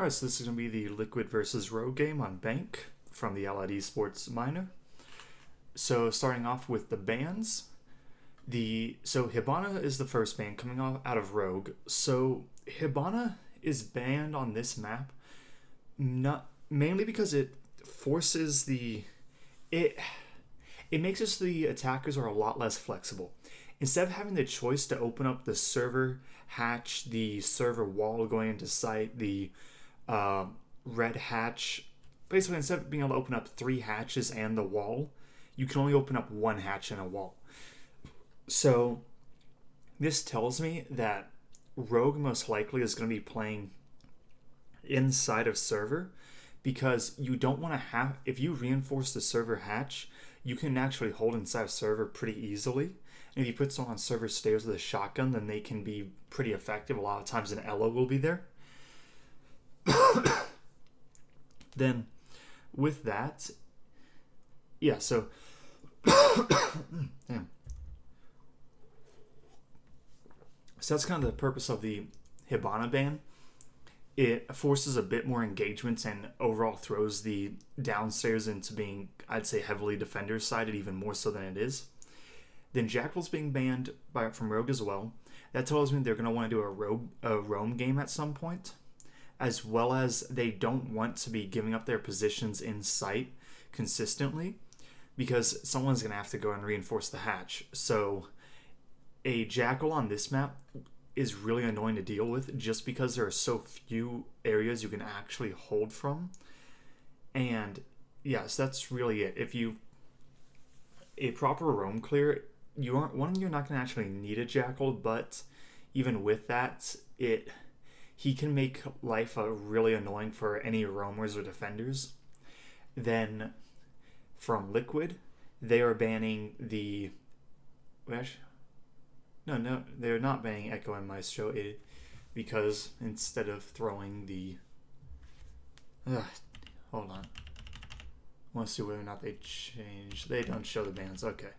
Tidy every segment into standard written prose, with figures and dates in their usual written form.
Alright, so this is going to be the Liquid versus Rogue game on Bank from the Allied Esports Minor. So starting off with the bans, so Hibana is the first ban coming out of Rogue. So Hibana is banned on this map, not mainly because it forces it makes it so the attackers are a lot less flexible. Instead of having the choice to open up the server hatch, the server wall going into sight, the red hatch, basically instead of being able to open up 3 hatches and the wall, you can only open up 1 hatch and a wall. So this tells me that Rogue most likely is going to be playing inside of server, because you don't want to have, if you reinforce the server hatch, you can actually hold inside of server pretty easily. And if you put someone on server stairs with a shotgun, then they can be pretty effective. A lot of times an Elo will be there. Then with that, yeah, so damn. So that's kind of the purpose of the Hibana ban. It forces a bit more engagement and overall throws the downstairs into being, I'd say, heavily defender-sided, even more so than it is. Then Jackal's being banned from Rogue as well. That tells me they're going to want to do a roam game at some point, as well as they don't want to be giving up their positions in sight consistently, because someone's going to have to go and reinforce the hatch. So a Jackal on this map is really annoying to deal with, just because there are so few areas you can actually hold from. And yes, that's really it. If you a proper roam clear, you're not going to actually need a Jackal, but even with that, he can make life really annoying for any roamers or defenders. Then from Liquid, they are banning the... No, they're not banning Echo and Maestro, because instead of throwing the... hold on. I want to see whether or not they change. They don't show the bans. Okay.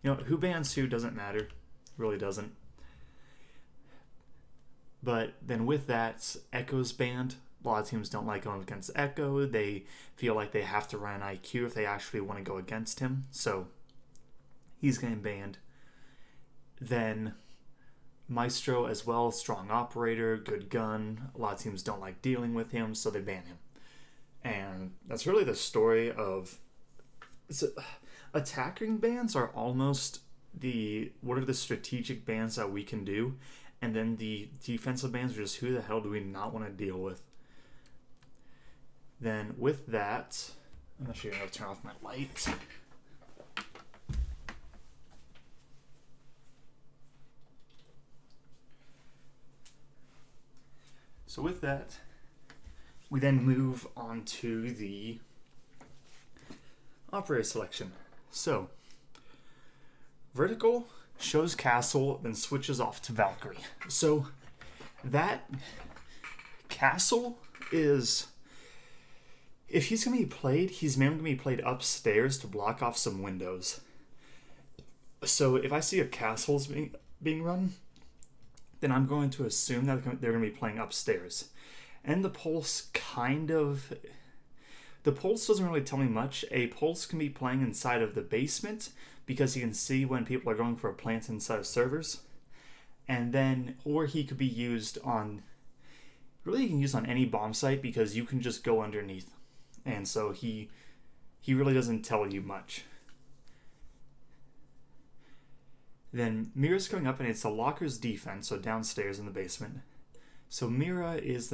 You know, who bans who doesn't matter. Really doesn't. But then with that, Echo's banned. A lot of teams don't like going against Echo. They feel like they have to run an IQ if they actually want to go against him. So he's getting banned. Then Maestro as well, strong operator, good gun. A lot of teams don't like dealing with him, so they ban him. And that's really the story of... attacking bans are almost what are the strategic bans that we can do, and then the defensive bans are just who the hell do we not want to deal with. Then with that, I'm actually going to turn off my light. So with that, we then move on to the operator selection. So, Vertical shows Castle, then switches off to Valkyrie. So, that Castle is... if he's going to be played, he's mainly going to be played upstairs to block off some windows. So, if I see a Castle's being run, then I'm going to assume that they're going to be playing upstairs. And the Pulse The Pulse doesn't really tell me much. A Pulse can be playing inside of the basement, because he can see when people are going for a plant inside of servers. And then, or he could be used on... really, you can use on any bomb site, because you can just go underneath. And so he really doesn't tell you much. Then Mira's coming up, and it's a Locker's defense, so downstairs in the basement. So Mira is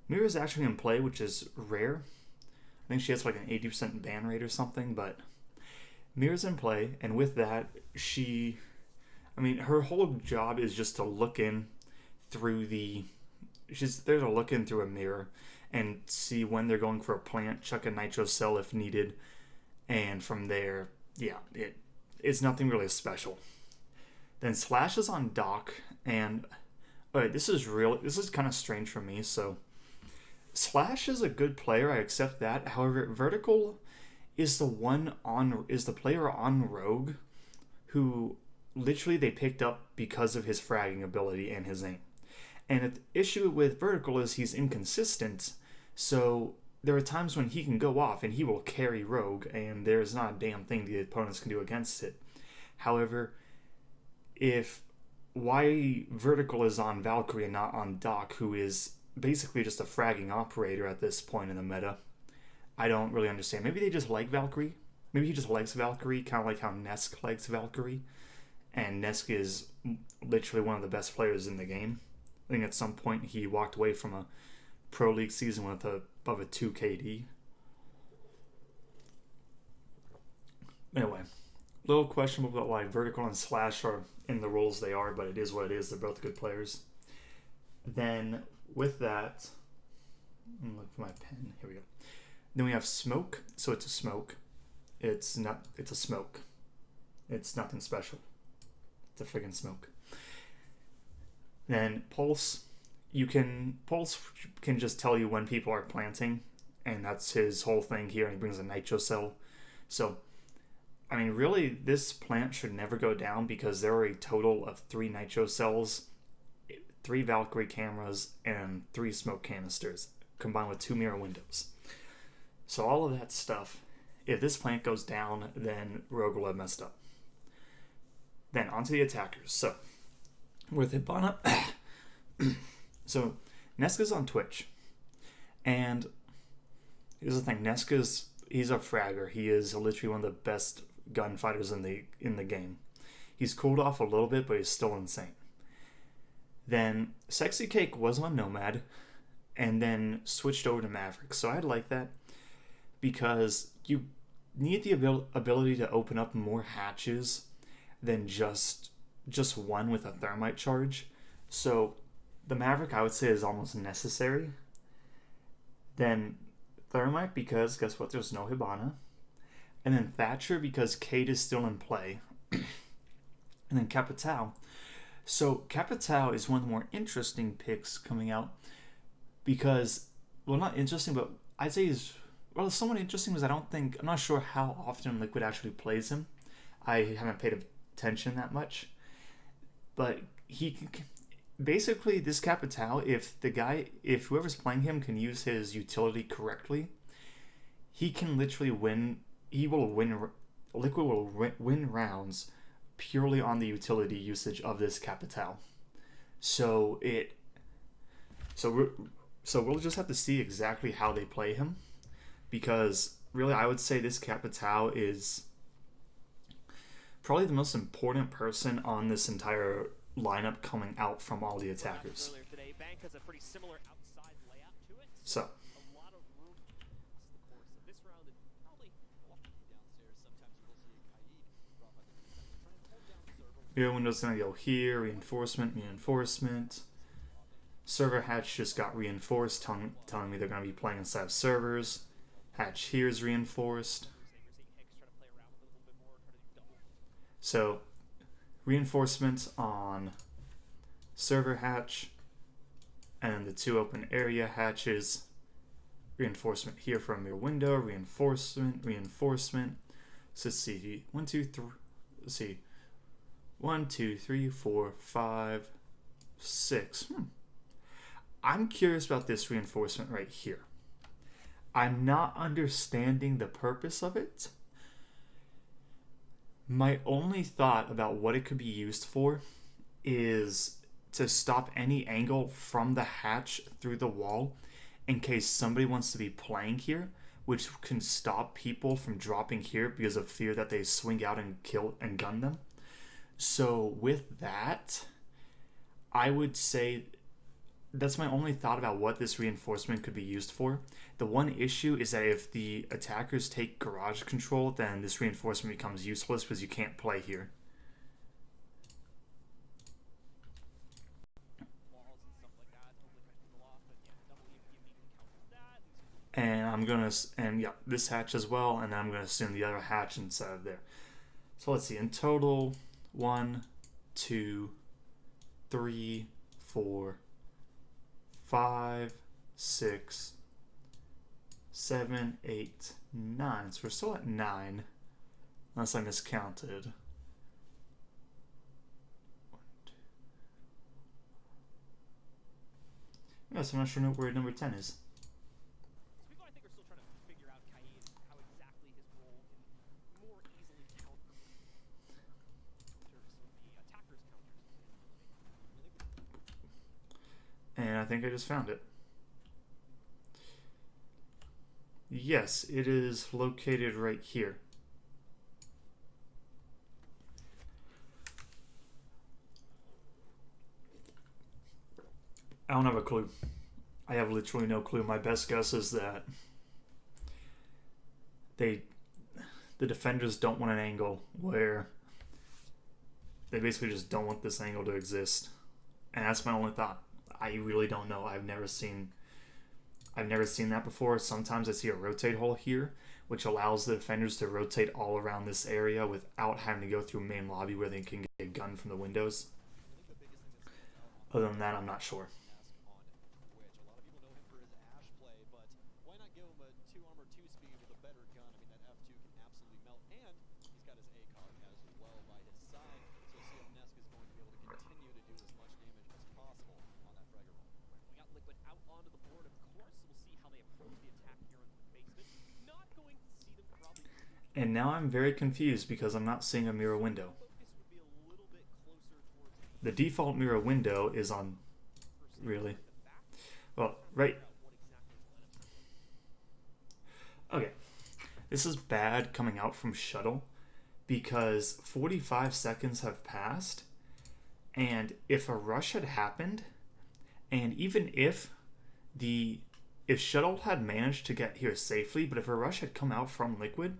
Mira's actually in play, which is rare. I think she has like an 80% ban rate or something, but Mira's in play, and with that, her whole job is just to look in through she's there to look in through a mirror and see when they're going for a plant, chuck a nitro cell if needed, and from there, yeah, it's nothing really special. Then Slash is on Dock, and alright, this is kind of strange for me. So Slash is a good player, I accept that. However, Vertical is the player on Rogue who literally they picked up because of his fragging ability and his aim. And the issue with Vertical is he's inconsistent, so there are times when he can go off and he will carry Rogue, and there's not a damn thing the opponents can do against it. However, if why Vertical is on Valkyrie and not on Doc, who is basically just a fragging operator at this point in the meta, I don't really understand. Maybe they just like Valkyrie. Maybe he just likes Valkyrie, kind of like how Nesk likes Valkyrie. And Nesk is literally one of the best players in the game. I think at some point he walked away from a Pro League season with above a 2 KD. Anyway, little questionable about why Vertical and Slash are in the roles they are, but it is what it is. They're both good players. Then with that, I'm looking for my pen. Here we go. Then we have Smoke. So it's a smoke. It's a smoke. It's nothing special. It's a friggin' smoke. Then Pulse can just tell you when people are planting, and that's his whole thing here, and he brings a nitro cell. So, I mean, really, this plant should never go down because there are a total of 3 nitro cells, 3 Valkyrie cameras, and 3 smoke canisters, combined with 2 mirror windows. So all of that stuff, if this plant goes down, then Rogue will have messed up. Then onto the attackers. So, with Hibana, so Neska's on Twitch, and here's the thing: he's a fragger. He is literally one of the best gunfighters in the game. He's cooled off a little bit, but he's still insane. Then Sexy Cake was on Nomad, and then switched over to Maverick. So I like that because you need the ability to open up more hatches than just one with a thermite charge. So the Maverick, I would say, is almost necessary. Then Thermite, because guess what? There's no Hibana. And then Thatcher, because Kate is still in play. And then Capitao. So Capitao is one of the more interesting picks coming out because, well, not interesting, but I'd say is somewhat interesting because I'm not sure how often Liquid actually plays him. I haven't paid attention that much. But basically, this Capitao, if whoever's playing him can use his utility correctly, he can literally win. Liquid will win rounds purely on the utility usage of this Capitao. So we'll just have to see exactly how they play him, because really I would say this Capitao is probably the most important person on this entire lineup coming out from all the attackers. So mirror window's gonna go here, reinforcement. Server hatch just got reinforced, telling me they're gonna be playing inside of servers. Hatch here is reinforced. So reinforcement on server hatch, and the 2 open area hatches. Reinforcement here from your window. Reinforcement. So let's see. 1, 2, 3. Let's see. 1, 2, 3, 4, 5, 6. I'm curious about this reinforcement right here. I'm not understanding the purpose of it. My only thought about what it could be used for is to stop any angle from the hatch through the wall in case somebody wants to be playing here, which can stop people from dropping here because of fear that they swing out and kill and gun them. So with that, I would say that's my only thought about what this reinforcement could be used for. The one issue is that if the attackers take garage control, then this reinforcement becomes useless because you can't play here. And this hatch as well, and then I'm gonna assume the other hatch inside of there. So let's see, in total, 1, 2, 3, 4, 5, 6, 7, 8, 9. So we're still at 9, unless I miscounted. honest, I'm not sure where number 10 is. People, I think, are still trying to figure out Kaid and how exactly his role can more easily counter some of the attackers' counters. And I think I just found it. Yes, it is located right here. I don't have a clue. I have literally no clue. My best guess is that the defenders don't want an angle where they basically just don't want this angle to exist. And that's my only thought. I really don't know. I've never seen that before. Sometimes I see a rotate hole here, which allows the defenders to rotate all around this area without having to go through main lobby where they can get a gun from the windows. Other than that, I'm not sure. And now I'm very confused because I'm not seeing a mirror window. The default mirror window is on... Really? Well, right... Okay. This is bad coming out from shuttle because 45 seconds have passed, and if a rush had happened, and even if shuttle had managed to get here safely, but if a rush had come out from liquid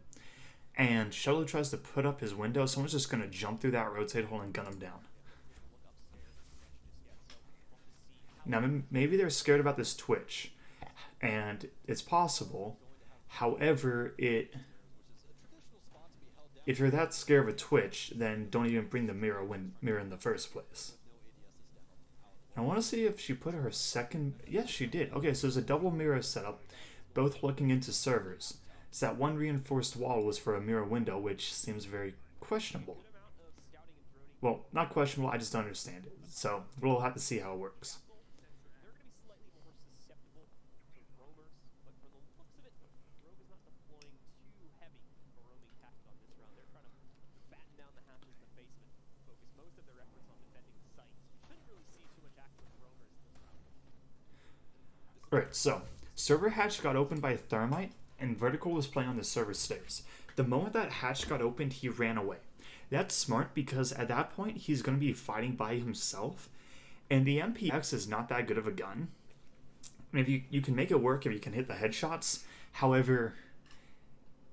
and shuttle tries to put up his window, someone's just going to jump through that rotate hole and gun him down. Now, maybe they're scared about this twitch, and it's possible. However, if you're that scared of a twitch, then don't even bring the mirror in the first place. I want to see if she put her second... Yes, she did. Okay, so there's a double mirror setup, both looking into servers. So that one reinforced wall was for a mirror window, which seems very questionable. Well, not questionable, I just don't understand it. So we'll have to see how it works. Alright, so server hatch got opened by Thermite, and Vertical was playing on the server stairs. The moment that hatch got opened, he ran away. That's smart because at that point, he's going to be fighting by himself, and the MPX is not that good of a gun. And if you can make it work if you can hit the headshots. However,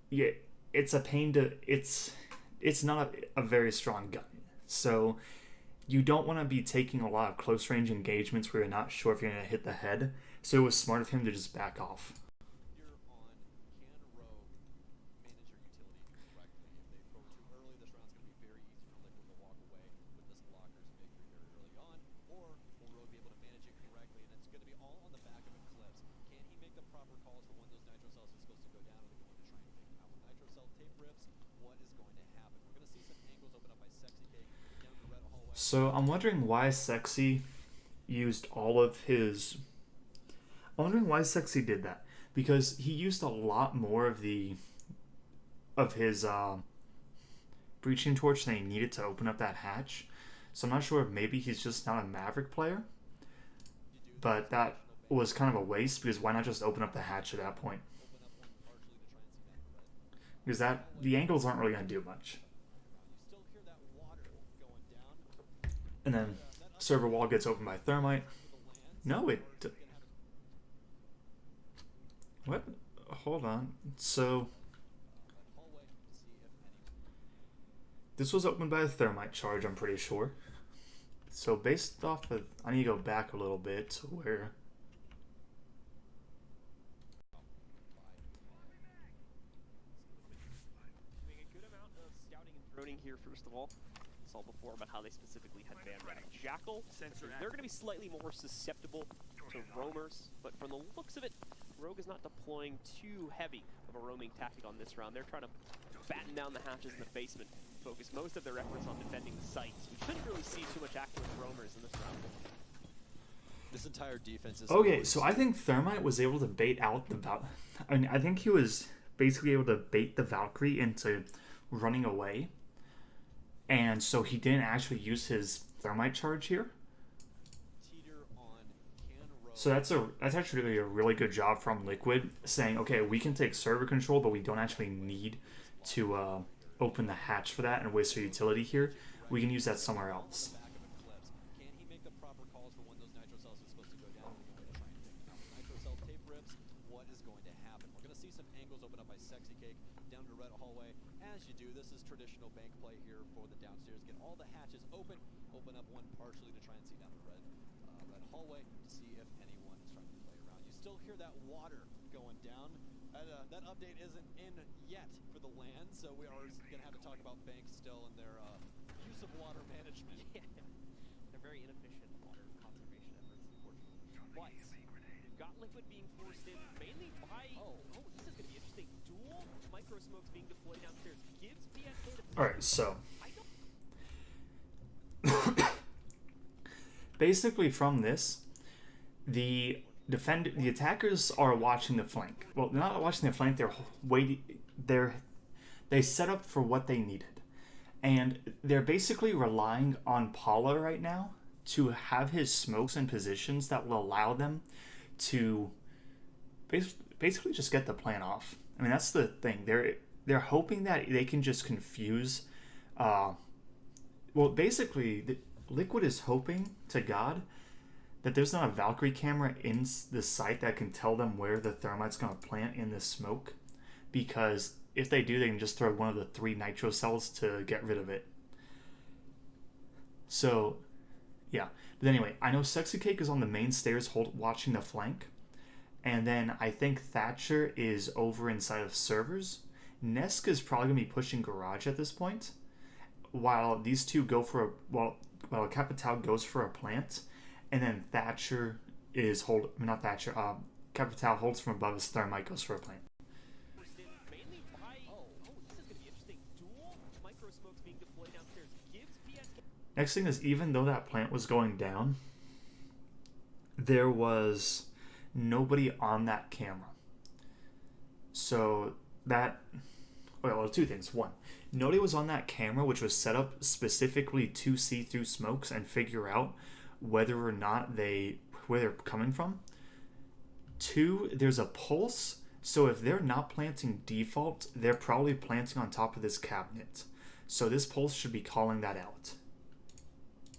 yeah, it's a pain to... It's not a very strong gun. So you don't want to be taking a lot of close range engagements where you're not sure if you're going to hit the head. So it was smart of him to just back off. So I'm wondering why Sexy used all of his... I'm wondering why Sexy did that. Because he used a lot more of his breaching torch than he needed to open up that hatch. So I'm not sure if maybe he's just not a Maverick player. But that was kind of a waste, because why not just open up the hatch at that point? Because the angles aren't really going to do much. And then server wall gets opened by Thermite. No, it... What? Hold on. So this was opened by a Thermite charge, I'm pretty sure. So based off of... I need to go back a little bit to where... Doing a good amount of scouting and droning here, first of all. Saw before about how they specifically had banned Jackal. They're going to be slightly more susceptible to roamers, but from the looks of it, Rogue is not deploying too heavy of a roaming tactic on this round. They're trying to batten down the hatches in the basement, focus most of their efforts on defending the sites. We shouldn't really see too much active roamers in this round. This entire defense is Okay, so I think Thermite was able to bait out the I mean, I think he was basically able to bait the Valkyrie into running away, and so he didn't actually use his Thermite charge here. So that's actually a really good job from Liquid, saying, okay, we can take server control, but we don't actually need to open the hatch for that and waste our utility here. We can use that somewhere else. Can he make the proper calls for when those nitro cells are supposed to go down? We're going to try and take them out. Nitro cell tape rips. What is going to happen? We're going to see some angles open up by Sexy Cake down to red hallway. As you do, this is traditional bank play here for the downstairs. Get all the hatches open. Open up one partially to try and see down the red hallway to see if anyone is trying to play around. You still hear that water going down. That update isn't in yet for the land, so we are going to have to talk about banks still and their use of water management. Yeah, they're very inefficient water conservation efforts, unfortunately. But they've got Liquid being forced in mainly by. Oh, this is going to be interesting. Dual micro smokes being deployed downstairs gives BSK the. All right, so basically from this, the attackers are watching the flank. Well, they're not watching the flank. They're waiting. They set up for what they needed, and they're basically relying on Paula right now to have his smokes in positions that will allow them to basically just get the plan off. I mean, that's the thing. They're hoping that they can just confuse. Well, basically, Liquid is hoping to God that there's not a Valkyrie camera in the site that can tell them where the Thermite's going to plant in the smoke, because if they do, they can just throw one of the 3 nitro cells to get rid of it. So, yeah. But anyway, I know Sexy Cake is on the main stairs watching the flank, and then I think Thatcher is over inside of servers. Nesk is probably going to be pushing garage at this point, while these two go for while Capital goes for a plant, and then Thatcher is Capital holds from above as Thermite goes for a plant. Mainly by. This is going to be interesting. Dual micro smokes being deployed downstairs gives BSK. Next thing is, even though that plant was going down, there was nobody on that camera. So that, well, 2 things. 1, nobody was on that camera, which was set up specifically to see through smokes and figure out whether or not where they're coming from. 2, there's a pulse, so if they're not planting default, they're probably planting on top of this cabinet. So this pulse should be calling that out,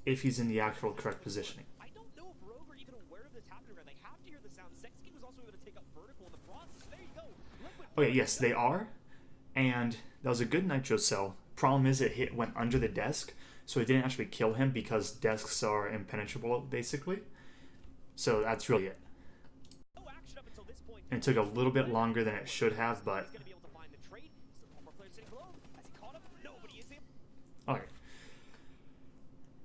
if he's in the actual correct positioning. I don't know if Rogue are even aware of this happening, right? They have to hear the sound. Sexy was also able to take up vertical in the process. There you go. Okay, yes, they are, and that was a good nitro cell. Problem is, it went under the desk, so it didn't actually kill him because desks are impenetrable, basically. So that's really it. And it took a little bit longer than it should have, but okay.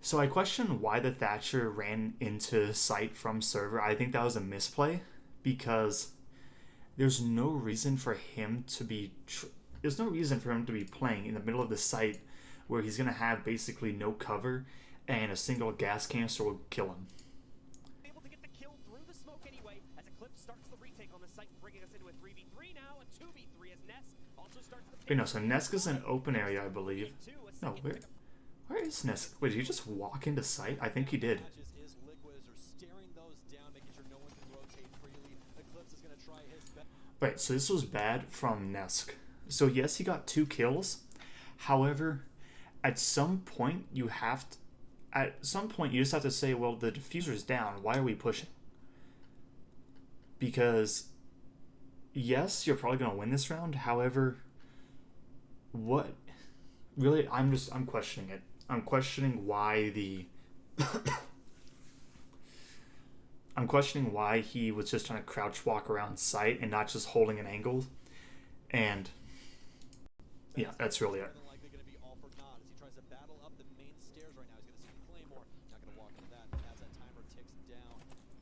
So I question why the Thatcher ran into site from server. I think that was a misplay, because there's no reason for him to be playing in the middle of the site where he's going to have basically no cover and a single gas canister will kill him. Able to get the kill through the smoke anyway, as Eclipse starts the retake on the site, bringing us into a 3v3 now, a 2v3 as Nesk also starts the... Wait, no, so Nesk is an open area, I believe. No, where is Nesk? Wait, did he just walk into site? I think he did. Right, so this was bad from Nesk. So yes, he got 2 kills. However, at some point you just have to say, well, the diffuser's down. Why are we pushing? Because yes, you're probably gonna win this round. However, what really, I'm questioning it. I'm questioning why I'm questioning why he was just trying to crouch walk around site and not just holding an angle. And yeah, that's really it.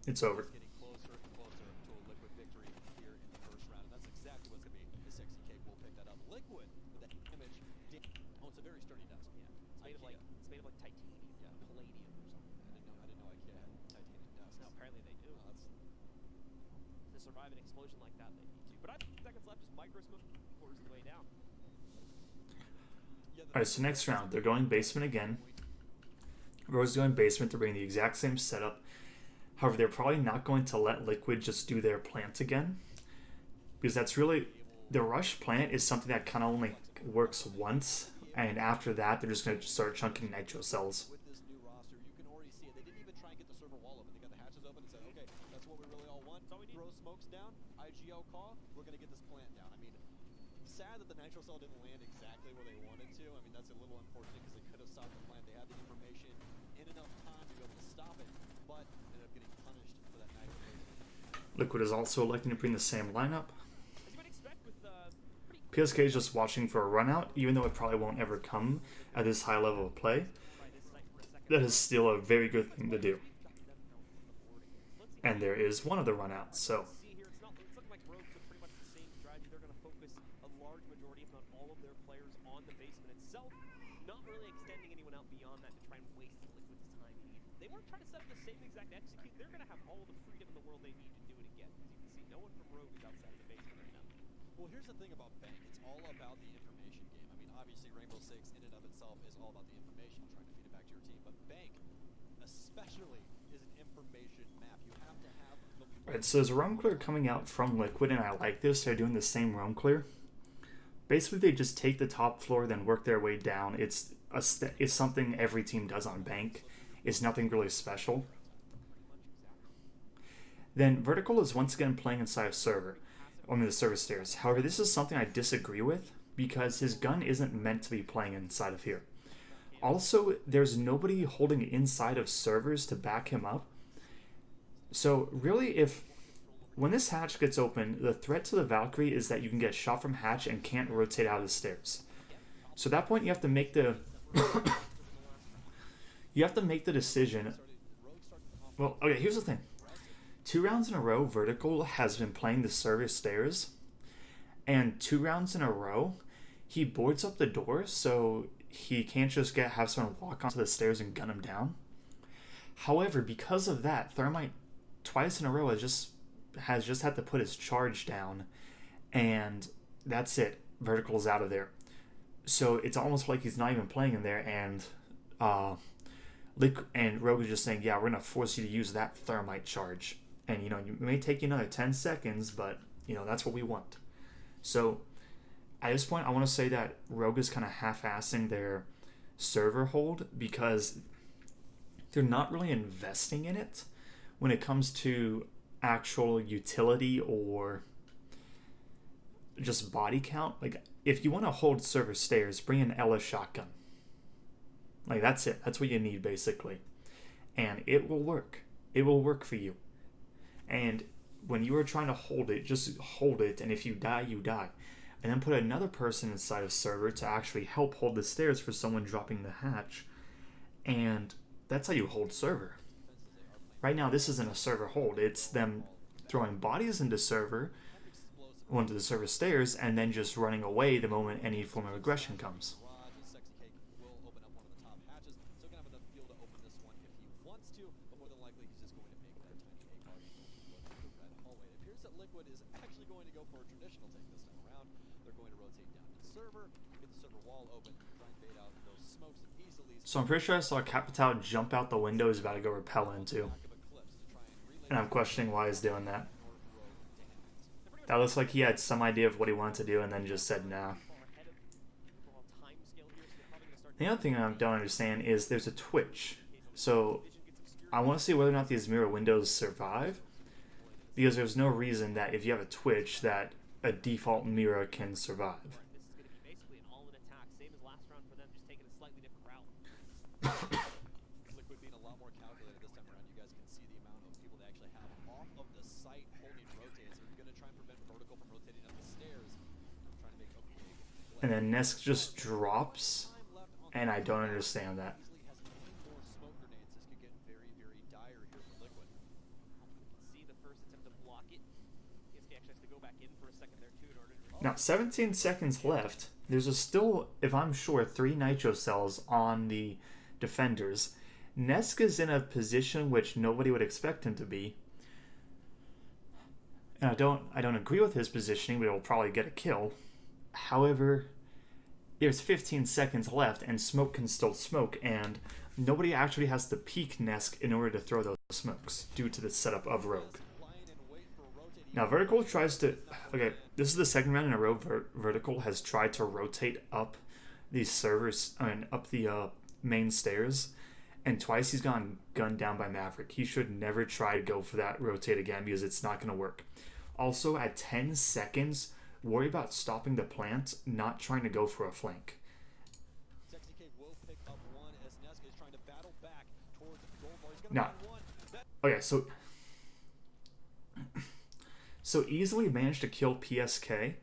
It's over. It's made of like titanium, palladium or something. I didn't know IKEA had titanium dust. No, apparently they survive an explosion like that, they need to. But I think seconds left, just micro smoke forces the way down. Alright, so next round, they're going basement again. Rose is going basement to bring the exact same setup. However, they're probably not going to let Liquid just do their plant again. Because that's really... The rush plant is something that kind of only works once. And after that, they're just going to start chunking nitro cells. With this new roster, you can already see it. They didn't even try and get the server wall open. They got the hatches open and said, okay, that's what we really all want. Throw smokes down, IGL call, we're going to get this plant down. I mean, sad that the nitro cell didn't land exactly where they wanted to. I mean, that's a little unfortunate because they could have stopped the plant. They had the information in enough time to be able to stop it, but ended up getting punished for that nitro. Liquid is also electing to bring the same lineup. As you might expect with PSK is just watching for a run out, even though it probably won't ever come at this high level of play. That is still a very good thing to do. And there is one of the run outs, so... see here, it's looking like Rogue took pretty much the same strategy. They're going to focus a large majority, if not all of their players on the basement itself, not really extending anyone out beyond that to try and waste Liquid's time either. They want to try to set up the same exact execute. They're going to have all the freedom in the world they need to do it again. As you can see, no one from Rogue is outside of the basement right now. Well, here's the thing about Bank. It's all about the information game. I mean, obviously, Rainbow Six in and of itself is all about the information, trying to feed it back to your team. But Bank, especially, is an information map. You have to have the... Right, so there's a roam clear coming out from Liquid, and I like this. They're doing the same roam clear. Basically, they just take the top floor, then work their way down. It's something every team does on Bank. It's nothing really special. Then Vertical is once again playing inside of server. I mean, the server stairs. However, this is something I disagree with because his gun isn't meant to be playing inside of here. Also, there's nobody holding inside of servers to back him up. So really, when this hatch gets open, the threat to the Valkyrie is that you can get shot from hatch and can't rotate out of the stairs. So at that point, you have to make the decision. Well, okay, here's the thing. 2 rounds in a row, Vertical has been playing the server stairs, and 2 rounds in a row, he boards up the door so he can't just have someone walk onto the stairs and gun him down. However, because of that, Thermite twice in a row has just had to put his charge down, and that's it. Vertical's out of there. So it's almost like he's not even playing in there, and Rogue is just saying, yeah, we're gonna force you to use that Thermite charge. And, you know, it may take you another 10 seconds, but, you know, that's what we want. So, at this point, I want to say that Rogue is kind of half-assing their server hold because they're not really investing in it when it comes to actual utility or just body count. Like, if you want to hold server stairs, bring an Ella shotgun. Like, that's it. That's what you need, basically. And it will work. It will work for you. And when you are trying to hold it, just hold it, and if you die, you die. And then put another person inside of server to actually help hold the stairs for someone dropping the hatch. And that's how you hold server. Right now, this isn't a server hold. It's them throwing bodies into the server stairs, and then just running away the moment any form of aggression comes. So I'm pretty sure I saw Capital jump out the window he's about to go rappel into. And I'm questioning why he's doing that. That looks like he had some idea of what he wanted to do and then just said nah. The other thing I don't understand is there's a Twitch. So I want to see whether or not these mirror windows survive. Because there's no reason that if you have a Twitch that a default mirror can survive. Liquid being a lot more calculated this time around. You guys can see the amount of people they actually have off of the site holding rotates. So you're going to try and prevent Vertical from rotating up the stairs. Trying to make a big and then Nesk just drops, and I don't understand that. Has many more smoke grenades. This could get very, very dire here for Liquid. See the first attempt to block it. PSK actually has to go back in for a second there too in order to... Now, 17 seconds left. There's still, if I'm sure, 3 nitro cells on the defenders. Nesk is in a position which nobody would expect him to be. And I don't agree with his positioning, but he'll probably get a kill. However, there's 15 seconds left, and smoke can still smoke, and nobody actually has to peek Nesk in order to throw those smokes due to the setup of Rogue. Now, Vertical tries to... Okay, this is the second round in a row Vertical has tried to rotate up these servers, up the main stairs, and twice he's gone gunned down by Maverick. He should never try to go for that rotate again because it's not going to work. Also, at 10 seconds, worry about stopping the plant, not trying to go for a flank. Now, okay, so easily managed to kill PSK.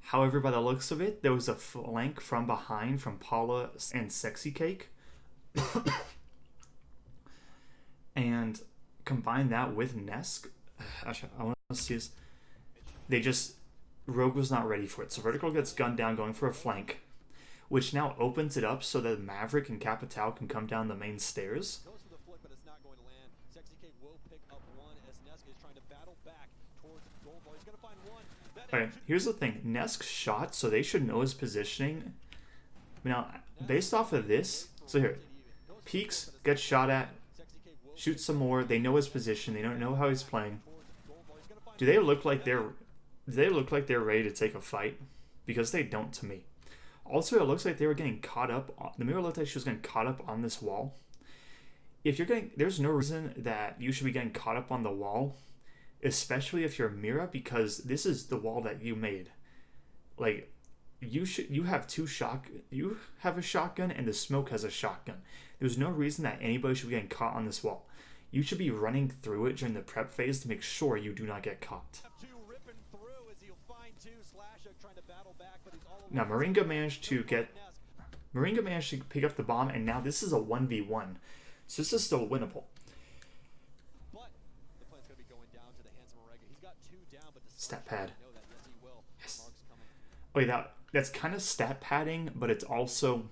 However, by the looks of it, there was a flank from behind from Paula and Sexy Cake. And combine that with Nesk. Actually, I want to see this. Rogue was not ready for it. So Vertical gets gunned down going for a flank, which now opens it up so that Maverick and Capital can come down the main stairs. Okay, here's the thing. Nesk shot, so they should know his positioning. Now, based off of this, so here, peeks, gets shot at, shoots some more. They know his position. They don't know how he's playing. Do they look like they're ready to take a fight? Because they don't to me. Also, it looks like they were getting caught up. The mirror looked like she was getting caught up on this wall. There's no reason that you should be getting caught up on the wall, especially if you're Mira, because this is the wall that you made. Like, you have you have a shotgun and the smoke has a shotgun. There's no reason that anybody should be getting caught on this wall. You should be running through it during the prep phase to make sure you do not get caught. Now Moringa managed to pick up the bomb, and now this is a 1v1. So this is still winnable. Stat pad. Yes. Okay, that's kind of stat padding, but it's also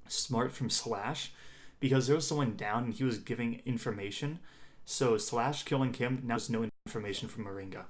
smart from Slash, because there was someone down and he was giving information. So Slash killing him, now there's no information from Moringa.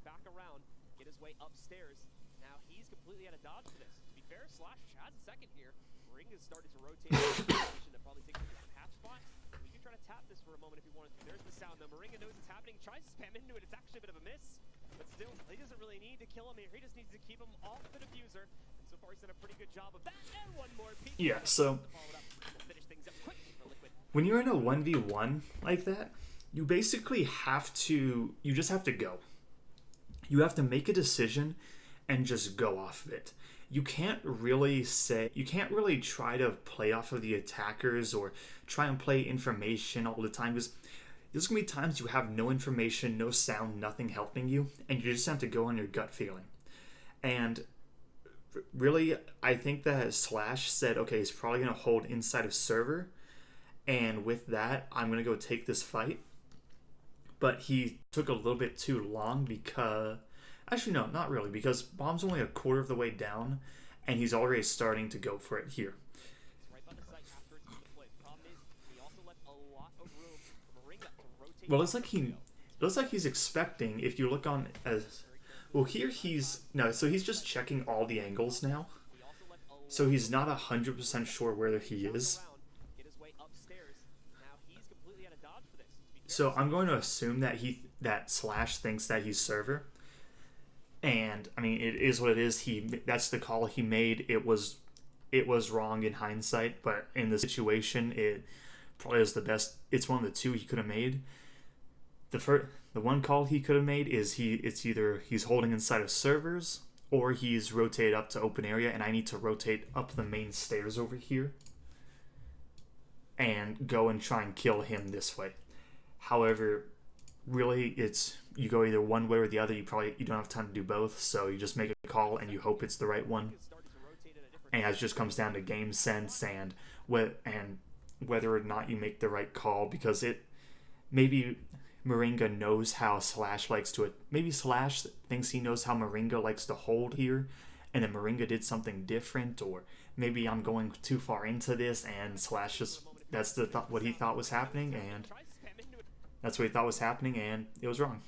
Back around, get his way upstairs. Now he's completely out of dodge for this. To be fair, Slash has a second here. Moringa's started to rotate that probably takes him to that half spot. We can try to tap this for a moment if he wanted to. There's the sound though. Moringa knows it's happening, tries to spam into it. It's actually a bit of a miss. But still, he doesn't really need to kill him here. He just needs to keep him off the diffuser. And so far he's done a pretty good job of that. And one more peek. Yeah, so when you're in a 1v1 like that, you basically you just have to go. You have to make a decision and just go off of it. You can't really try to play off of the attackers or try and play information all the time, because there's going to be times you have no information, no sound, nothing helping you, and you just have to go on your gut feeling. And really, I think that Slash said, okay, he's probably going to hold inside of server, and with that, I'm going to go take this fight. But he took a little bit too long because... Actually, no, not really, because bomb's only a quarter of the way down, and he's already starting to go for it here. Well, it looks like he's expecting, if you look on as... Well, here so he's just checking all the angles now. So he's not 100% sure where he is. So I'm going to assume that Slash thinks that he's server. And I mean, it is what it is. That's the call he made. It was wrong in hindsight, but in the situation, it probably was the best. It's one of the two he could have made. The one call he could have made is it's either he's holding inside of servers or he's rotated up to open area, and I need to rotate up the main stairs over here and go and try and kill him this way. However, really, you go either one way or the other. You don't have time to do both, so you just make a call and you hope it's the right one. And it just comes down to game sense and whether or not you make the right call, because maybe Moringa knows how Slash likes to it. Maybe Slash thinks he knows how Moringa likes to hold here, and then Moringa did something different, or maybe I'm going too far into this and Slash just that's what he thought was happening, and that's what he thought was happening, and it was wrong.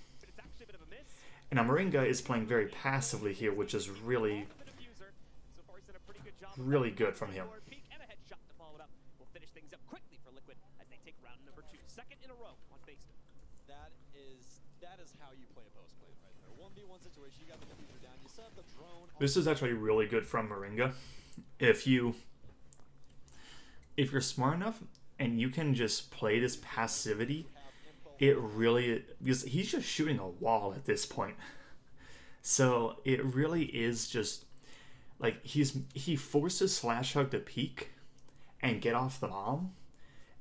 And now Moringa is playing very passively here, which is really, really good from him. That is how you play a post play right there. 1v1 situation, you got the diffuser down, you set up the drone. This is actually really good from Moringa. If you're smart enough and you can just play this passivity, it really, because he's just shooting a wall at this point. So it really is just like he forces Slash Hug to peek and get off the bomb,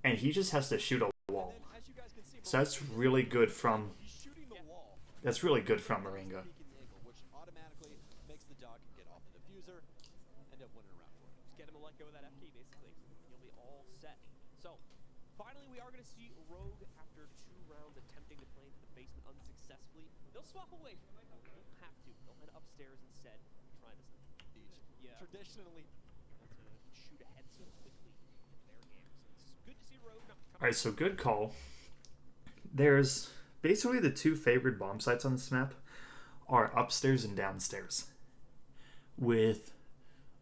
and he just has to shoot a wall. So that's really good from Moringa. Which automatically makes the duck get off the diffuser, end up winning a round for it. Just get him to let go of that FK, basically. You'll be all set. So, finally, we are going to see Rogue, after 2 rounds attempting to play into the basement unsuccessfully. They'll swap away from it. They don't have to. They'll head upstairs instead. Try this. Yeah. Traditionally, to shoot ahead so quickly in their games. It's good to see Rogue not come. Alright, so good call. There's basically the 2 favored bomb sites on this map are upstairs and downstairs, with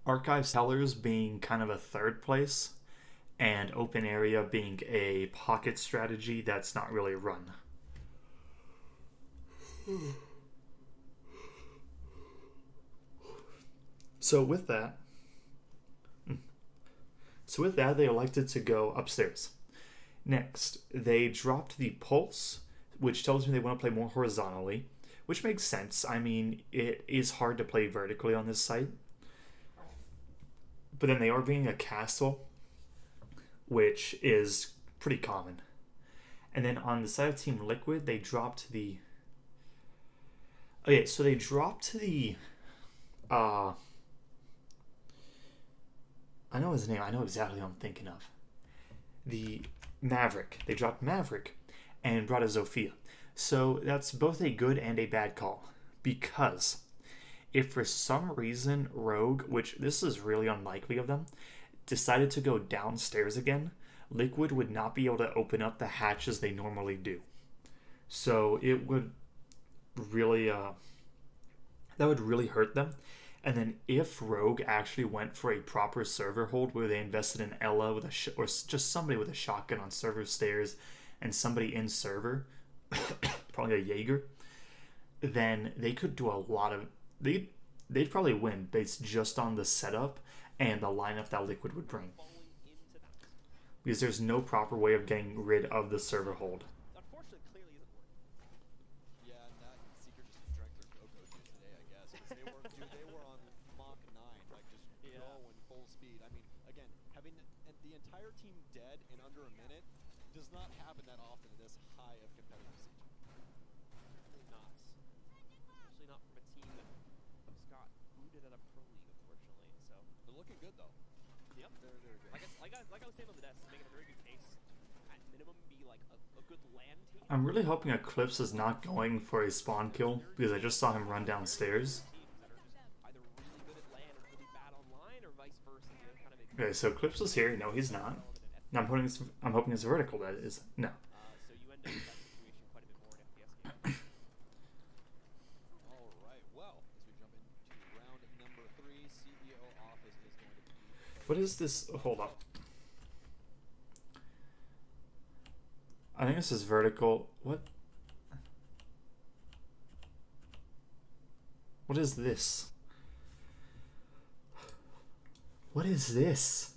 Archive Cellars being kind of a 3rd place, and Open Area being a pocket strategy that's not really run. So with that, they elected to go upstairs. Next, they dropped the Pulse, which tells me they want to play more horizontally, which makes sense. I mean, it is hard to play vertically on this site. But then they are being a castle, which is pretty common. And then on the side of Team Liquid, they dropped the... Okay, so they dropped the... I know his name. I know exactly who I'm thinking of. The Maverick. They dropped Maverick and brought a Zofia. So that's both a good and a bad call. Because if for some reason Rogue, which this is really unlikely of them, decided to go downstairs again, Liquid would not be able to open up the hatches they normally do. So it would really, that would really hurt them. And then if Rogue actually went for a proper server hold where they invested in Ella with or just somebody with a shotgun on server stairs and somebody in server, probably a Jaeger, then they could do a lot of... They'd probably win based just on the setup and the lineup that Liquid would bring. Because there's no proper way of getting rid of the server hold. Unfortunately, clearly isn't working. yeah, and that Seeker just drank their go-go juice today, I guess. 'Cause they were on Mach 9, like just going full speed. I mean, again, having the entire team dead in under a minute does not happen that often in this high of competitive siege. Certainly not. Especially not from a team that just got booted out of Pro League, unfortunately. So They're looking good though. yep. Very, very good. Like I was saying on the desk, making a very good case. At minimum, be like a good land team. I'm really hoping Eclipse is not going for a spawn kill, because I just saw him run downstairs. Teams that are just either really good at land and really bad online, or vice versa. You know, kind of Okay, so Eclipse is here. No, he's not. No, I'm hoping it's vertical, that is. No. so you end up with that situation quite a bit more in FPS games. All right. Well, as we jump into round number 3, CEO office is going to be. What is this? Hold up. I think this is vertical. What? What is this? What is this?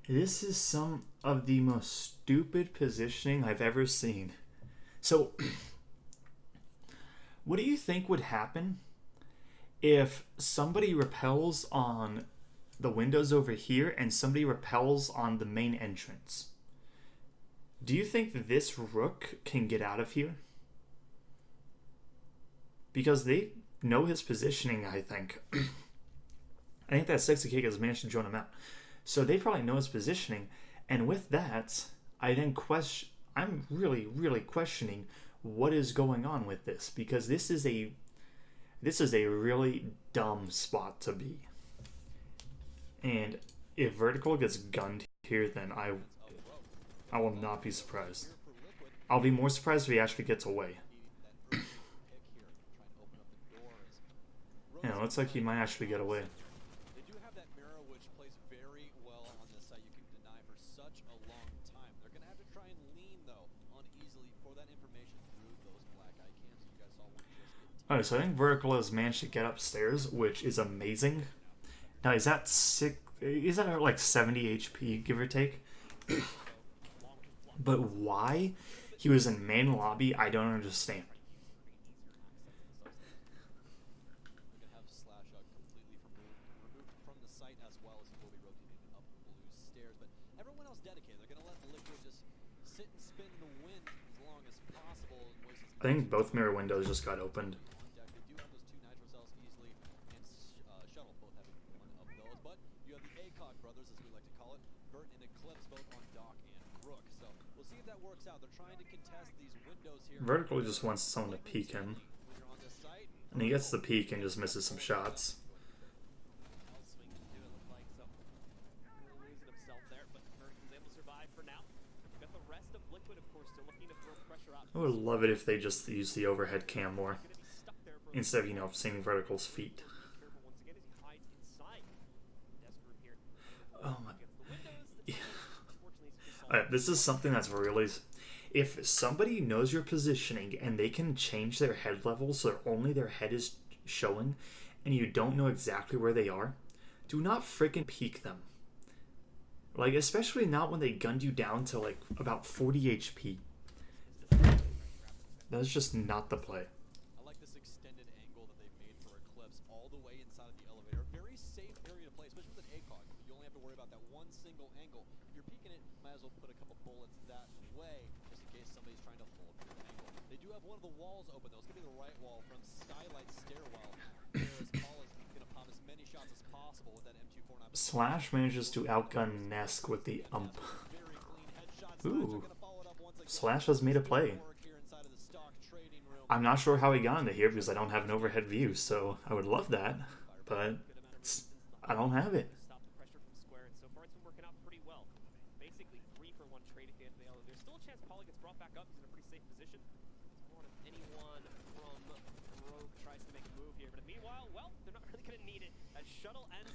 This is some of the most stupid positioning I've ever seen. So, what do you think would happen if somebody repels on the windows over here and somebody repels on the main entrance? Do you think that this rook can get out of here? Because they know his positioning, I think. I think that Sexy Cake has managed to join him out. So they probably know his positioning. And with that, I'm really, really questioning what is going on with this. Because this This is a really dumb spot to be. And if Vertical gets gunned here, then I will not be surprised. I'll be more surprised if he actually gets away. Yeah, it looks like he might actually get away. They do have that mirror which plays very well on this site. You can deny for such a long time. They're going to have to try and lean, though, uneasily for that information through those black eye cams. You guys saw one just get. Alright, so I think Vertical has managed to get upstairs, which is amazing. Now, is that like 70 HP, give or take? But why he was in main lobby, I don't understand. From the site as well as he will be rotating up blue stairs, but everyone else dedicated. They're going to let Liquid just sit and spin in the wind as long as possible. And waste I think both mirror windows just got opened. on deck. They do have those two nitro cells easily, and Shuttle both having one of those. But you have the ACOG brothers, as we like to call it, Bert and Eclipse, both on Doc and Rook. So we'll see if that works out. They're trying to contest these windows here. Vertical just wants someone to peek him. When you're on this site, And he gets the peek and just misses some shots. I would love it if they just use the overhead cam more, instead of, you know, seeing Vertical's feet. Oh my. Yeah. Alright, this is something that's really... If somebody knows your positioning and they can change their head level so only their head is showing and you don't know exactly where they are, do not freaking peek them. Like, especially not when they gunned you down to like about 40 HP. That's just not the play. I like this extended angle that they've made for Eclipse all the way inside of the elevator. Very safe area to play, especially with an ACOG. You only have to worry about that one single angle. If you're peeking it, might as well put a couple bullets that way, just in case somebody's trying to hold your angle. They do have one of the walls open, though. It's going to be the right wall from Skylight Stairwell. Whereas Paul is going to pop as many shots as possible with that M249. Slash manages to outgun Nesk with the ump. Very clean headshots. Ooh. Gonna follow it up once again. Slash has made a play. Work here inside of the stock trading room. I'm not sure how he got into here because I don't have an overhead view, so I would love that, but I don't have it. Stop the pressure from Square, and so far it's been working out pretty well. Basically 3-for-1 trade at the end of the hour. There's still a chance Paulie gets brought back up. He's in a pretty safe position. It's more if anyone from Rogue tries to make a move here. But meanwhile, well, they're not really going to need it as Shuttle ends.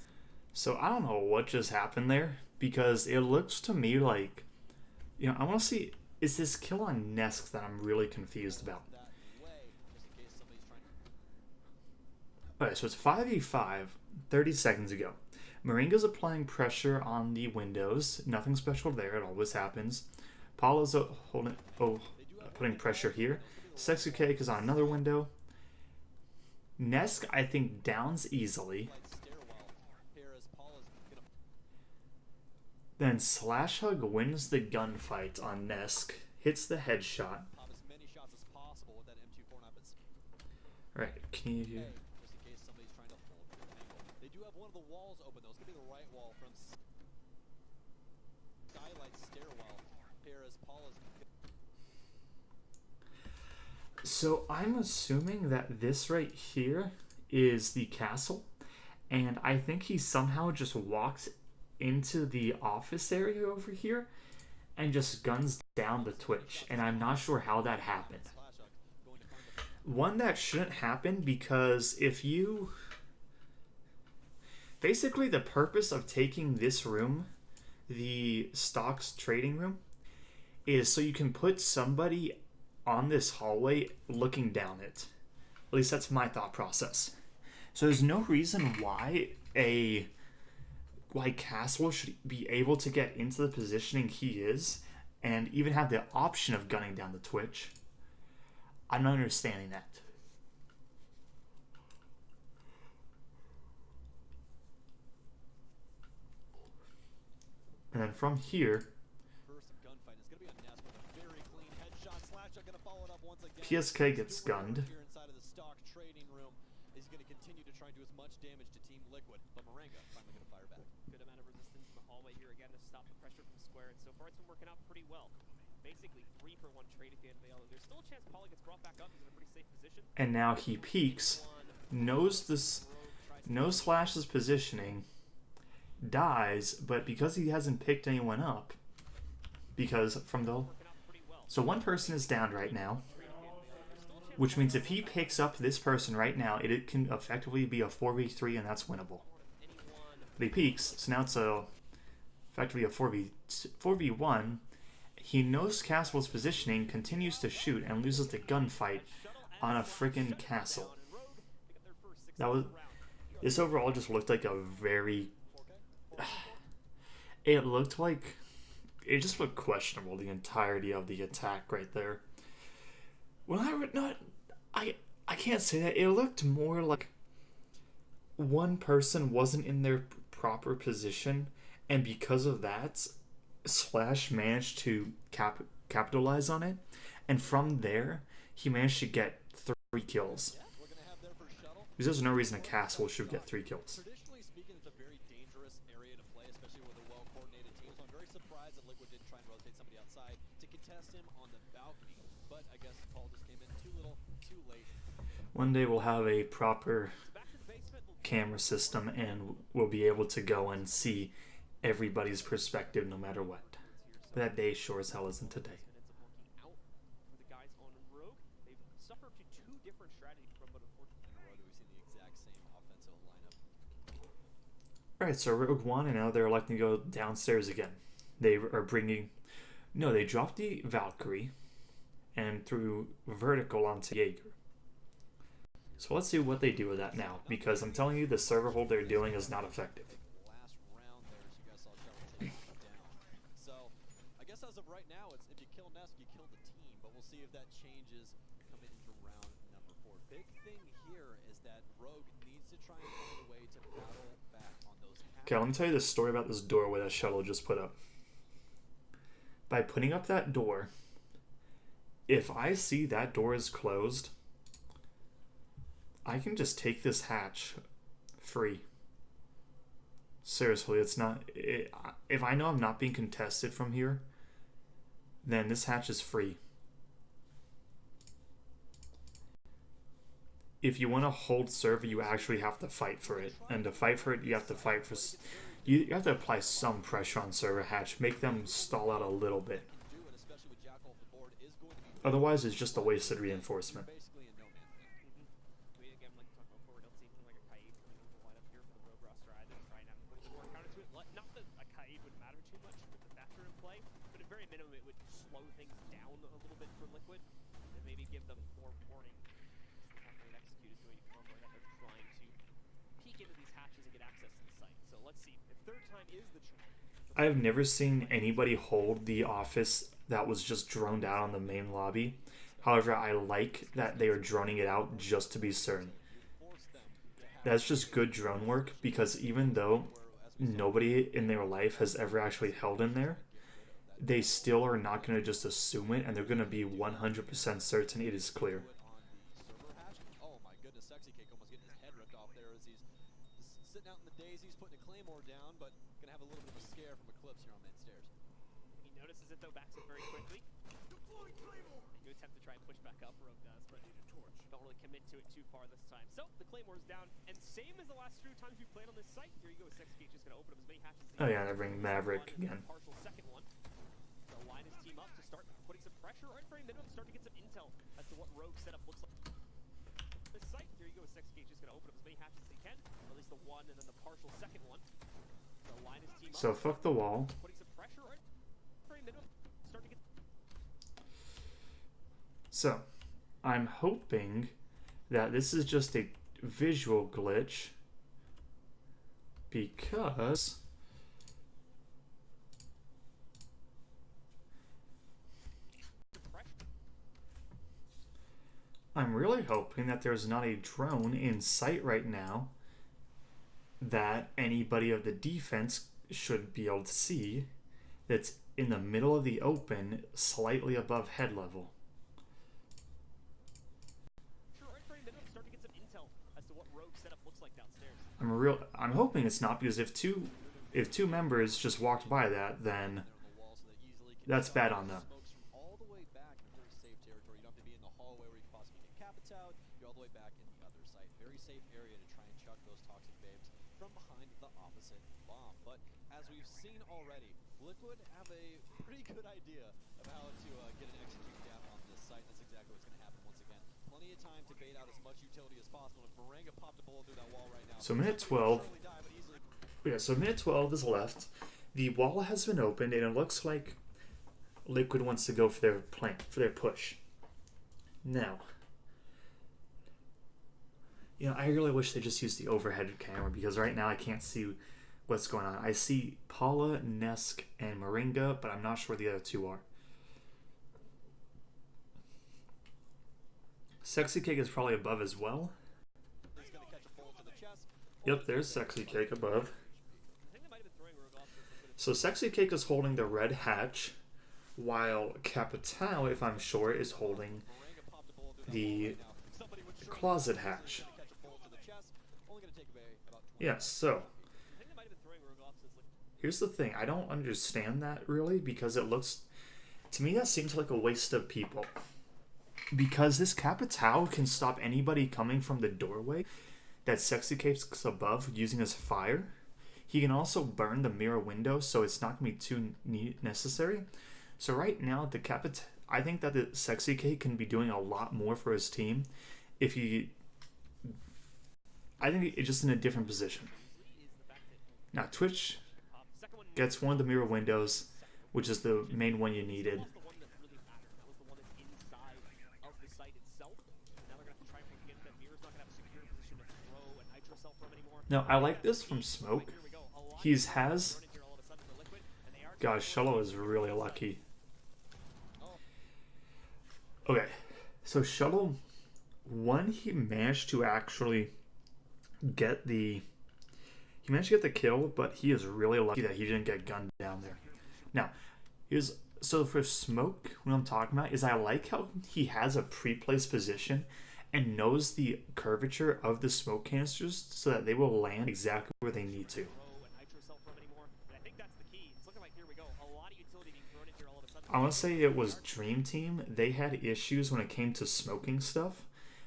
So I don't know what just happened there because it looks to me like, you know, I want to see, is this kill on Nesk that I'm really confused about? That way, just in case somebody's trying to. Alright, so it's 5v5, 30 seconds ago. Moringa's applying pressure on the windows. Nothing special there, it always happens. Paula's putting pressure here. Sexy Cake is on another window. Nesk, I think, downs easily. Then Slash Hug wins the gunfight on Nesk, hits the headshot. Pop as many shots as possible with that M249, but Right, can you... just in case somebody's trying to hold your angle. They do have one of the walls open, though. It's going to be the right wall from Skylight Stairwell. Here as Paul is. So I'm assuming that this right here is the castle, and I think he somehow just walks into the office area over here and just guns down the Twitch, and I'm not sure how that happened. One, that shouldn't happen because if you... Basically, the purpose of taking this room, the stocks trading room, is so you can put somebody on this hallway looking down it. At least that's my thought process. So there's no reason why Castle should be able to get into the positioning he is and even have the option of gunning down the Twitch. I'm not understanding that. And then from here, First gunfight is going to be on Nest with a very clean headshot. Slash are going to follow it up once again. PSK gets gunned. Here inside of the stock trading room is going to continue to try and do as much damage to Team Liquid, but Moringa finally going to fire back. Good amount of resistance in the hallway here again to stop the pressure from Square, and so far it's been working out pretty well. Basically 3-for-1 trade at the end of the hour. There's still a chance Paulie gets brought back up. He's in a pretty safe position. And now he peeks knows this, knows Slash's positioning, dies, but because he hasn't picked anyone up, because from the... So one person is down right now, which means if he picks up this person right now, it can effectively be a 4v3, and that's winnable. But he peeks, so now it's effectively a 4v1. He knows Castle's positioning, continues to shoot, and loses the gunfight on a freaking castle. This overall just looked like a very... It just looked questionable, the entirety of the attack right there. I can't say that. It looked more like one person wasn't in their proper position, and because of that, Slash managed to capitalize on it, and from there, he managed to get 3 kills. Because there's no reason a castle should get 3 kills. Traditionally speaking, it's a very dangerous area to play, especially with a well-coordinated team. So I'm very surprised that Liquid didn't try and rotate somebody outside to contest him on the balcony. But I guess Paul just came in too little, too late. One day we'll have a proper camera system, and we'll be able to go and see everybody's perspective no matter what. But that day sure as hell isn't today. Alright, so Rogue won, and now they're electing to go downstairs again. They are bringing... No, they dropped the Valkyrie and threw vertical onto Jaeger. So let's see what they do with that now, because I'm telling you, the server hold they're doing is not effective. So I guess as of right now, it's if you kill Nest, you kill the team, but we'll see if that changes coming into round number 4. Big thing here is that Rogue needs to try and find a way to battle back on those. Okay, let me tell you the story about this doorway that Shuttle just put up. By putting up that door, if I see that door is closed, I can just take this hatch free. Seriously, it's not... if I know I'm not being contested from here, then this hatch is free. If you want to hold server, you actually have to fight for it. And to fight for it, you have to fight for... You have to apply some pressure on server hatch. Make them stall out a little bit. Otherwise, it's just a wasted reinforcement. I have never seen anybody hold the office that was just droned out on the main lobby. However, I like that they are droning it out just to be certain. That's just good drone work, because even though nobody in their life has ever actually held in there, they still are not going to just assume it, and they're going to be 100% certain it is clear. Oh my goodness, Sexy Cake almost getting his head ripped off there as he's sitting out in the daisies, putting a claymore down, but gonna have a little bit of a scare from Eclipse here on main stairs. He notices it though, backs up very quickly. Deploying claymore. You attempt to try and push back up. Rogue does, but don't really commit to it too far this time. So the claymore's down, and same as the last 2 times we played on this site. Here you go, Sexy Cake just gonna open up as many hatches. Oh yeah, they bring Maverick again. Partial second one. So line his team up to start putting some pressure, or at very minimum, start to get some intel as to what Rogue setup looks like. This site, here you go, Sexy Cage just gonna open up as many hatches as he can, or at least the one and then the partial second one. So line his team up. So fuck the wall. Putting some pressure, or at very minimum, start to get. So, I'm hoping that this is just a visual glitch, because I'm really hoping that there's not a drone in sight right now that anybody of the defense should be able to see, that's in the middle of the open, slightly above head level. I'm hoping it's not, because if two members just walked by that, then that's bad on them. All the way back in a very safe territory. You don't have to be in the hallway where you can possibly get capits out. You're all the way back in the other side. Very safe hit bomb. But as we've seen already, Liquid have a pretty good idea of how to get an execute gap on this site. That's exactly what's going to happen once again. Plenty of time to bait out as much utility as possible. If Moringa popped a bullet through that wall right now, So minute 12. Yeah, so minute 12 is left. The wall has been opened, and it looks like Liquid wants to go for their push. Now, I really wish they just used the overhead camera, because right now I can't see what's going on. I see Paula, Nesk, and Moringa, but I'm not sure where the other two are. Sexy Cake is probably above as well. Yep, there's Sexy Cake above. So Sexy Cake is holding the red hatch, while Capital, if I'm sure, is holding the closet hatch. Yes, so here's the thing. I don't understand that really, because it looks, to me, that seems like a waste of people. Because this Capital can stop anybody coming from the doorway that Sexy Cake's above using his fire. He can also burn the mirror window, so it's not going to be too necessary. So right now, I think that the Sexy Cake can be doing a lot more for his team if he... I think it's just in a different position. Now, Twitch gets one of the mirror windows, which is the main one you needed. Now, I like this from Smoke. Gosh, Shuttle is really lucky. Okay, so Shuttle, he managed to actually get the kill, but he is really lucky that he didn't get gunned down there. Now, so for Smoke, what I'm talking about is I like how he has a pre-placed position and knows the curvature of the smoke canisters so that they will land exactly where they need to. I want to say it was Dream Team. They had issues when it came to smoking stuff,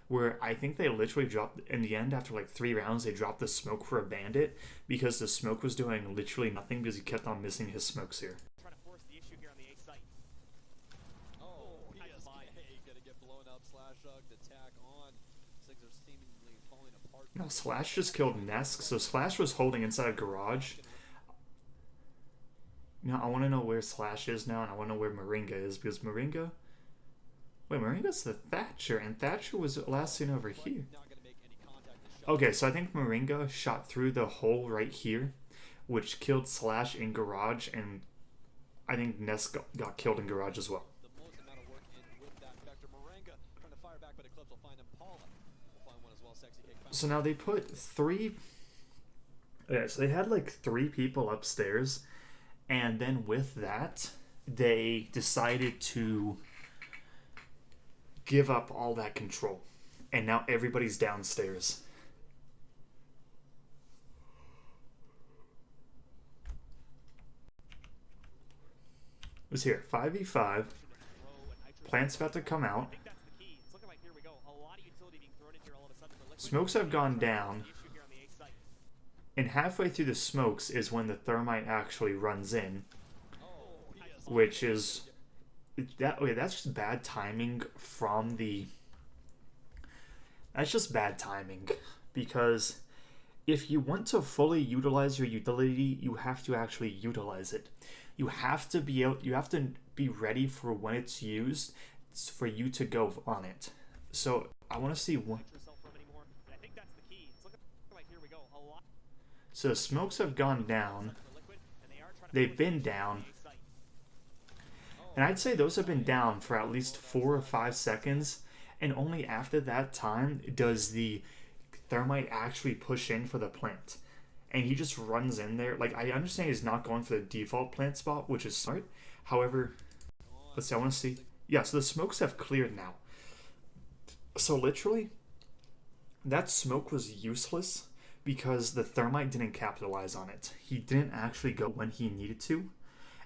where I think they literally dropped, in the end, after like 3 rounds, they dropped the smoke for a bandit because the smoke was doing literally nothing because he kept on missing his smokes here. Now Slash just killed Nesk, so Slash was holding inside a garage. Now I want to know where Slash is now, and I want to know where Moringa is, because Moringa's the Thatcher, and Thatcher was last seen over here. Okay, so I think Moringa shot through the hole right here, which killed Slash in garage, and I think Nesk got killed in garage as well. So now they put 3... Okay, so they had like 3 people upstairs, and then with that, they decided to give up all that control. And now everybody's downstairs. Who's here? 5v5. Plant's about to come out. Smokes have gone down, and halfway through the smokes is when the thermite actually runs in, which is that's just bad timing from the. That's just bad timing, because if you want to fully utilize your utility, you have to actually utilize it. You have to be ready for when it's used for you to go on it. So I want to see what. So the smokes have gone down. They've been down. And I'd say those have been down for at least 4 or 5 seconds. And only after that time does the thermite actually push in for the plant. And he just runs in there. Like, I understand he's not going for the default plant spot, which is smart. However, let's see, I want to see. Yeah, so the smokes have cleared now. So literally, that smoke was useless because the thermite didn't capitalize on it. He didn't actually go when he needed to.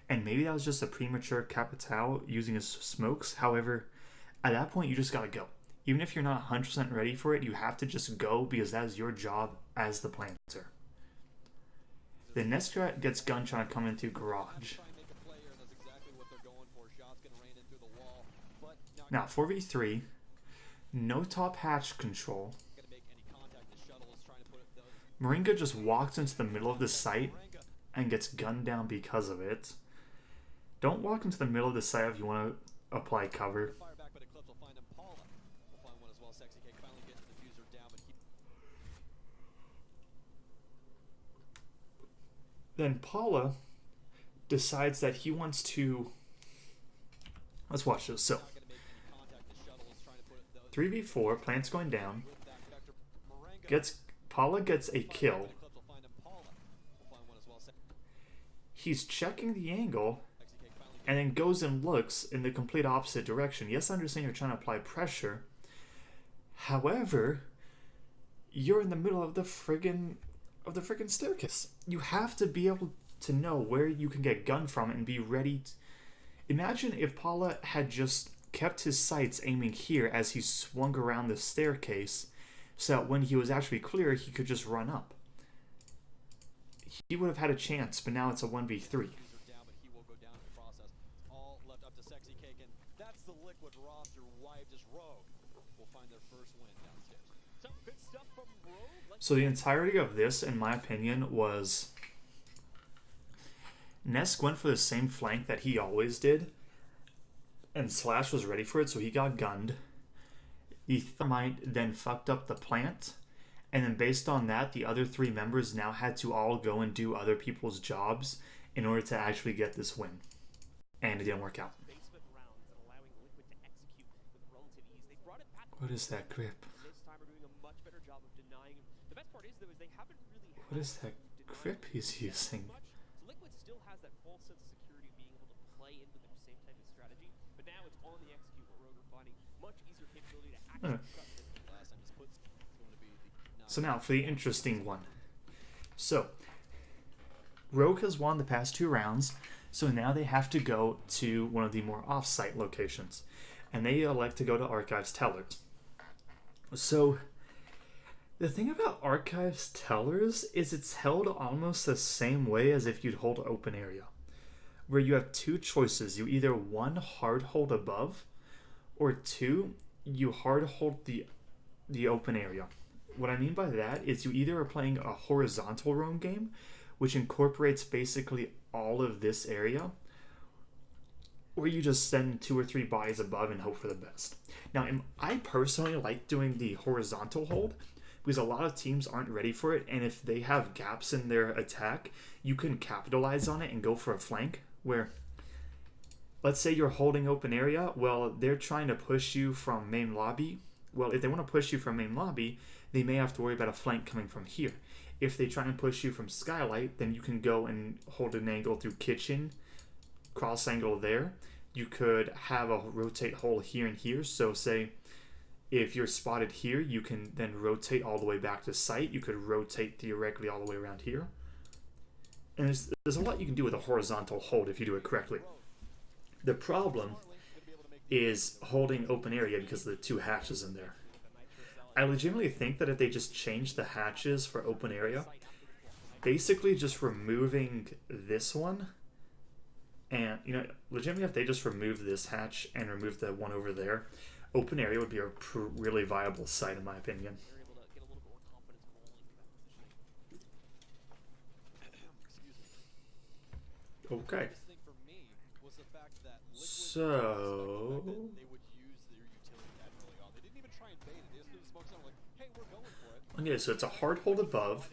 And maybe that was just a premature Capital using his smokes. However, at that point, you just gotta go. Even if you're not 100% ready for it, you have to just go because that is your job as the planter. The Nestrat gets gun trying to come in through garage. Now 4v3, no top hatch control. Moringa just walks into the middle of the site and gets gunned down because of it. Don't walk into the middle of the site if you want to apply cover. Then Paula decides that he wants to... Let's watch this. So, 3v4, plant's going down. Paula gets a kill. He's checking the angle and then goes and looks in the complete opposite direction. Yes, I understand you're trying to apply pressure. However, you're in the middle of the friggin' staircase. You have to be able to know where you can get gunned from and be ready. Imagine if Paula had just kept his sights aiming here as he swung around the staircase, so that when he was actually clear, he could just run up. He would have had a chance, but now it's a 1v3. So the entirety of this, in my opinion, was Nesk went for the same flank that he always did, and Slash was ready for it, so he got gunned. The Thermite then fucked up the plant, and then based on that, the other three members now had to all go and do other people's jobs in order to actually get this win. And it didn't work out. What is that grip? What is that grip he's using? Liquid still has that false sense of security of being able to play into the same type of strategy, but now it's on the execute where Rogue are finding much easier capability to actually cut this. So now for the interesting one. So Rogue has won the past 2 rounds, so now they have to go to one of the more off-site locations, and they elect to go to Archives Tellers. So the thing about Archives Tellers is it's held almost the same way as if you'd hold open area, where you have 2 choices. You either 1, hard hold above, or 2, you hard hold the open area. What I mean by that is you either are playing a horizontal roam game, which incorporates basically all of this area, or you just send 2 or 3 buys above and hope for the best. Now, I personally like doing the horizontal hold, because a lot of teams aren't ready for it, and if they have gaps in their attack, you can capitalize on it and go for a flank, where, let's say you're holding open area, well, they're trying to push you from main lobby. Well, if they want to push you from main lobby, they may have to worry about a flank coming from here. If they try and push you from skylight, then you can go and hold an angle through kitchen, cross angle there. You could have a rotate hole here and here, so say if you're spotted here, you can then rotate all the way back to site. You could rotate theoretically all the way around here. And there's a lot you can do with a horizontal hold if you do it correctly. The problem is holding open area because of the 2 hatches in there. I legitimately think that if they just change the hatches for open area, basically just removing this one, and, legitimately if they just remove this hatch and remove the one over there, open area would be a really viable site, in my opinion. Okay. So... Okay, so it's a hard hold above.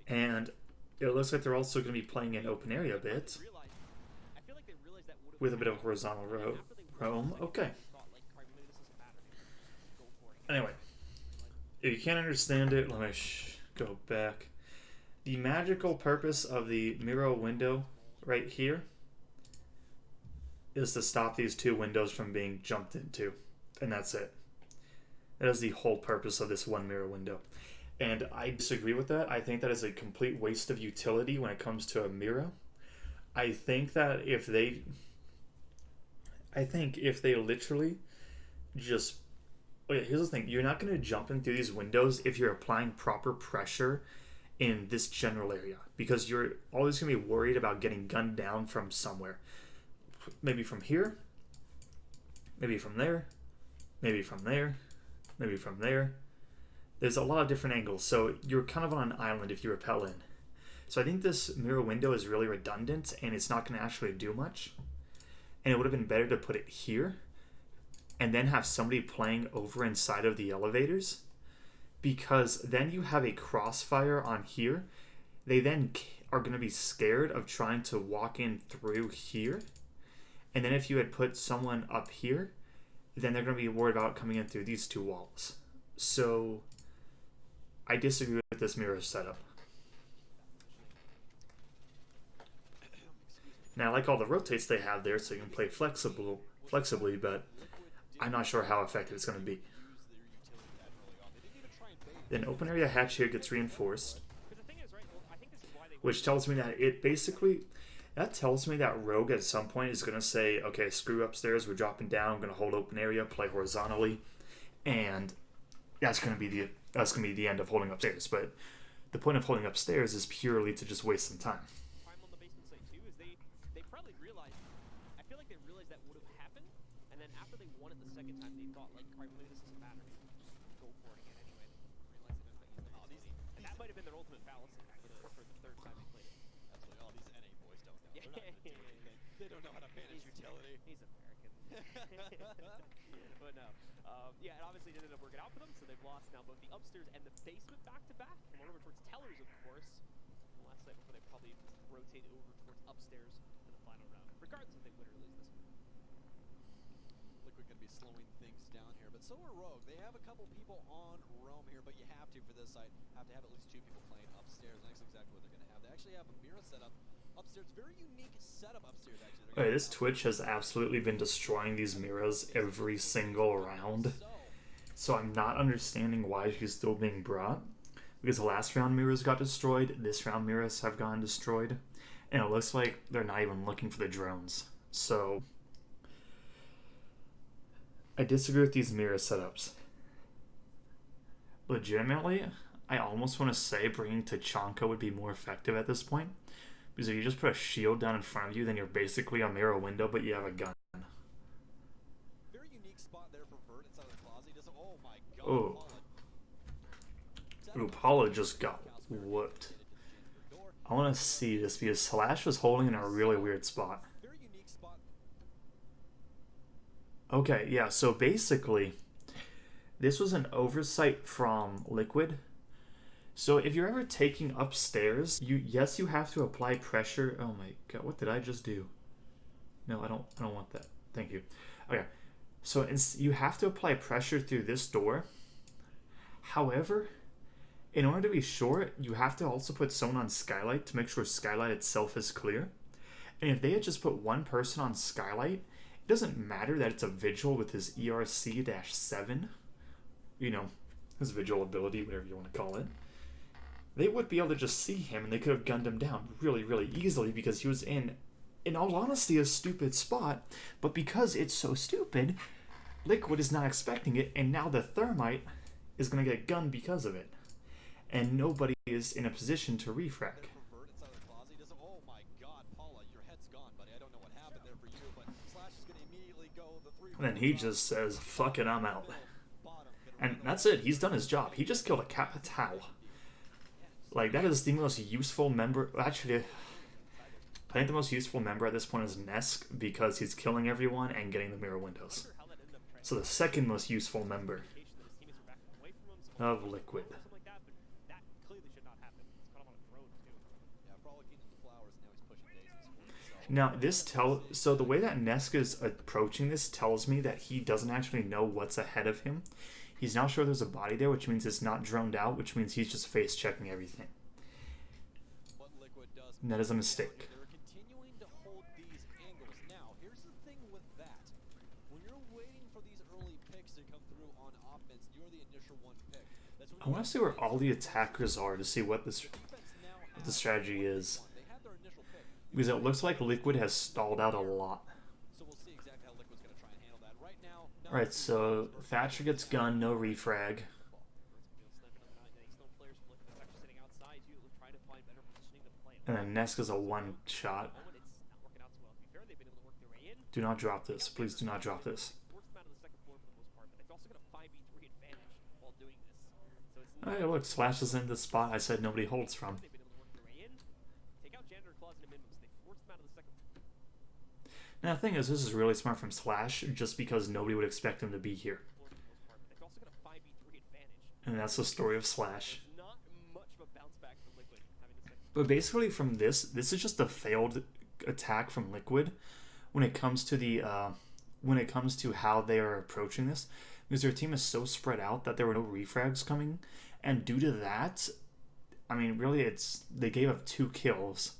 And it looks like they're also going to be playing in open area a bit, with a bit of horizontal roam. Okay. Anyway, if you can't understand it, let me go back. The magical purpose of the mirror window right here is to stop these 2 windows from being jumped into, and that's it. That is the whole purpose of this one mirror window. And I disagree with that. I think that is a complete waste of utility when it comes to a mirror. I think that if they literally just... Okay, here's the thing. You're not going to jump in through these windows if you're applying proper pressure in this general area, because you're always going to be worried about getting gunned down from somewhere. Maybe from here, maybe from there, maybe from there, maybe from there. There's a lot of different angles, so you're kind of on an island if you rappel in. So I think this mirror window is really redundant, and it's not going to actually do much. And it would have been better to put it here, and then have somebody playing over inside of the elevators, because then you have a crossfire on here. They then are going to be scared of trying to walk in through here. And then if you had put someone up here, then they're going to be worried about coming in through these two walls. So I disagree with this mirror setup. Now I like all the rotates they have there, so you can play flexibly, but I'm not sure how effective it's going to be. Then open area hatch here gets reinforced, which tells me that that tells me that Rogue at some point is going to say, okay, screw upstairs, we're dropping down, I'm going to hold open area, play horizontally, and that's going to be the end of holding upstairs. But the point of holding upstairs is purely to just waste some time. But no, yeah, it obviously didn't end up working out for them, so they've lost now both the upstairs and the basement back-to-back. One over towards Tellers, of course. The last night before they probably rotate over towards upstairs for the final round, regardless if they win or lose this one. Liquid going to be slowing things down here, but so are Rogue. They have a couple people on Rome here, but you have to, for this site, have to have at least 2 people playing upstairs, and that's exactly what they're going to have. They actually have a mirror setup upstairs. Very unique setup upstairs, actually. Okay, this Twitch has absolutely been destroying these mirrors every single round. So I'm not understanding why she's still being brought. Because the last round mirrors got destroyed, this round mirrors have gotten destroyed. And it looks like they're not even looking for the drones. So I disagree with these mirror setups. Legitimately, I almost want to say bringing Tachanka would be more effective at this point. Because if you just put a shield down in front of you, then you're basically a mirror window, but you have a gun. Very unique spot there for Vert inside the closet. He doesn't, oh my god. Ooh, Paula just got whooped. I want to see this because Slash was holding in a really weird spot. Very unique spot. Okay, yeah, so basically, this was an oversight from Liquid. So if you're ever taking upstairs, yes, you have to apply pressure. Oh my god, what did I just do? No, I don't want that. Thank you. Okay, so you have to apply pressure through this door. However, in order to be sure, you have to also put someone on Skylight to make sure Skylight itself is clear. And if they had just put one person on Skylight, it doesn't matter that it's a Vigil with his ERC-7, you know, his Vigil ability, whatever you want to call it. They would be able to just see him, and they could have gunned him down really, really easily because he was in all honesty, a stupid spot. But because it's so stupid, Liquid is not expecting it, and now the Thermite is going to get gunned because of it. And nobody is in a position to refrac. Oh my god, Paula, your head's gone, buddy. I don't know what happened there for you, but Slash is going to immediately go the 3. And then he just says, fuck it, I'm out. And that's it. He's done his job. He just killed a Capitao. Like, that is the most useful member. Actually, I think the most useful member at this point is Nesk because he's killing everyone and getting the mirror windows. So the second most useful member of Liquid. Now, so the way that Nesk is approaching this tells me that he doesn't actually know what's ahead of him. He's not sure there's a body there, which means it's not droned out, which means he's just face-checking everything. And that is a mistake. They're continuing to hold these angles. Now, here's the thing with that. When you're waiting for these early picks to come through on offense, you're the initial one pick. I want to see where all the attackers are to see what the strategy is. Because it looks like Liquid has stalled out a lot. So we'll see exactly how Liquid's going to try and handle that. Right now, Alright, so Thatcher gets gunned, no refrag. And then Neska's a one shot. It's not working out too well. To be fair, they've been able to work their way in. Do not drop this. Please do not drop this. Force them out of the second floor for the most part, but they've also got a 5v3 advantage while doing this. So it's Hey, look, Slash is in the spot I said nobody holds from. they've been able to work their way in, take out janitor clause in a minimum, so they forced them out of the second floor. Now the thing is, this is really smart from Slash, just because nobody would expect him to be here. For the most part, but they've also got a 5v3 advantage. And that's the story of Slash. There's not much of a bounce back for Liquid having the second. But basically from this is just a failed attack from Liquid when it comes to the when it comes to how they are approaching this, because their team is so spread out that there were no refrags coming, and due to that, I mean, really, they gave up 2 kills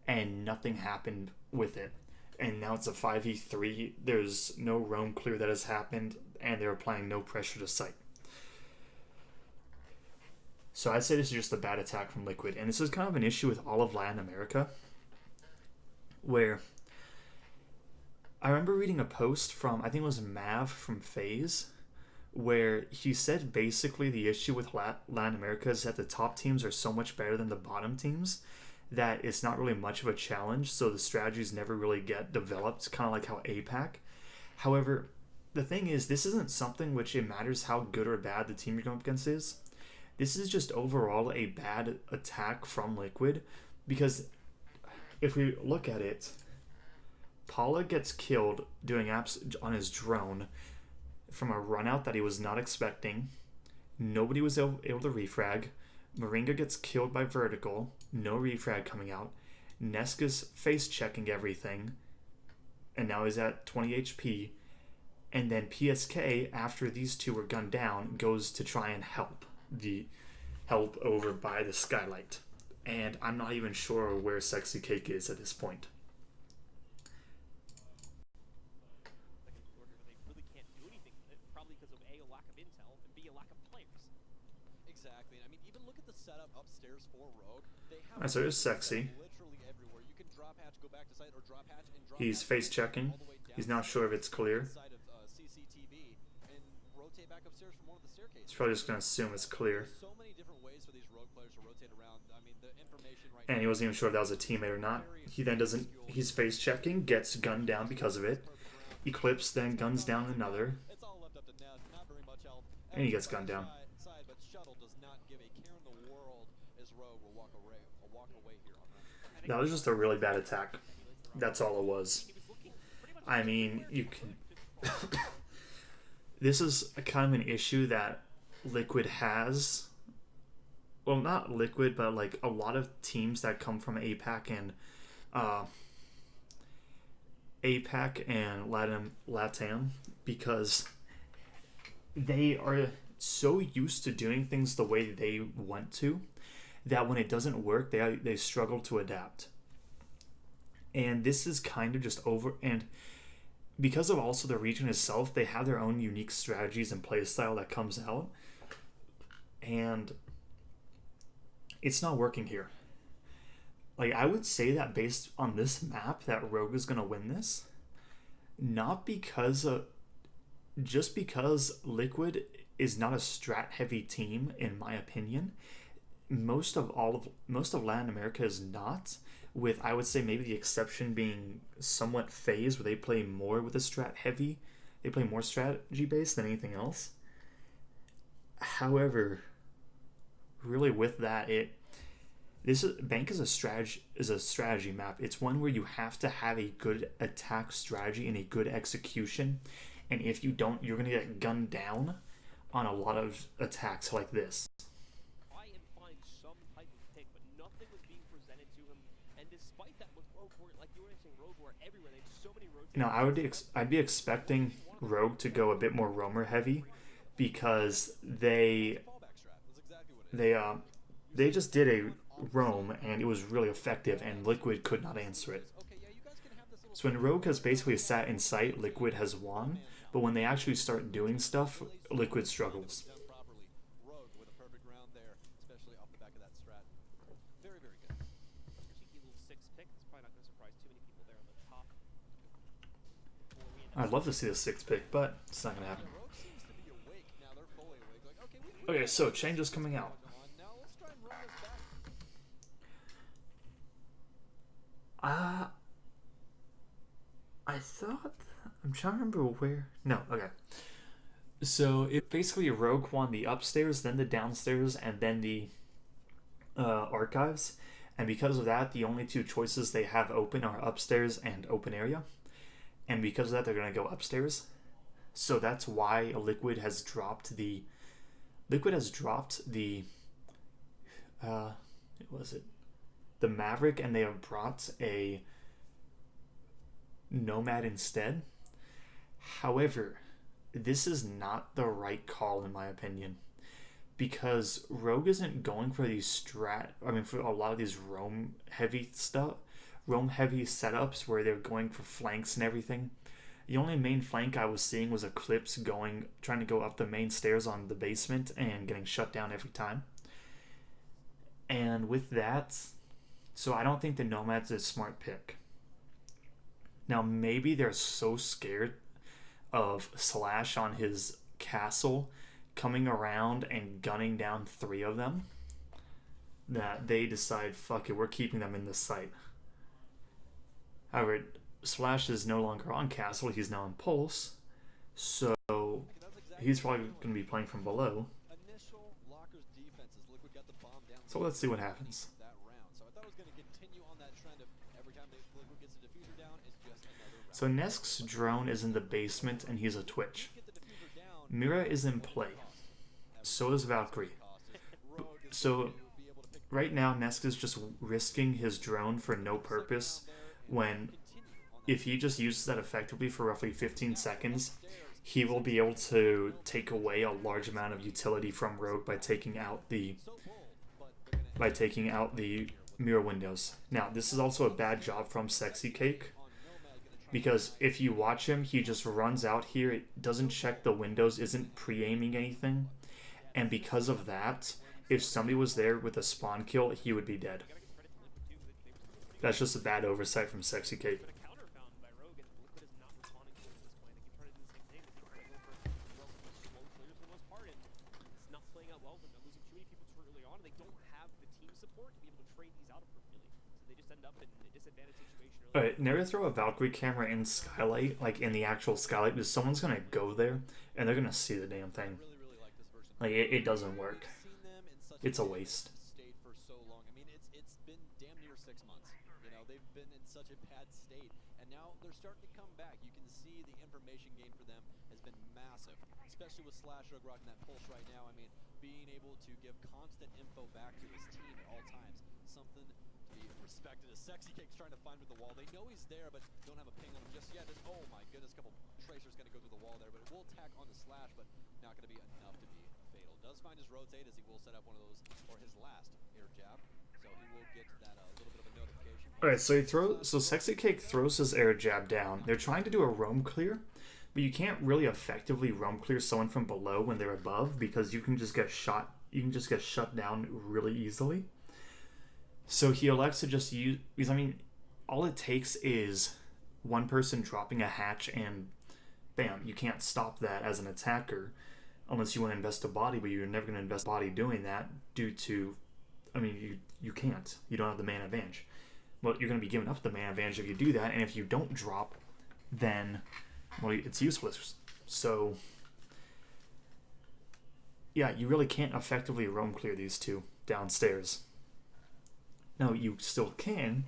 and nothing happened with it. And now it's a 5v3. There's no roam clear that has happened, and they're applying no pressure to site. So I'd say this is just a bad attack from Liquid, and this is kind of an issue with all of Latin America, where I remember reading a post from, I think it was Mav from FaZe, where he said basically the issue with Latin America is that the top teams are so much better than the bottom teams that it's not really much of a challenge, so the strategies never really get developed, kind of like how APAC. However, the thing is, this isn't something which it matters how good or bad the team you're going up against is. This is just overall a bad attack from Liquid, because if we look at it, Paula gets killed doing apps on his drone from a run out that he was not expecting. Nobody was able to refrag. Moringa gets killed by vertical, no refrag coming out. Neska's face checking everything, and now he's at 20 HP. And then PSK, after these two were gunned down, goes to try and help over by the skylight. And I'm not even sure where Sexy Cake is at this point. Second floor here, but they really can't do anything with it, probably because of A, a lack of intel, and B, a lack of players. Exactly. I mean, even look at the setup upstairs for Rogue. They have Alright, so there's Sexy. literally everywhere. You can drop hatch, go back to site, or drop hatch and drop He's hatch face checking. all the way down He's not sure if it's clear. side of CCTV and rotate back upstairs from one of the staircases. He's probably just going to assume it's clear. There's so many different ways for these Rogue players to rotate around. I mean, the information right And he now wasn't even sure if that was a teammate or not. He then doesn't, he's face checking, gets gunned down because of it. Eclipse then guns down another, it's all left up to Nez, not very much help. and he gets gunned down. Side, but Shuttle does not give a care in the world as Rogue will walk away here on that. That was just a really bad attack. That's all it was. I mean, you can... This is a kind of an issue that Liquid has. Well, not Liquid, but like a lot of teams that come from APAC and LATAM, because they are so used to doing things the way they want to that when it doesn't work, they struggle to adapt. And this is kind of just over, and because of also the region itself, they have their own unique strategies and playstyle that comes out, and it's not working here. Like, I would say that based on this map that Rogue is going to win this, not because just because Liquid is not a strat heavy team, in my opinion. Most of Latin America is not, with, I would say, maybe the exception being somewhat FaZe, where they play more with a strat heavy. They play more strategy based than anything else. However, really with that, Bank is a strategy map. It's one where you have to have a good attack strategy and a good execution. And if you don't, you're going to get gunned down on a lot of attacks like this. Try and find some type of pick, but nothing was being presented to him. And despite that, with Rogue, like you were saying, Rogue were everywhere. They had so many roads. You know, I'd be expecting Rogue to go a bit more roamer heavy, because they just did a roam and it was really effective, and Liquid could not answer it. So when Rogue has basically sat in sight, Liquid has won, but when they actually start doing stuff, Liquid struggles. Rogue with a perfect round there, especially off the back of that strat. Very, very good. Cheeky little 6 pick. It's probably not going to surprise too many people there on the top. I'd love to see the 6th pick, but it's not going to happen. Rogue seems to be awake now. They're fully awake. Like, okay, Okay, so changes coming out. now let's try and run this back. thought... I'm trying to remember where... No, okay. So, it basically Rogue won the upstairs, then the downstairs, and then the archives. And because of that, the only two choices they have open are upstairs and open area. And because of that, they're going to go upstairs. So that's why Liquid has dropped the... what was it? The Maverick, and they have brought a Nomad instead. However, this is not the right call in my opinion, because Rogue isn't going for these for a lot of these roam heavy setups where they're going for flanks and everything. The only main flank I was seeing was Eclipse trying to go up the main stairs on the basement and getting shut down every time. And with that, so I don't think the Nomad's a smart pick. Now maybe they're so scared of Slash on his castle coming around and gunning down 3 of them that they decide, fuck it, we're keeping them in this site. However, Slash is no longer on castle, he's now on Pulse, so he's probably going to be playing from below. So let's see what happens. So Nesk's drone is in the basement and he's a Twitch. Mira is in play. So is Valkyrie. So right now Nesk is just risking his drone for no purpose, when if he just uses that effectively for roughly 15 seconds, he will be able to take away a large amount of utility from Rogue by taking out the mirror windows. Now, this is also a bad job from Sexy Cake, because if you watch him, he just runs out here, it doesn't check the windows, isn't pre-aiming anything, and because of that, if somebody was there with a spawn kill, he would be dead. That's just a bad oversight from Sexy Cake. Alright, never throw a Valkyrie camera in Skylight, like in the actual Skylight, because someone's gonna go there and they're gonna see the damn thing. Like, it doesn't work. It's a waste. It's been damn near 6 months. You know, they've been in such a bad state, and now they're starting to come back. You can see the information gain for them has been massive, especially with Slash Rogue rocking that Pulse right now. I mean, being able to give constant info back to his team at all times, something to be respected. As Sexy Cake's trying to find through the wall. They know he's there, but don't have a ping on him just yet. Oh my goodness, a couple tracers gonna go through the wall there, but it will attack on the Slash, but not gonna be enough to be fatal. Does find his rotate as he will set up one of those, or his last air jab, so he will get that little bit of a notification. Alright, so Sexy Cake throws his air jab down. They're trying to do a roam clear, but you can't really effectively roam clear someone from below when they're above, because you can just get shot. You can just get shut down really easily. So he elects to just use, because I mean, all it takes is one person dropping a hatch and bam, you can't stop that as an attacker unless you want to invest a body, but you're never going to invest a body doing that due to, I mean, you can't. You don't have the man advantage. Well, you're going to be giving up the man advantage if you do that, and if you don't drop, then, well, it's useless. So, yeah, you really can't effectively roam clear these two downstairs. Now, you still can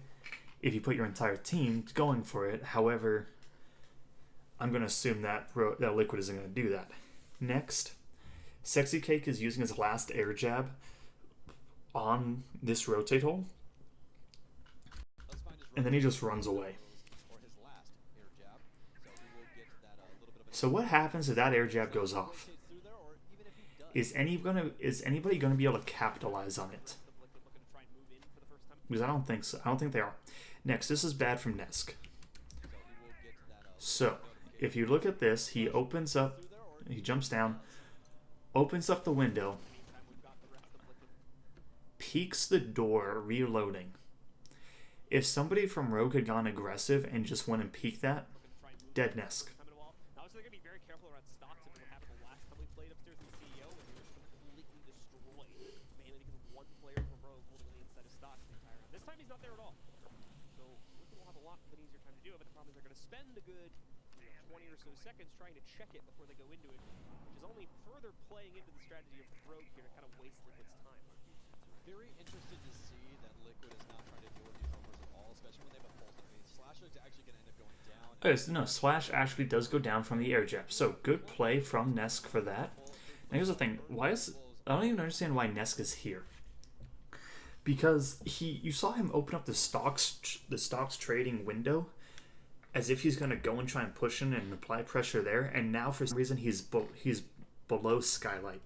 if you put your entire team going for it. However, I'm going to assume that Liquid isn't going to do that. Next, Sexy Cake is using his last air jab on this rotate hole, and then he just runs away. So what happens if that air jab goes off? Is anybody going to be able to capitalize on it? Because I don't think so. I don't think they are. Next, this is bad from Nesk. So, if you look at this, he opens up, he jumps down, opens up the window, peeks the door, reloading. If somebody from Rogue had gone aggressive and just went and peeked that, dead Nesk. with an easier time to do it, but the problem is they're going to spend a good 20 or so seconds trying to check it before they go into it, which is only further playing into the strategy of Rogue here to kind of waste Liquid's time. Very interested to see that Liquid is not trying to deal with these homers at all, especially when they have a pulse. I mean, Slash is actually going to end up going down. Okay, so no, Slash actually does go down from the air jab. So good play from Nesk for that. Now here's the thing, I don't even understand why Nesk is here. Because you saw him open up the stocks trading window as if he's going to go and try and push in and apply pressure there, and now for some reason he's below Skylight.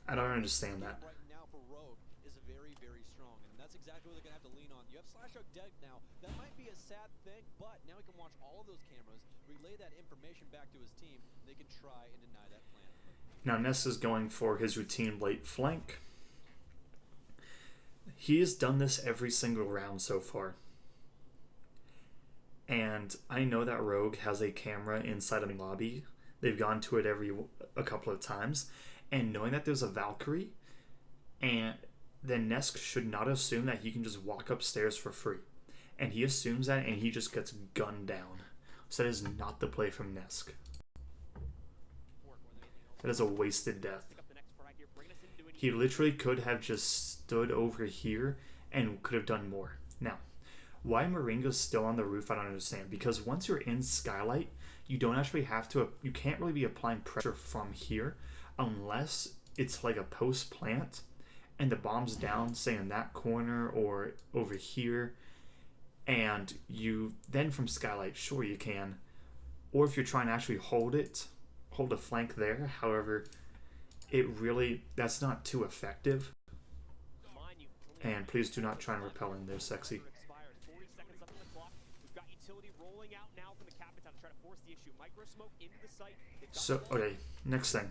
I don't understand that. Right now for Rogue is very, very strong, and that's exactly what they're going to have to lean on. You have Slash Rogue dead now. That might be a sad thing, but now he can watch all of those cameras, relay that information back to his team, and they can try and deny that plan. Now Ness is going for his routine late flank. He has done this every single round so far. And I know that Rogue has a camera inside of the lobby. They've gone to it a couple of times. And knowing that there's a Valkyrie, and then Nesk should not assume that he can just walk upstairs for free. And he assumes that, and he just gets gunned down. So that is not the play from Nesk. That is a wasted death. He literally could have just stood over here and could have done more. Now, why Moringa's still on the roof, I don't understand. Because once you're in Skylight, you don't actually have to, you can't really be applying pressure from here unless it's like a post plant and the bomb's down, say in that corner or over here. And you then from Skylight, sure you can. Or if you're trying to actually hold a flank there. However, that's not too effective. And please do not try and repel in there, Sexy. So, okay, next thing.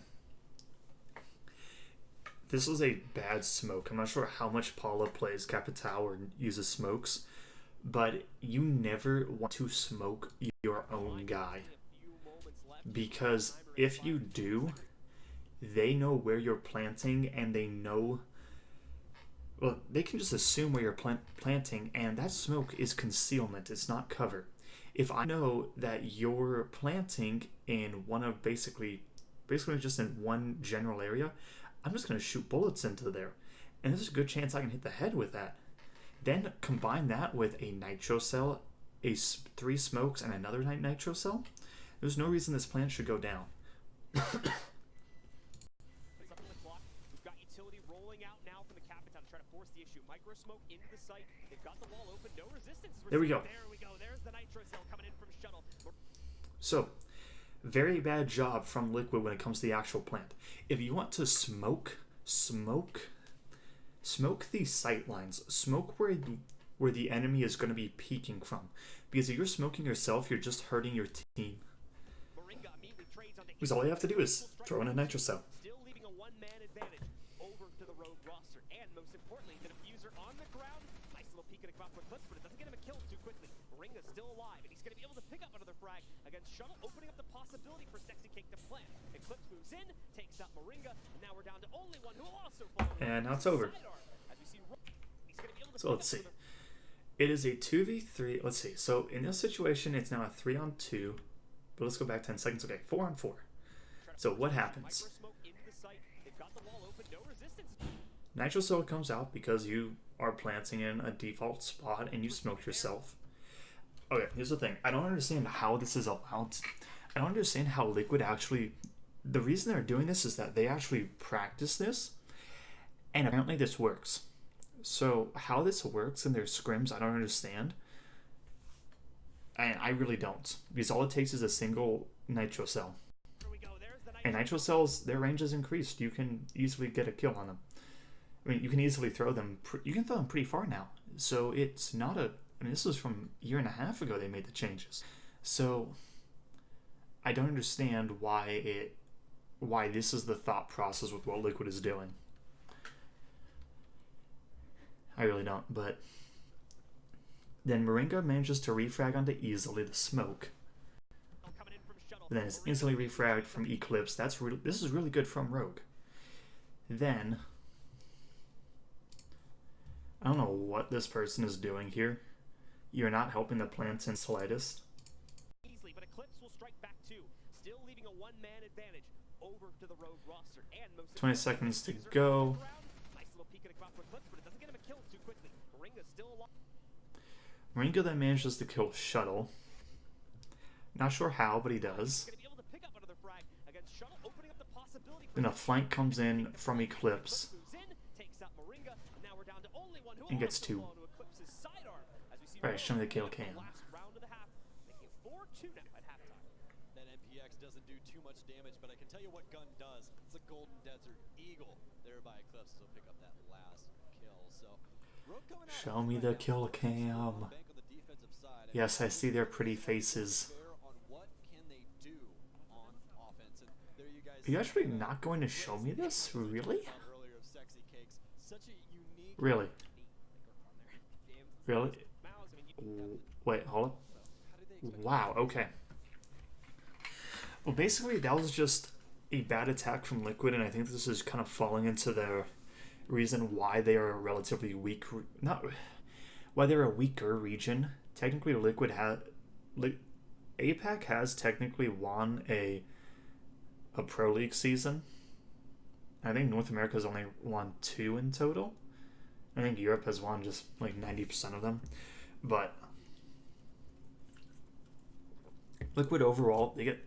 This is a bad smoke. I'm not sure how much Paula plays Capitao or uses smokes, but you never want to smoke your own guy. Because if you do, they know where you're planting, and they know, well, they can just assume where you're planting, and that smoke is concealment. It's not cover. If I know that you're planting in one of basically just in one general area, I'm just going to shoot bullets into there. And there's a good chance I can hit the head with that. Then combine that with a nitro cell, 3 smokes, and another nitro cell. There's no reason this plant should go down. There we go. So, very bad job from Liquid when it comes to the actual plant. If you want to smoke these sight lines. Smoke where the enemy is going to be peeking from. Because if you're smoking yourself, you're just hurting your team. Because all you have to do is throw in a nitro cell. Still leaving a one-man advantage over to the Rogue roster. And most importantly, the diffuser on the ground. Nice little peek at a crop for Eclipse, but it doesn't get him a kill too quickly. Moringa's still alive, and he's going to be able to pick up another frag against Shuttle, opening up the possibility for Sexy Cake to plant. Eclipse moves in, takes out Moringa, and now we're down to only one who will also follow. And now it's over. So let's see. It is a 2v3. Let's see. So in this situation, it's now a 3-on-2. But let's go back 10 seconds. Okay, 4-on-4. So what happens? Nitro Cell comes out because you are planting in a default spot and you smoke yourself. Okay, here's the thing. I don't understand how this is allowed. I don't understand how Liquid actually... The reason they're doing this is that they actually practice this. And apparently this works. So how this works in their scrims, I don't understand. And I really don't. Because all it takes is a single nitro cell. And nitro cells, their range is increased. You can easily get a kill on them. I mean, you can easily throw them. You can throw them pretty far now. So it's not a... I mean, this was from a year and a half ago they made the changes. So I don't understand why this is the thought process with what Liquid is doing. I really don't, but... Then Moringa manages to refrag onto easily the smoke. Then it's instantly refragged from Eclipse. This is really good from Rogue. Then... I don't know what this person is doing here. You're not helping the plants in the slightest. Easily, but Eclipse will strike back too, still leaving a one-man advantage over to the Rogue roster. And most 20 seconds to go. Nice little peek at Eclipse, but it doesn't get him a kill too quickly. Moringa's still alive. Moringa then manages to kill Shuttle. Not sure how, but he does. Gonna be able to pick up another frag against Shuttle, opening up the possibility. Then a flank comes in from Eclipse Takes out Moringa, and now we're down to only one who and gets 2. Alright, show me the kill cam. Last round of the half, making it 4-2 now at halftime. That MPX doesn't do too much damage, but I can tell you what gun does. It's a Golden Desert Eagle. Thereby Eclipse will pick up that last kill. So, Rogue coming out Show me the kill cam. Yes, I see their pretty faces. Are you actually not going to show me this? Really? Really? Really? Wait, hold up. Wow, okay. Well, basically, that was just a bad attack from Liquid, and I think this is kind of falling into their reason why they are a relatively weak... why they're a weaker region. Technically, Liquid has... APAC has technically won a Pro League season. I think North America has only won 2 in total. I think Europe has won just like 90% of them. But Liquid overall, Liquid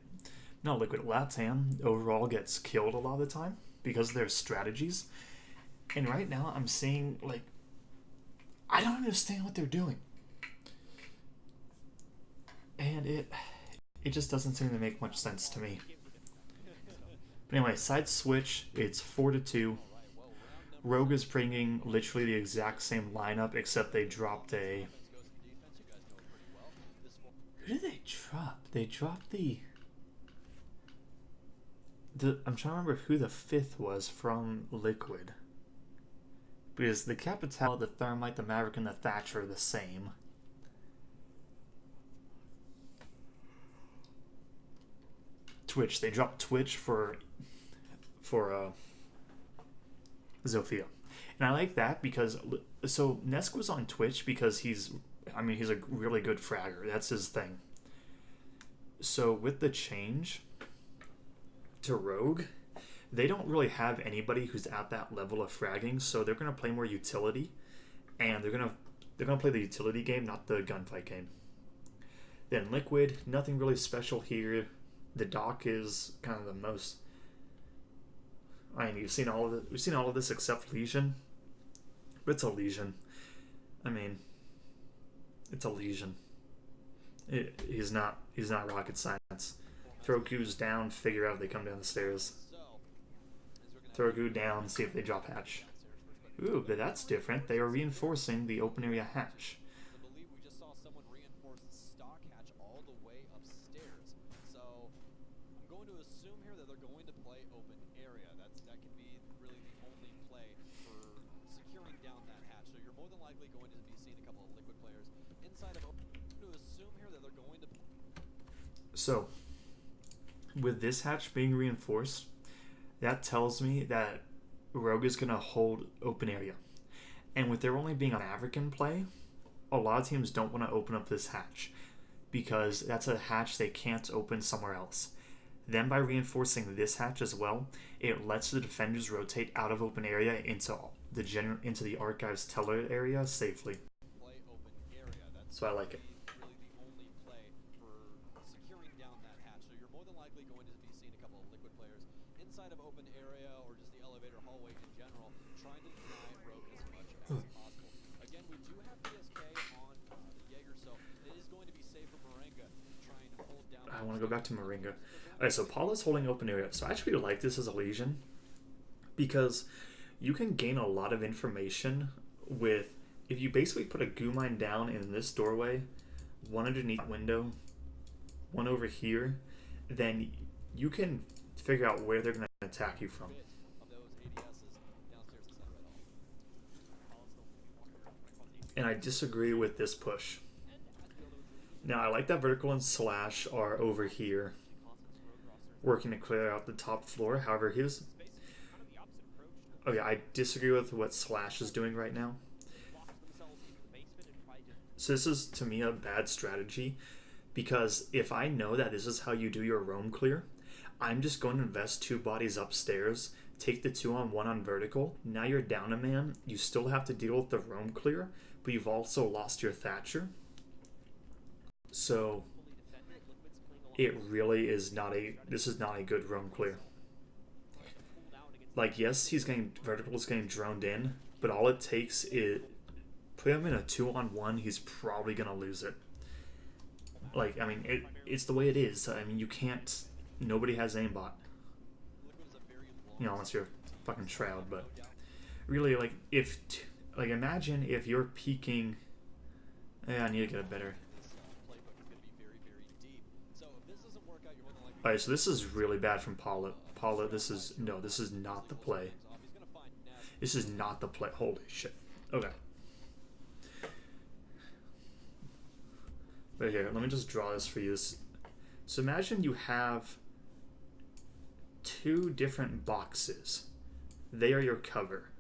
LATAM overall gets killed a lot of the time because of their strategies. And right now I'm seeing, like, I don't understand what they're doing. And it just doesn't seem to make much sense to me. But anyway, side switch, it's 4-2. Rogue is bringing literally the exact same lineup, except they dropped a... Who did they drop? They dropped the... I'm trying to remember who the 5th was from Liquid. Because the Capital, the Thermite, the Maverick, and the Thatcher are the same. Twitch. They dropped Twitch for Zofia. And I like that because... So, Nesk was on Twitch because he's a really good fragger. That's his thing. So, with the change to Rogue, they don't really have anybody who's at that level of fragging, so they're going to play more utility, and they're going to play the utility game, not the gunfight game. Then Liquid, nothing really special here. The dock is kind of the most... I mean, we've seen all of this except Legion. But it's a Legion. I mean, it's a Legion. He's not rocket science. Throw goos down, figure out if they come down the stairs. Throw goo down, see if they drop hatch. Ooh, but that's different. They are reinforcing the open area hatch. I believe we just saw someone reinforce the stock hatch all the way upstairs. So I'm going to assume here that they're going to play open area. That can be really the only play for securing down that hatch. So you're more than likely going to be seeing a couple of Liquid players inside of open. I'm going to assume here that they're going to... So, with this hatch being reinforced, that tells me that Rogue is going to hold open area. And with there only being a Maverick in play, a lot of teams don't want to open up this hatch because that's a hatch they can't open somewhere else. Then by reinforcing this hatch as well, it lets the defenders rotate out of open area into the Archives teller area safely. So I like it. I want to go back to Moringa. Alright, so Paula's holding open area. So I actually like this as a Legion because you can gain a lot of information with... If you basically put a goo mine down in this doorway, one underneath that window, one over here, then you can figure out where they're going to attack you from. And I disagree with this push. Now, I like that Vertical and Slash are over here working to clear out the top floor. However, I disagree with what Slash is doing right now. So this is, to me, a bad strategy, because if I know that this is how you do your roam clear, I'm just going to invest 2 bodies upstairs, take the 2-on-1 on vertical. Now you're down a man. You still have to deal with the roam clear, but you've also lost your Thatcher. So it really is not a. This is not a good roam clear. Like, yes, he's getting vertical is getting droned in, but all it takes is put him in a 2-on-1. He's probably gonna lose it. Like, I mean, it's the way it is. I mean, you can't. Nobody has aimbot. You know, unless you're fucking Shroud. But really, like, imagine if you're peeking. Yeah, I need to get a better. Alright, so this is really bad from Paula. Paula, this is not the play. This is not the play. Holy shit. Okay. Right here, let me just draw this for you. So imagine you have 2 different boxes. They are your cover.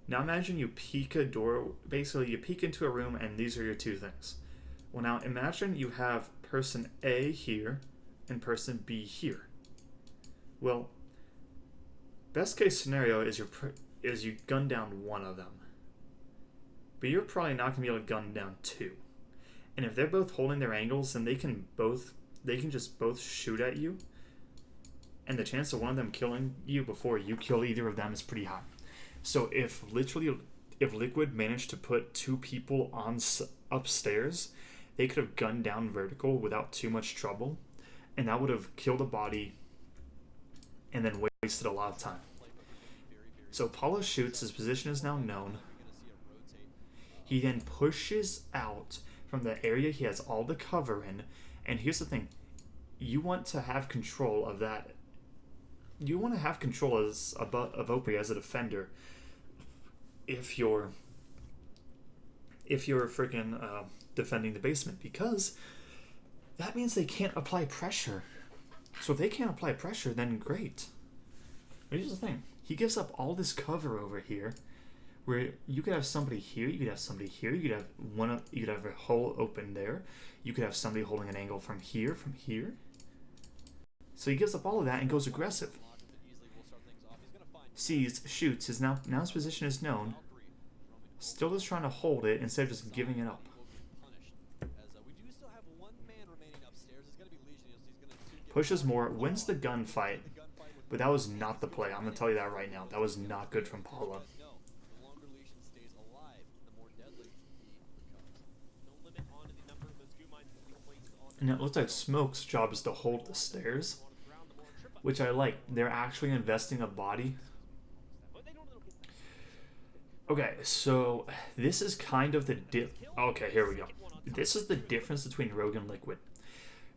Now imagine you peek a door. Basically, you peek into a room and these are your 2 things. Well, now imagine you have person A here and person B here. Well, best case scenario is you gun down one of them. But you're probably not going to be able to gun down 2. And if they're both holding their angles, then they can just both shoot at you. And the chance of one of them killing you before you kill either of them is pretty high. So if Liquid managed to put 2 people on upstairs, they could have gunned down vertical without too much trouble, and that would have killed a body and then wasted a lot of time. So Paulo shoots, his position is now known. He then pushes out from the area he has all the cover in, and here's the thing. You want to have control of that. You want to have control of Opry as a defender if you're freaking defending the basement, because that means they can't apply pressure. So if they can't apply pressure, then great. But here's the thing. He gives up all this cover over here, where you could have somebody here, you could have somebody here, you could have a hole open there, you could have somebody holding an angle from here. So he gives up all of that and goes aggressive. Sees, shoots, now his position is known. Still just trying to hold it instead of just giving it up. Pushes more, wins the gunfight, but that was not the play. I'm going to tell you that right now. That was not good from Paula. And it looks like Smoke's job is to hold the stairs, which I like. They're actually investing a body. Okay, so this is kind of the okay, here we go. This is the difference between Rogue and Liquid.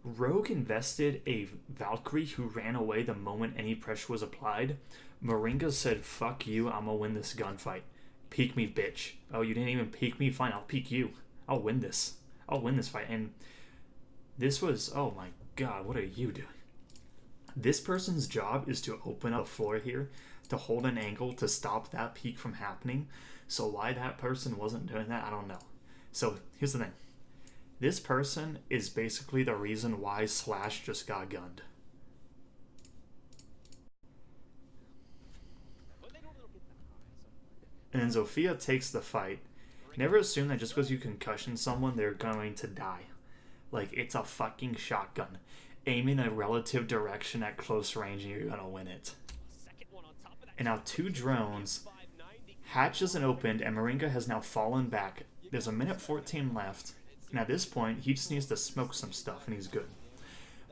Rogue invested a Valkyrie who ran away the moment any pressure was applied. Moringa said, fuck you, I'm gonna win this gunfight. Peek me, bitch. Oh, you didn't even peek me? Fine, I'll peek you. I'll win this. I'll win this fight. And this was, oh my god, what are you doing? This person's job is to open up the floor here, to hold an angle to stop that peek from happening. So why that person wasn't doing that, I don't know. So here's the thing. This person is basically the reason why Slash just got gunned. And then Zofia takes the fight. Never assume that just because you concussion someone, they're going to die. Like, it's a fucking shotgun. Aim in a relative direction at close range and you're gonna win it. And now 2 drones. Hatch isn't opened and Moringa has now fallen back. There's 1:14 left. And at this point, he just needs to smoke some stuff and he's good.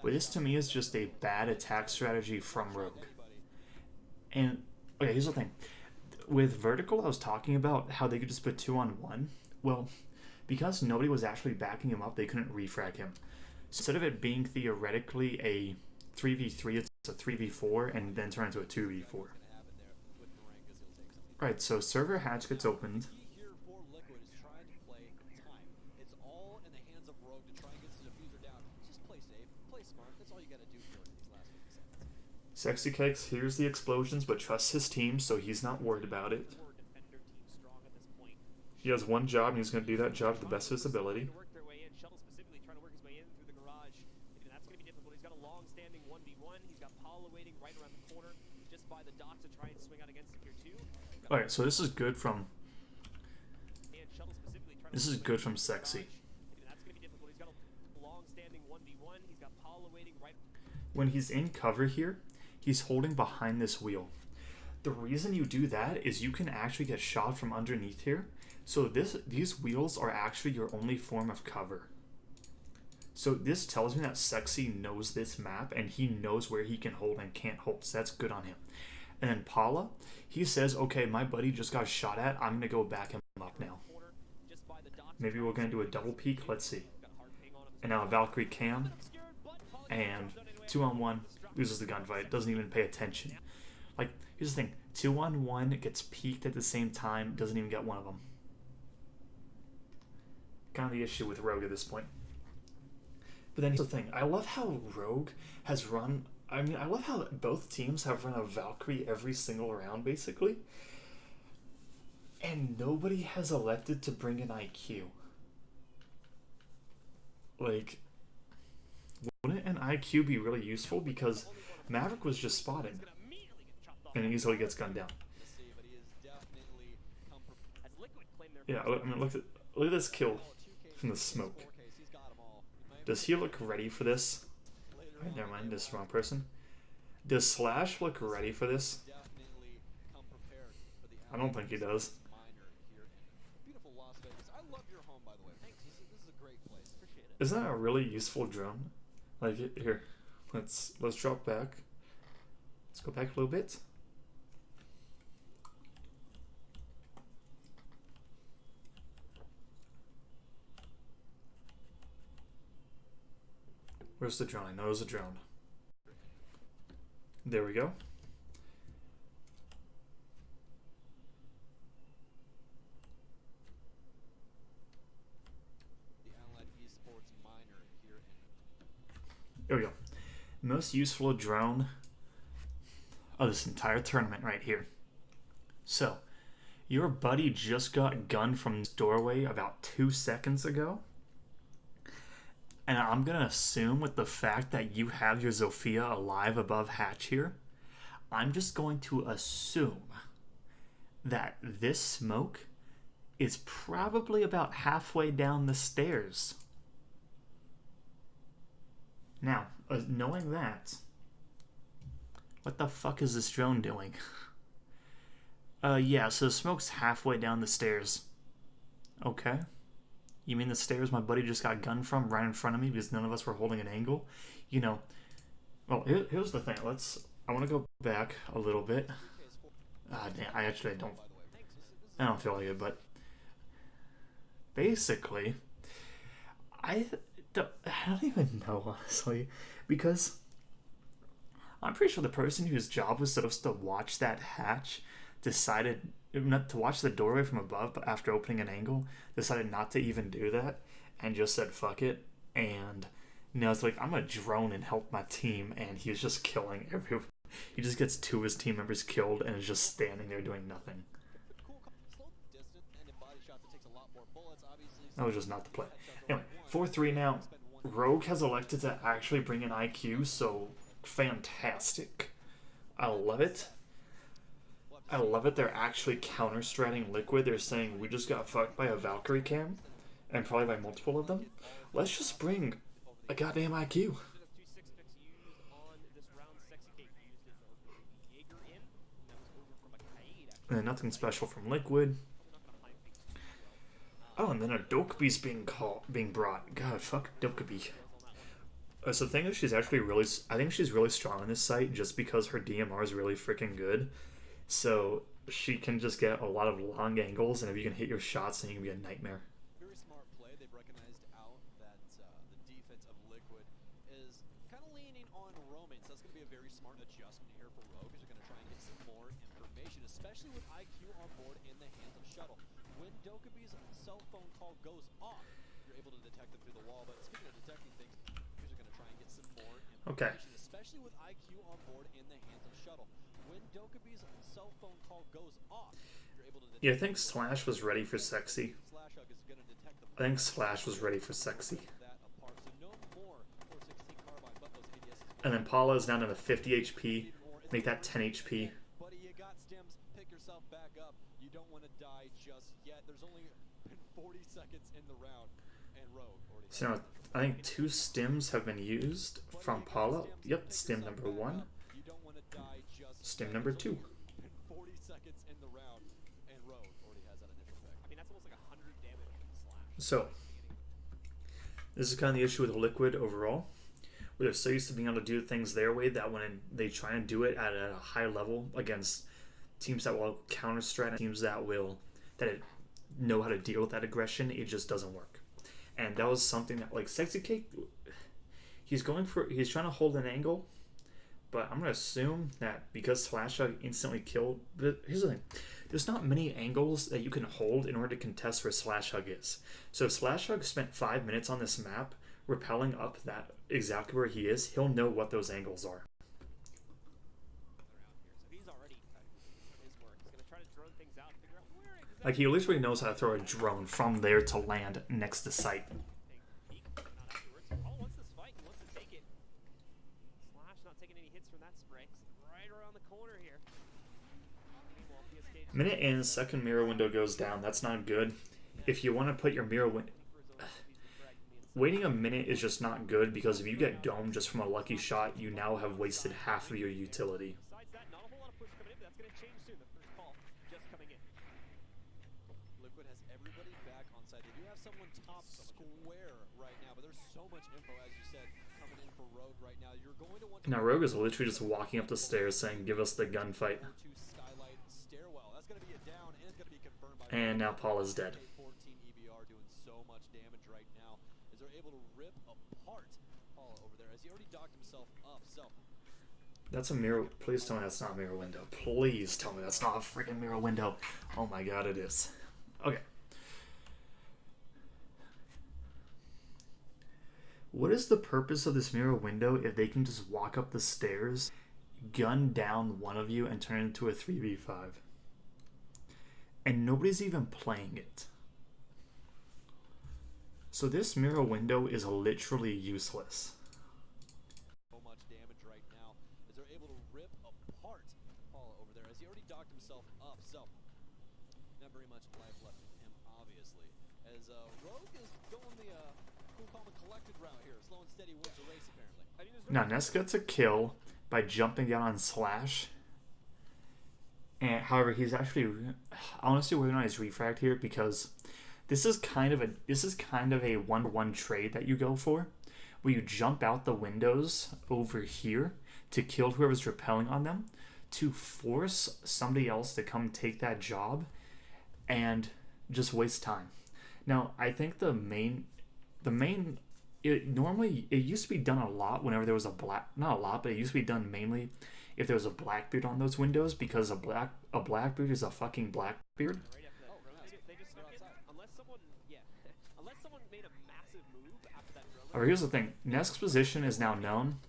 But this to me is just a bad attack strategy from Rogue. And, okay, here's the thing. With Vertical, I was talking about how they could just put 2-on-1. Well, because nobody was actually backing him up, they couldn't refrag him. So instead of it being theoretically a 3v3, it's a 3v4 and then turn into a 2v4. Right, so server hatch gets opened. Sexy Cakes hears the explosions but trusts his team, so he's not worried about it. He has one job, and he's going to do that job to the best of his ability. Work their way in. Shuttle specifically trying to work his way in through the garage. And that's going to be difficult. He's got a long-standing 1v1. He's got Paula waiting right around the corner, just by the dock to try and swing out against him here too. All right, so this is good from. This is good from Sexy. That's going to be difficult. He's got a long-standing 1v1. He's got Paula waiting right. When he's in cover here, he's holding behind this wheel. The reason you do that is you can actually get shot from underneath here. So these wheels are actually your only form of cover. So this tells me that Sexy knows this map and he knows where he can hold and can't hold. So that's good on him. And then Paula, he says, okay, my buddy just got shot at. I'm going to go back him up now. Maybe we're going to do a double peek. Let's see. And now a Valkyrie cam. And 2-on-1 loses the gunfight. Doesn't even pay attention. Like, here's the thing. 2-on-1 gets peeked at the same time. Doesn't even get one of them. Kind of the issue with Rogue at this point. But then here's the thing. I love how Rogue has run... I mean, I love how both teams have run a Valkyrie every single round, basically. And nobody has elected to bring an IQ. Like, wouldn't an IQ be really useful? Because Maverick was just spotting. And easily gets gunned down. Yeah, I mean, look at this kill from the smoke. Does he look ready for this? Right, never mind, this is the wrong person. Does Slash look ready for this? I don't think he does. Isn't that a really useful drone? Like, here, let's drop back. Let's go back a little bit. Where's the drone? I know there's a drone. There we go. There we go. Most useful drone of this entire tournament right here. So, your buddy just got gunned from this doorway about 2 seconds ago. And I'm going to assume with the fact that you have your Zofia alive above hatch here, I'm just going to assume that this smoke is probably about halfway down the stairs. Now, knowing that, what the fuck is this drone doing? Yeah, so smoke's halfway down the stairs. Okay. You mean the stairs my buddy just got gunned from right in front of me because none of us were holding an angle? You know, well, here's the thing. I want to go back a little bit. Damn, I don't feel like it, but basically, I don't even know, honestly, because I'm pretty sure the person whose job was supposed to watch that hatch decided not to watch the doorway from above, but after opening an angle, decided not to even do that and just said fuck it. And now it's like, I'm gonna drone and help my team, and he's just killing everyone. He just gets 2 of his team members killed and is just standing there doing nothing. That was just not the play. Anyway, 4-3 now. Rogue has elected to actually bring an IQ, so fantastic. I love it. I love it. They're actually counter-stratting Liquid. They're saying, we just got fucked by a Valkyrie cam, and probably by multiple of them. Let's just bring a goddamn IQ. And nothing special from Liquid. Oh, and then a Dokube's being brought. God, fuck Dokube. So the thing is, I think she's really strong on this site just because her DMR is really freaking good. So she can just get a lot of long angles, and if you can hit your shots, then you can be a nightmare. Very smart play. They've recognized out that the defense of Liquid is kind of leaning on roaming, so that's going to be a very smart adjustment here for Rogue, because you're going to try and get some more information, especially with IQ on board in the hands of Shuttle. When Dokube's cell phone call goes off, you're able to detect them through the wall. But speaking of detecting things, you're going to try and get some more information, especially with IQ on board in the hands of Shuttle. When Dokube's cell phone call goes off, you're able to Yeah, I detect think Slash was ready for Sexy. Slash Hug is going to detect the I think Slash was ready for Sexy. that apart. So no more 416 carbine, but those ADSs. And then Paula is down to the 50 HP. Make that 10 HP. Buddy, you got stims. Pick yourself back up. You don't want to die just yet. There's only been 40 seconds in the round, and Rogue already. So now, I think 2 stims have been used from Paula. Yep, stim number 1. You don't want to die just Stim number 2. 40 seconds in the round, and Rogue already has that initial pick. I mean, that's almost like 100 damage from Slash. So, this is kind of the issue with Liquid overall, where they're so used to being able to do things their way that when they try and do it at a high level against teams that will counter strat, teams that know how to deal with that aggression, it just doesn't work. And that was something that, like, Sexy Cake, he's trying to hold an angle, but I'm gonna assume that because Slash Hug instantly killed. But here's the thing: there's not many angles that you can hold in order to contest where Slash Hug is. So if Slash Hug spent 5 minutes on this map rappelling up that exactly where he is, he'll know what those angles are. So he's already done his work. He's going to try to drone things out and figure out where exactly. Like, he literally knows how to throw a drone from there to land next to site. Peek, but not afterwards. Paul wants this fight. He wants to take it. Slash not taking any hits from that spray. Right around the corner here. Meanwhile, PSK Minute in, second mirror window goes down. That's not good. If you want to put your mirror window... Waiting a minute is just not good, because if you get domed just from a lucky shot, you now have wasted half of your utility. Besides that, not a whole lot of push coming in, but that's going to change soon. The first call just coming in. Liquid has everybody back on site. They do have someone top square right now, but there's so much info, as you said, coming in for Rogue right now. You're going to want to... Now Rogue is literally just walking up the stairs saying, "Give us the gunfight." to Skylight Stairwell. That's going to be a down, and it's going to be confirmed by... And now Paul is dead. 14 EBR doing so much damage right now, as they're able to rip apart Paul over there, as he already docked himself up. So That's a mirror. Please tell me that's not a mirror window. Please tell me that's not a freaking mirror window. Oh my god, it is. Okay. What is the purpose of this mirror window if they can just walk up the stairs, gun down one of you, and turn it into a 3v5? And nobody's even playing it. So this mirror window is literally useless. so much damage right now, as they're able to rip apart Paul over there, as he already docked himself up. So not very much life left in him, obviously, as Rogue is going the cool, calm, and collected route here. Slow and steady wins the race, apparently. I mean, there's Now Ness gets a kill by jumping down on Slash. And however, he's actually honestly working on his refract here, because this is kind of a 1-1 trade that you go for, where you jump out the windows over here to kill whoever's rappelling on them, to force somebody else to come take that job and just waste time. Now, I think it used to be done a lot whenever there was not a lot, but it used to be done mainly if there was a Blackbeard on those windows, because a Blackbeard is a fucking Blackbeard. right after that. They just snuck in. Unless someone made a massive move after that drone. Alright, here's the thing. Nesk's position is now known,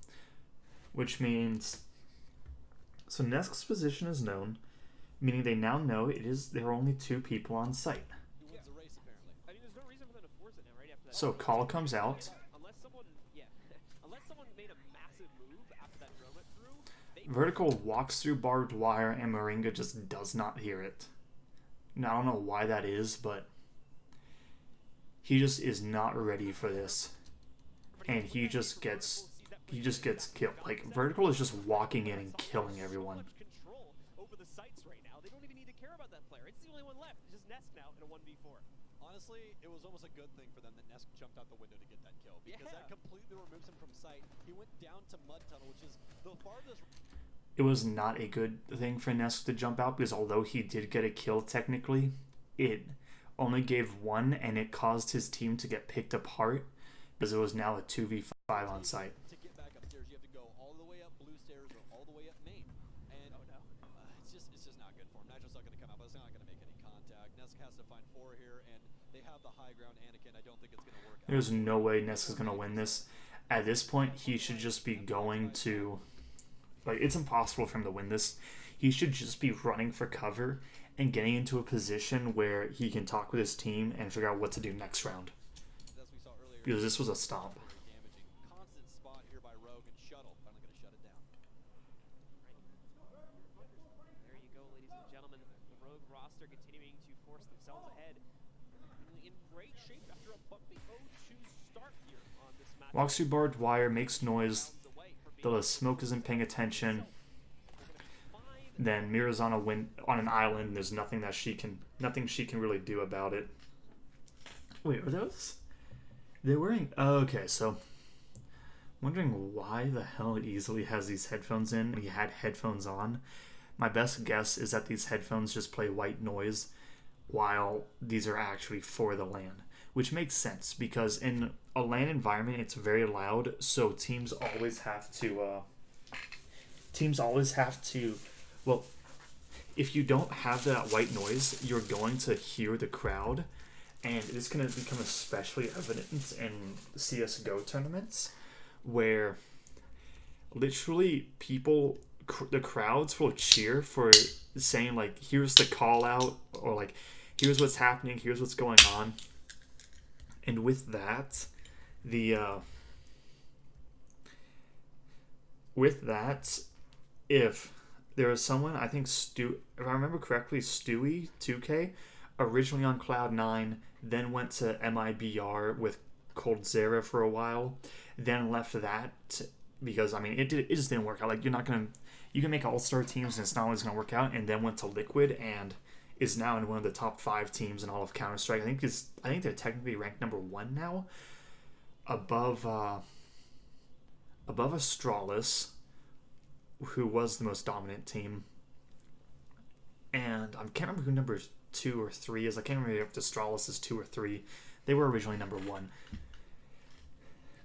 which means... So Nesk's position is known, meaning they now know there are only 2 people on site. Who wins the race, apparently. I mean, there's no reason for them to force it now, right after that. So call comes out. Unless someone made a massive move after that drone went through, they Vertical walks through barbed wire, and Moringa just does not hear it. Now, I don't know why that is, but he just is not ready for this. And he just gets killed. Like, Vertical is just walking in and killing everyone. control over the sites right now. They don't even need to care about that player. It's the only one left. It's just Nesk now in a 1v4. Honestly, it was almost a good thing for them that Nesk jumped out the window to get that kill, because that completely removes him from sight. He went down to Mud Tunnel, which is the farthest... It was not a good thing for Nesk to jump out, because although he did get a kill technically, it only gave 1, and it caused his team to get picked apart, because it was now a 2v5 on site. To get back upstairs, you have to go all the way up blue stairs or all the way up main. And it's just not good for him. Nitro's not going to come out, but it's not going to make any contact. Nesk has to find 4 here, and they have the high ground. Anakin, I don't think it's going to work out. There's no way Nesk is going to win this. At this point, he should just be going to... Like, it's impossible for him to win this. He should just be running for cover and getting into a position where he can talk with his team and figure out what to do next round. As we saw earlier, Because this was a stomp. very damaging. Constant spot here by Rogue, and Shuttle finally going to shut it down. There you go, ladies and gentlemen. The Rogue roster continuing to force themselves ahead. In great shape after a bumpy 0-2 start here on this match. Walks through barbed wire, makes noise. The smoke isn't paying attention. Then Mira's on an island. There's nothing she can really do about it. Wait, are those? They're wearing. Oh, okay, so I'm wondering why the hell he easily has these headphones in. He had headphones on. My best guess is that these headphones just play white noise, while these are actually for the LAN, which makes sense because in a LAN environment it's very loud. So teams always have to. Well, if you don't have that white noise, you're going to hear the crowd, and it's going to become especially evident in CSGO tournaments, where literally the crowds will cheer for saying, like, here's the call out, or like, here's what's happening, here's what's going on. And with that, if there was someone, I think if I remember correctly, Stewie 2K, originally on Cloud9, then went to MIBR with Coldzera for a while, then left that because it just didn't work out. Like, you can make all-star teams and it's not always gonna work out, and then went to Liquid and is now in one of the top 5 teams in all of Counter-Strike. I think they're technically ranked number 1 now, above Astralis, who was the most dominant team, and I can't remember who number 2 or 3 is. I can't remember if Astralis is 2 or 3. They were originally number 1,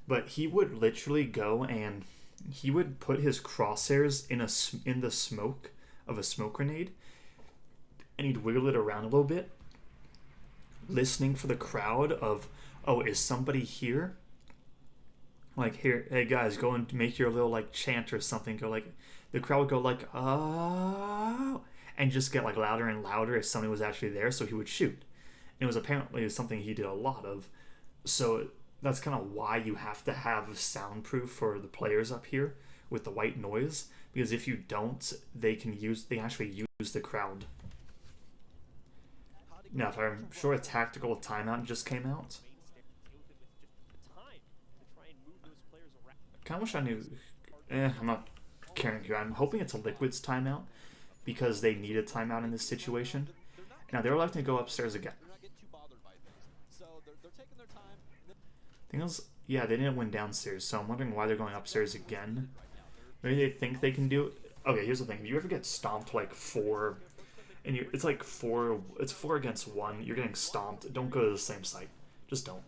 but he would literally go and he would put his crosshairs in the smoke of a smoke grenade, and he'd wiggle it around a little bit, listening for the crowd of, oh, is somebody here? Like, here, hey guys, go and make your little like chant or something. Go like, the crowd would go like, oh, and just get like louder and louder if somebody was actually there. So he would shoot. And it was apparently something he did a lot of. So that's kind of why you have to have soundproof for the players up here with the white noise, because if you don't, they actually use the crowd. Now, if I'm sure a tactical timeout just came out. I kind of wish I knew. I'm not caring here. I'm hoping it's a Liquid's timeout because they need a timeout in this situation. Now they're electing to go upstairs again. Thing is, yeah, they didn't win downstairs, so I'm wondering why they're going upstairs again. Maybe they think they can do it. Okay, here's the thing: if you ever get stomped like 4, and it's 4 against 1, you're getting stomped. Don't go to the same site. Just don't.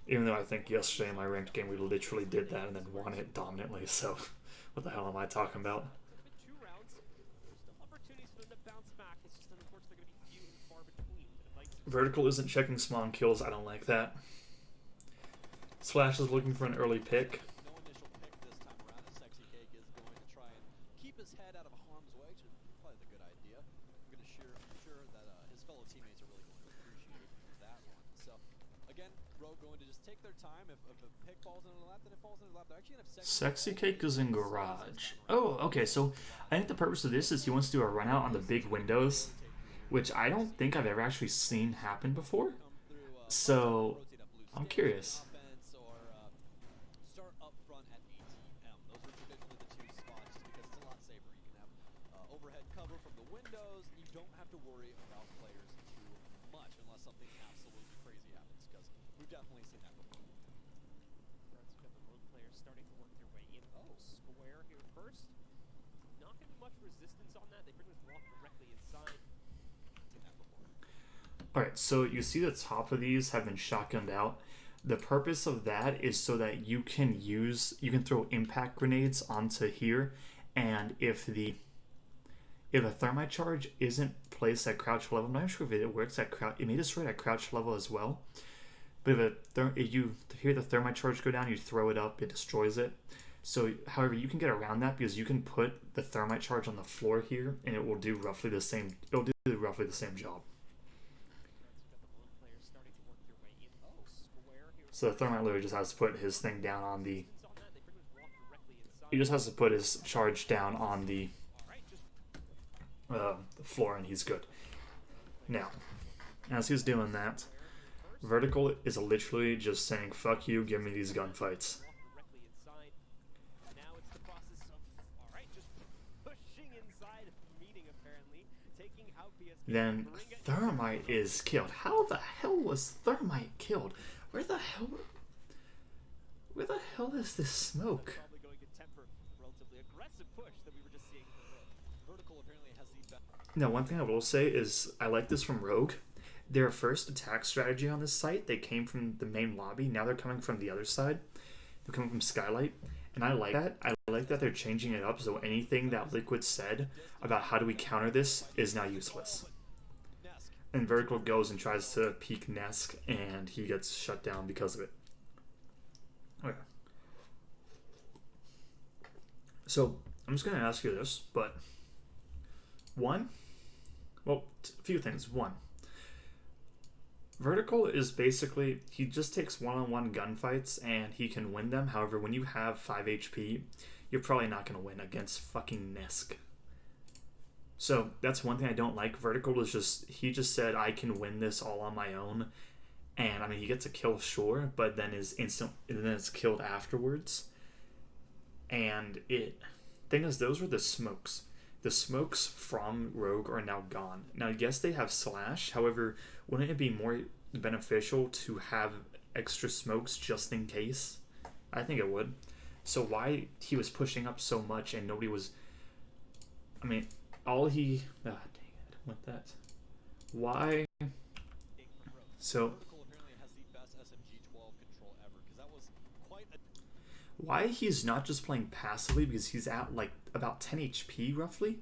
Even though I think yesterday in my ranked game we literally did that and then won it dominantly, so what the hell am I talking about? Vertical isn't checking spawn kills, I don't like that. Slash is looking for an early pick. No initial pick this time around, and Sexy Cake is going to try and keep his head out of harm's way, which is probably the good idea. I'm going to sure that his fellow teammates are really going to appreciate that one. So, again, Rogue going to just take their time. If a pick falls into the lap, then it falls into the lap. They're actually going to have Sexy Cake is in garage. Oh, okay, so I think the purpose of this is he wants to do a run out on the big windows, which I don't think I've ever actually seen happen before. So, I'm curious. start up front at ATM. Those are traditionally the 2 spots just because it's a lot safer. You can have overhead cover from the windows. You don't have to worry about players too much unless something absolutely crazy happens, because we've definitely seen that before. That's got the Rogue players starting to work their way in. Square here first. Not going to be much resistance on that. They pretty much walk directly inside. Seen that before. Alright, so you see the top of these have been shotgunned out. The purpose of that is so that you can throw impact grenades onto here, and if a thermite charge isn't placed at crouch level, I'm not sure if it works at crouch. It may destroy it at crouch level as well. But if you hear the thermite charge go down, you throw it up, it destroys it. So, however, you can get around that because you can put the thermite charge on the floor here, and it will do roughly the same. It'll do roughly the same job. So the thermite literally just has to put his thing down on the. He just has to put his charge down on the floor, and he's good. Now, as he's doing that, Vertical is literally just saying, "Fuck you, give me these gunfights." Then Thermite is killed. How the hell was Thermite killed? Where the hell is this smoke? Now, one thing I will say is I like this from Rogue. Their first attack strategy on this site, they came from the main lobby. Now they're coming from the other side. They're coming from Skylight. And I like that. I like that they're changing it up so anything that Liquid said about how do we counter this is now useless. And Vertical goes and tries to peek Nesk, and he gets shut down because of it. Okay. So, I'm just going to ask you this, but a few things. One, Vertical is basically, he just takes one-on-one gunfights and he can win them. However, when you have 5 HP, you're probably not going to win against fucking Nesk. So that's one thing I don't like. Vertical is he just said, I can win this all on my own. And I mean, he gets a kill, sure, but then it's killed afterwards. And thing is, those were the smokes. The smokes from Rogue are now gone. Now, yes, they have Slash. However, wouldn't it be more beneficial to have extra smokes just in case? I think it would. So why he was pushing up so much and nobody was... I mean, dang it, want that. Why? So... Why he's not just playing passively because he's at like about 10 HP roughly?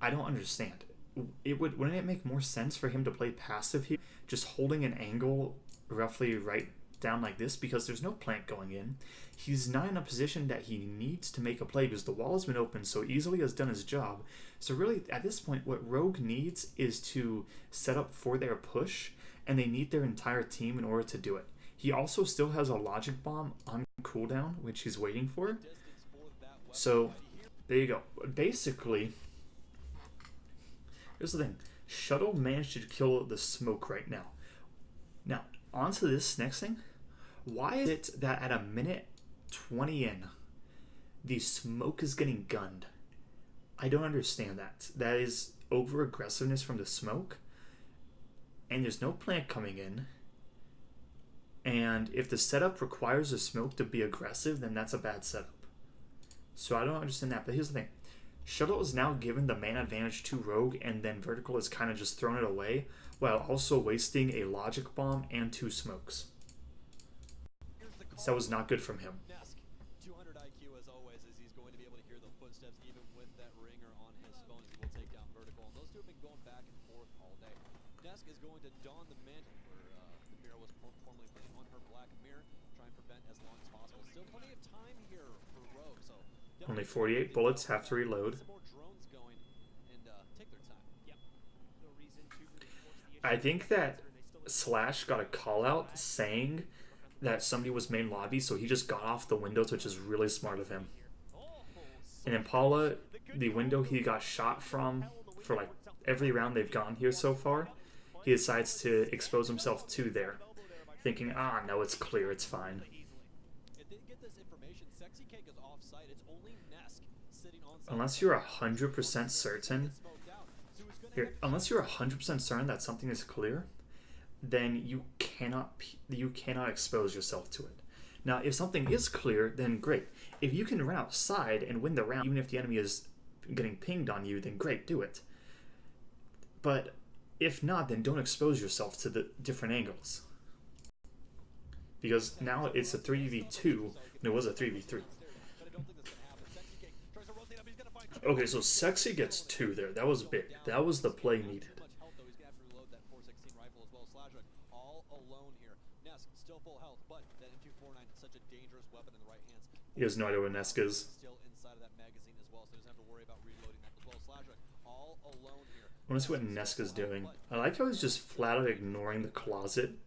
I don't understand. Wouldn't it make more sense for him to play passive here, just holding an angle roughly right down like this because there's no plant going in. He's not in a position that he needs to make a play because the wall has been opened so easily, has done his job. So really at this point what Rogue needs is to set up for their push, and they need their entire team in order to do it. He also still has a logic bomb on cooldown, which he's waiting for. So, there you go. Basically, here's the thing. Shuttle managed to kill the smoke right now. Now, on to this next thing. Why is it that at a minute 20 in, the smoke is getting gunned? I don't understand that. That is over-aggressiveness from the smoke. And there's no plant coming in. And if the setup requires the smoke to be aggressive, then that's a bad setup. So I don't understand that. But here's the thing. Shuttle is now given the man advantage to Rogue, and then Vertical is kind of just thrown it away, while also wasting a logic bomb and 2 smokes. So that was not good from him. 200 IQ as always, as he's going to be able to hear the footsteps even with that ringer on his phone as he will take down Vertical. And those two have been going back and forth all day. Nesk is going to don the mantle where the mirror was formerly playing on her black mirror, try and prevent as long as possible. Still plenty of time here for Rogue, so only 48 bullets, have to reload. some more drones going and take their time. Yep. No reason to reinforce the I think that Slash got a call out saying that somebody was main lobby, so he just got off the windows, which is really smart of him. And Impala, the window he got shot from for like every round they've gone here so far, he decides to expose himself to there, thinking, no, it's clear, it's fine. Unless you're 100% certain, unless you're 100% certain that something is clear, then you cannot expose yourself to it. Now, if something is clear, then great. If you can run outside and win the round, even if the enemy is getting pinged on you, then great, do it. But if not, then don't expose yourself to the different angles. Because now it's a 3v2, and it was a 3v3. Okay, so Sexy gets 2 there. That was big. That was the play needed. as well. Slashrock all alone here. Nesk still full health, but that M249 is such a dangerous weapon in the right hands. He has no idea what Nesk is. Still inside of that magazine as well, so he doesn't have to worry about reloading that as well. Slashrock all alone here. I want to see what Nesk is doing. I like how he's just flat out ignoring the closet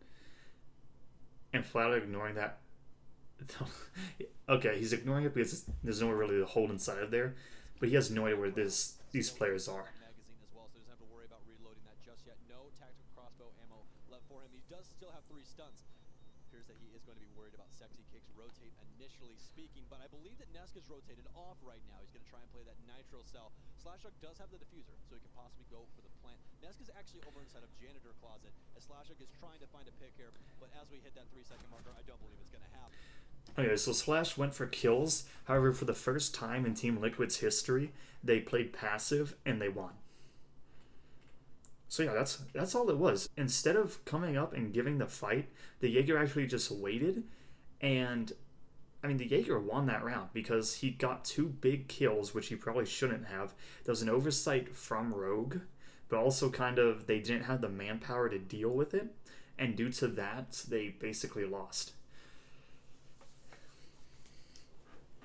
and flat out ignoring that. Okay, he's ignoring it because there's nowhere really to hold inside of there, but he has no idea where these players are. Magazine as well, so he doesn't have to worry about reloading that just yet. No tactical crossbow ammo left for him. He does still have 3 stuns. Appears that he is going to be worried about Sexy Cake's rotate initially speaking, but I believe that Nesk is rotated off right now. He's going to try and play that nitro cell. Slashrock does have the diffuser, so he can possibly go for the plant. Nesk is actually over inside of Janitor Closet, as Slashrock is trying to find a pick here, but as we hit that 3-second marker, I don't believe it's going to happen. Okay, so Slash went for kills. However, for the first time in Team Liquid's history, they played passive and they won. So yeah, that's all it was. Instead of coming up and giving the fight, the Jaeger actually just waited, and I mean the Jaeger won that round because he got 2 big kills, which he probably shouldn't have. There was an oversight from Rogue, but also kind of they didn't have the manpower to deal with it, and due to that, they basically lost.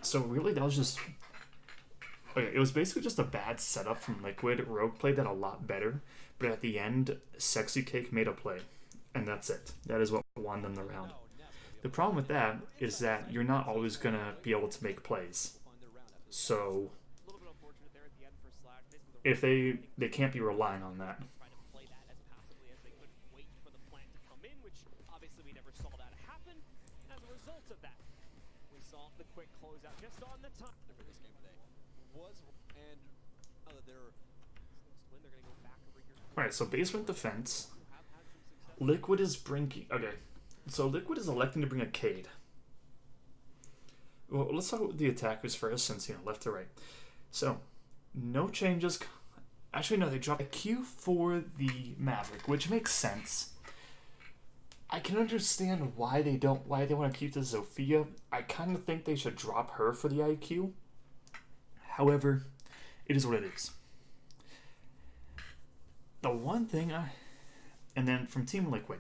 So really, that was just... Okay, it was basically just a bad setup from Liquid. Rogue played that a lot better, but at the end, Sexy Cake made a play, and that's it. That is what won them the round. The problem with that is that you're not always going to be able to make plays. So, if they can't be relying on that. The quick closeout just on the time for this game today was, and now that they're going to go back over here. Alright, so basement defense. Liquid is bringing... Okay, so Liquid is electing to bring a Cade. Well, let's talk about the attackers first, since, left to right. So, no changes. Actually, no, they dropped a Q for the Maverick, which makes sense. I can understand why they want to keep the Zofia. I kind of think they should drop her for the IQ. However, it is what it is. The one thing and then from Team Liquid.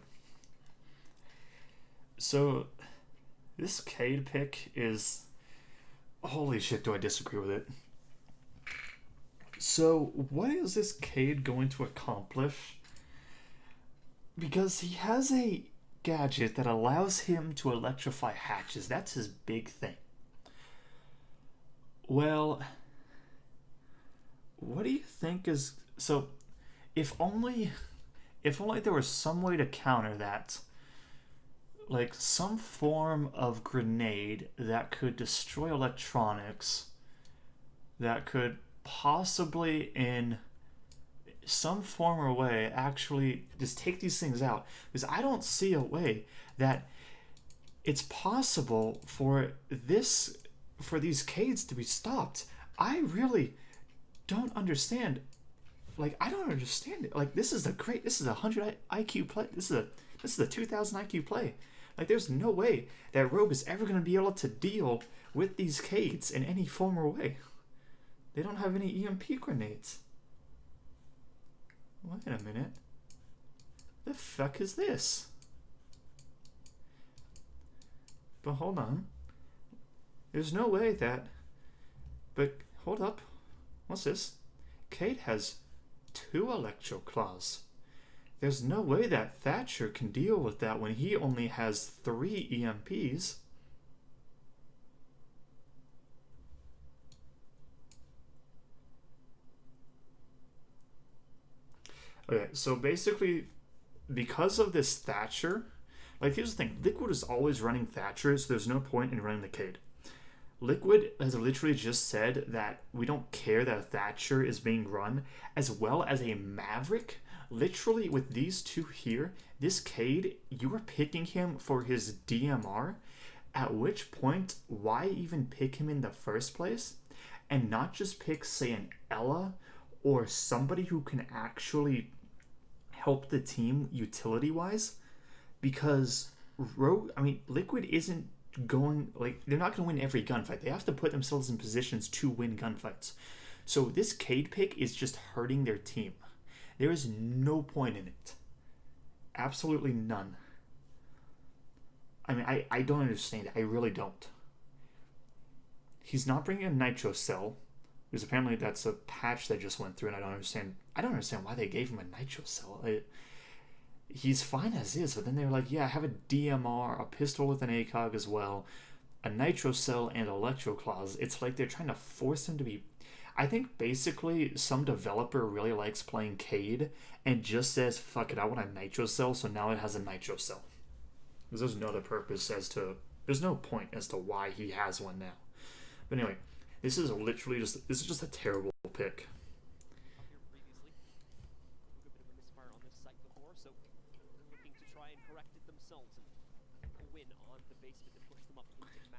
So, this Cade pick is... Holy shit, do I disagree with it. So, what is this Cade going to accomplish? Because he has a gadget that allows him to electrify hatches. That's his big thing. Well, what do you think is... So, if only there was some way to counter that, like some form of grenade that could destroy electronics, that could possibly in some form or way actually just take these things out, because I don't see a way that it's possible for these Cades to be stopped. I really don't understand. Like, I don't understand it. Like, this is a 100 IQ play. This is a 2000 IQ play. Like, there's no way that Rogue is ever going to be able to deal with these Cades in any form or way. They don't have any EMP grenades. Wait a minute. The fuck is this? But hold on. There's no way that... But hold up. What's this? Cade has 2 Electro Claws. There's no way that Thatcher can deal with that when he only has 3 EMPs. Okay, so basically, because of this Thatcher, like, here's the thing. Liquid is always running Thatcher, so there's no point in running the Cade. Liquid has literally just said that we don't care that a Thatcher is being run, as well as a Maverick. Literally, with these 2 here, this Cade, you are picking him for his DMR, at which point, why even pick him in the first place? And not just pick, say, an Ella, or somebody who can actually help the team utility-wise, because Liquid isn't going, like, they're not going to win every gunfight. They have to put themselves in positions to win gunfights. So this Cade pick is just hurting their team. There is no point in it Absolutely none. I mean, I don't understand it. I really don't. He's not bringing a Nitro Cell, because apparently that's a patch that just went through, and I don't understand. I don't understand why they gave him a Nitro Cell. He's fine as is, but then they were like, yeah, I have a DMR, a pistol with an ACOG as well, a Nitro Cell, and Electro Claws. It's like they're trying to force him to be... I think basically some developer really likes playing Cade and just says, fuck it, I want a Nitro Cell, so now it has a Nitro Cell. Because there's no other purpose as to... There's no point as to why he has one now. But anyway, this is literally just... This is just a terrible pick.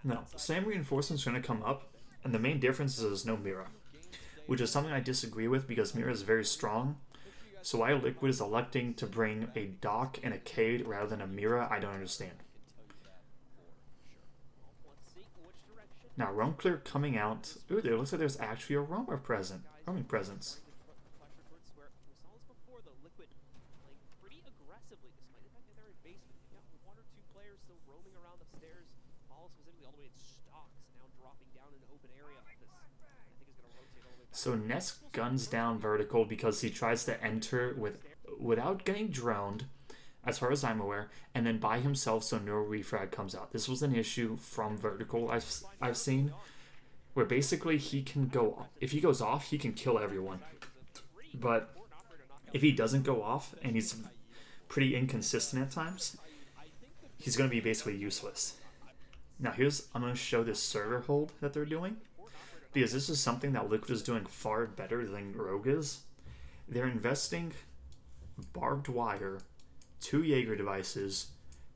No, same reinforcement's going to come up, and the main difference is there's no Mira, which is something I disagree with because Mira is very strong. So why Liquid is electing to bring a Doc and a Cade rather than a Mira, I don't understand. Now, Roam Clear coming out. Ooh, it looks like there's actually a roaming presence. So Ness guns down vertical because he tries to enter without getting droned, as far as I'm aware, and then by himself so no refrag comes out. This was an issue from vertical I've seen, where basically he can go... If he goes off, he can kill everyone. But if he doesn't go off, and he's pretty inconsistent at times, he's going to be basically useless. Now I'm going to show this server hold that they're doing, because this is something that Liquid is doing far better than Rogue is. They're investing barbed wire, 2 Jaeger devices,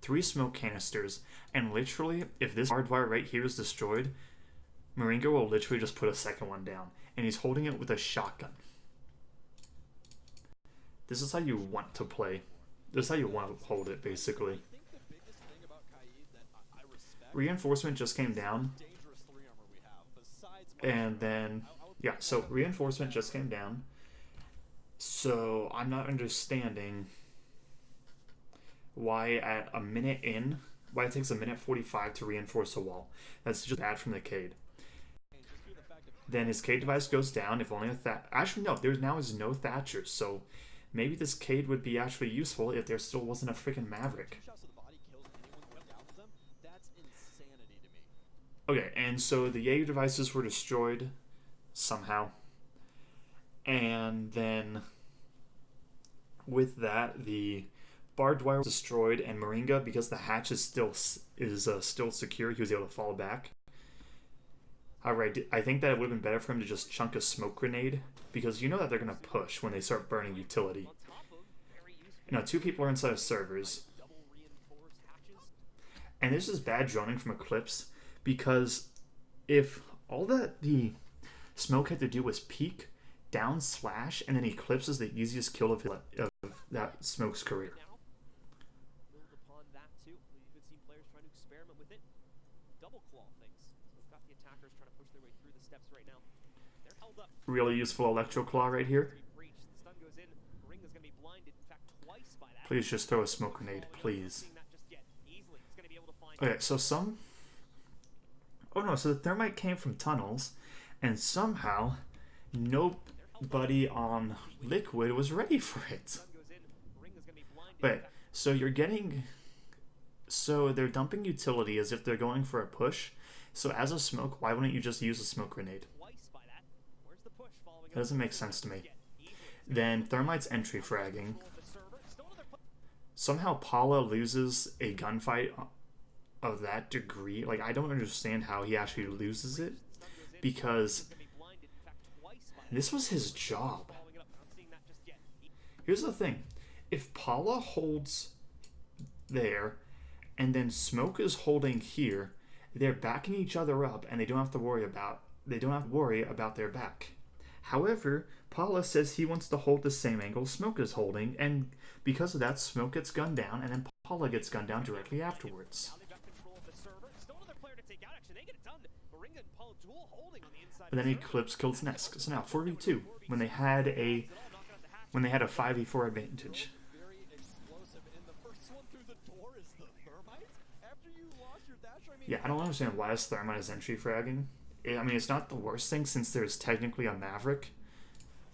3 smoke canisters, and literally, if this barbed wire right here is destroyed, Moringa will literally just put a second one down, and he's holding it with a shotgun. This is how you want to play. This is how you want to hold it, basically. Reinforcement just came down. And then, yeah, so reinforcement just came down. So I'm not understanding why at a minute in, why it takes a minute 45 to reinforce a wall. That's just bad from the Cade. Then his Cade device goes down, if only a actually no, there now is no Thatcher, so maybe this Cade would be actually useful if there still wasn't a freaking Maverick. Okay, and so the Jaeger devices were destroyed somehow. And then with that, the barbed wire was destroyed, and Moringa, because the hatch is still secure, he was able to fall back. However, I think that it would have been better for him to just chunk a smoke grenade, because you know that they're going to push when they start burning utility. You know, 2 people are inside of servers. And this is bad droning from Eclipse, because if all that the smoke had to do was peek, down slash, and then Eclipse is the easiest kill of that smoke's career. Really useful Electro Claw right here. Please just throw a smoke grenade, please. Okay, so oh no, so the thermite came from tunnels, and somehow nobody on Liquid was ready for it. Wait, so so they're dumping utility as if they're going for a push. So as a smoke, why wouldn't you just use a smoke grenade? That doesn't make sense to me. Then Thermite's entry fragging. Somehow Paula loses a gunfight of that degree. Like, I don't understand how he actually loses it, because this was his job. Here's the thing. If Paula holds there, and then Smoke is holding here, they're backing each other up, and they don't have to worry about their back. However, Paula says he wants to hold the same angle Smoke is holding, and because of that, Smoke gets gunned down, and then Paula gets gunned down directly afterwards. And then Eclipse kills Nesk. So now 42 when they had a 5v4 advantage. the door is the Thermite? After you lost your Thatcher, I mean, Yeah, I don't understand why this Thermite is entry fragging. I mean, it's not the worst thing since there's technically a Maverick.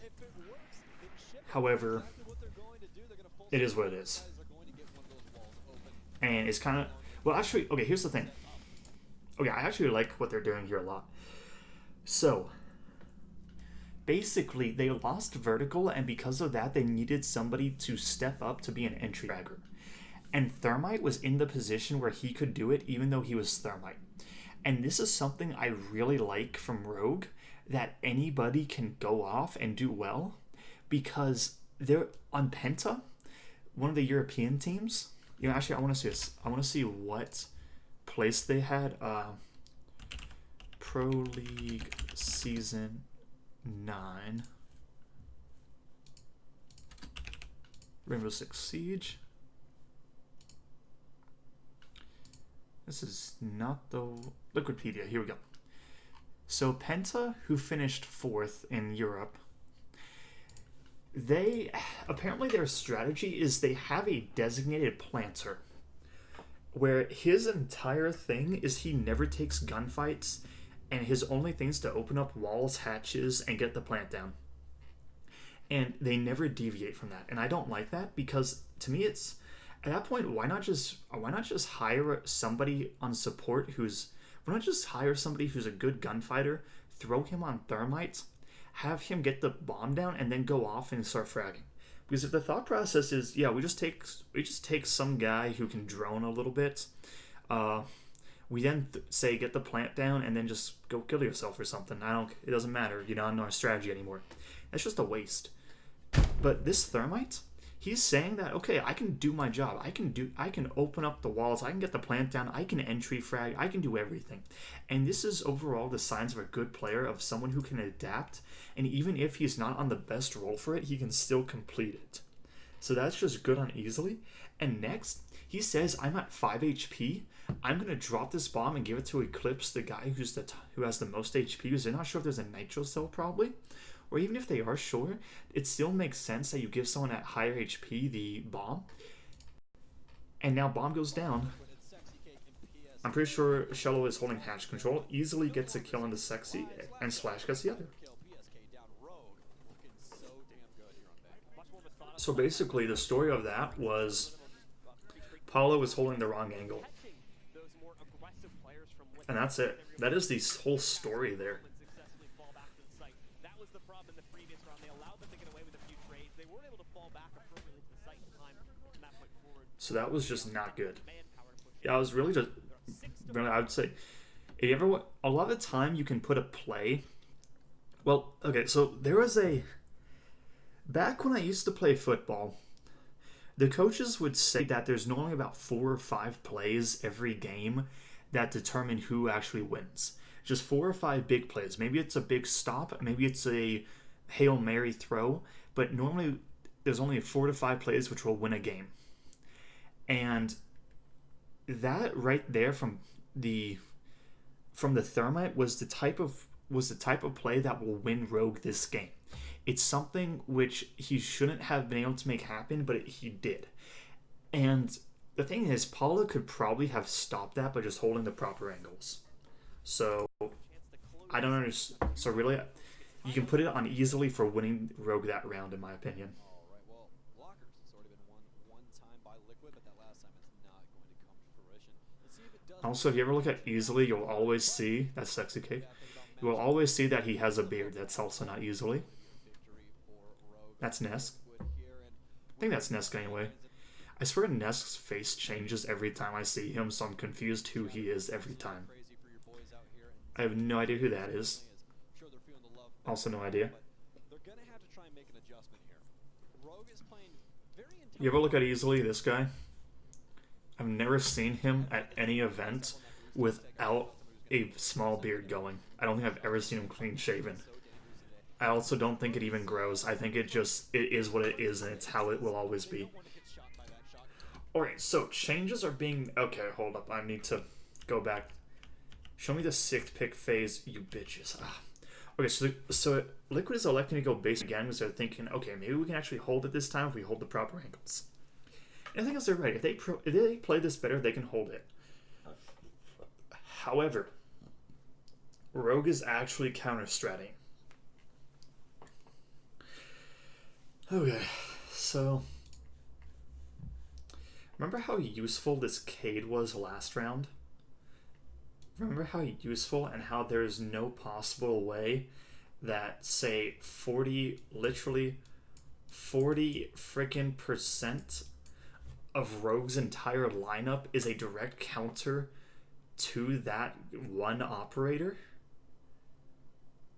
if it works, then shit, However, exactly what they're going to do. They're going to full it is what it is. guys are going to get one of those walls open. And it's kind of... Well, actually, okay, here's the thing. Okay, I actually like what they're doing here a lot. So, basically, they lost vertical, and because of that, they needed somebody to step up to be an entry fragger. And Thermite was in the position where he could do it even though he was Thermite. And this is something I really like from Rogue, that anybody can go off and do well, because they're on Penta, one of the European teams. You know, actually, I want to see this. I want to see what place they had. Pro League Season 9. Rainbow Six Siege. This is not the Liquipedia. Here we go. So Penta, who finished 4th in Europe, they apparently their strategy is they have a designated planter, where his entire thing is he never takes gunfights, and his only thing is to open up walls, hatches, and get the plant down. And they never deviate from that, and I don't like that, because to me it's at that point, why not just hire somebody on support why not just hire somebody who's a good gunfighter, throw him on Thermite, have him get the bomb down, and then go off and start fragging. Because if the thought process is, yeah, we just take some guy who can drone a little bit, we then say get the plant down and then just go kill yourself or something. It doesn't matter. You're not in our strategy anymore. That's just a waste. But this Thermite, he's saying that, okay, I can do my job. I can open up the walls. I can get the plant down. I can entry frag. I can do everything. And this is overall the signs of a good player, of someone who can adapt. And even if he's not on the best role for it, he can still complete it. So that's just good on Easily. And next, he says, I'm at 5 HP. I'm going to drop this bomb and give it to Eclipse, the guy who has the most HP, because they're not sure if there's a Nitro Cell probably. Or even if they are sure, it still makes sense that you give someone at higher HP the bomb. And now bomb goes down. I'm pretty sure Shello is holding hatch control. Easily gets a kill on the Sexy, and Slash gets the other. So basically, the story of that was Paulo was holding the wrong angle. And that's it. That is the whole story there. So that was just not good. Yeah, I was really just... I would say, if you ever... A lot of the time you can put a play... Well, okay, so there was a... Back when I used to play football, the coaches would say that there's normally about 4 or 5 plays every game that determine who actually wins. Just 4 or 5 big plays. Maybe it's a big stop, maybe it's a Hail Mary throw, but normally there's only 4 to 5 plays which will win a game. And that right there from the Thermite was the type of play that will win Rogue this game. It's something which he shouldn't have been able to make happen, but he did. And the thing is, Paula could probably have stopped that by just holding the proper angles. So I don't understand. So really, you can put it on Easily for winning Rogue that round, in my opinion. Also, if you ever look at Easily, you'll always see, that's Sexy Cake, you will always see that he has a beard. That's also not Easily. That's Nesk. I think that's Nesk anyway. I swear Nesk's face changes every time I see him, so I'm confused who he is every time. I have no idea who that is. Also no idea. You ever look at Easily, this guy? I've never seen him at any event without a small beard going. I don't think I've ever seen him clean shaven. I also don't think it even grows. I think it is what it is, and it's how it will always be. Alright, so changes are being... Okay, hold up. I need to go back. Show me the 6th pick phase, you bitches. Okay, so Liquid is electing to go base again because they're thinking, okay, maybe we can actually hold it this time if we hold the proper angles. And I think they're right. If they play this better, they can hold it. However, Rogue is actually counter-stratting. Okay, so remember how useful this Cade was last round? Remember how useful and how there's no possible way that, say, literally 40 freaking percent of Rogue's entire lineup is a direct counter to that one operator?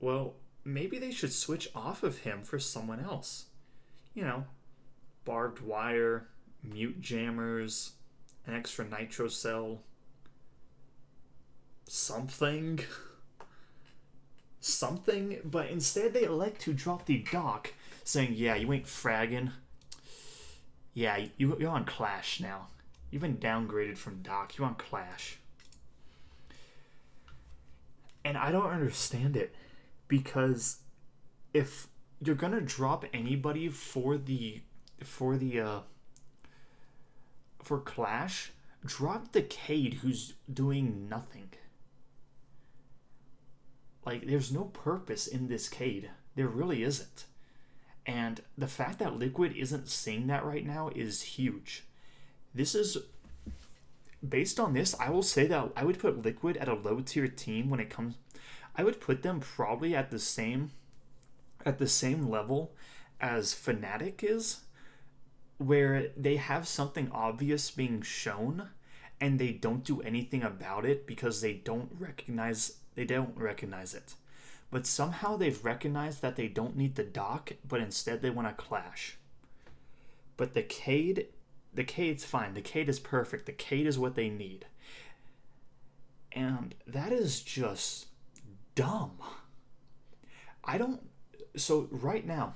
Well, maybe they should switch off of him for someone else. You know, barbed wire, mute jammers, an extra nitro cell, something, but instead they elect to drop the dock, saying, yeah, you ain't fragging. Yeah, you're on Clash now. You've been downgraded from dock. You're on Clash. And I don't understand it, because if you're gonna drop anybody for Clash, drop the Cade who's doing nothing. Like, there's no purpose in this Cade. There really isn't. And the fact that Liquid isn't seeing that right now is huge. This is... Based on this, I will say that I would put Liquid at a low-tier team when it comes... I would put them probably at the same level as Fnatic is, where they have something obvious being shown and they don't do anything about it because they don't recognize it. But somehow they've recognized that they don't need the dock, but instead they want to Clash. But the Cade's fine. The Cade is perfect. The Cade is what they need. And that is just dumb. So right now,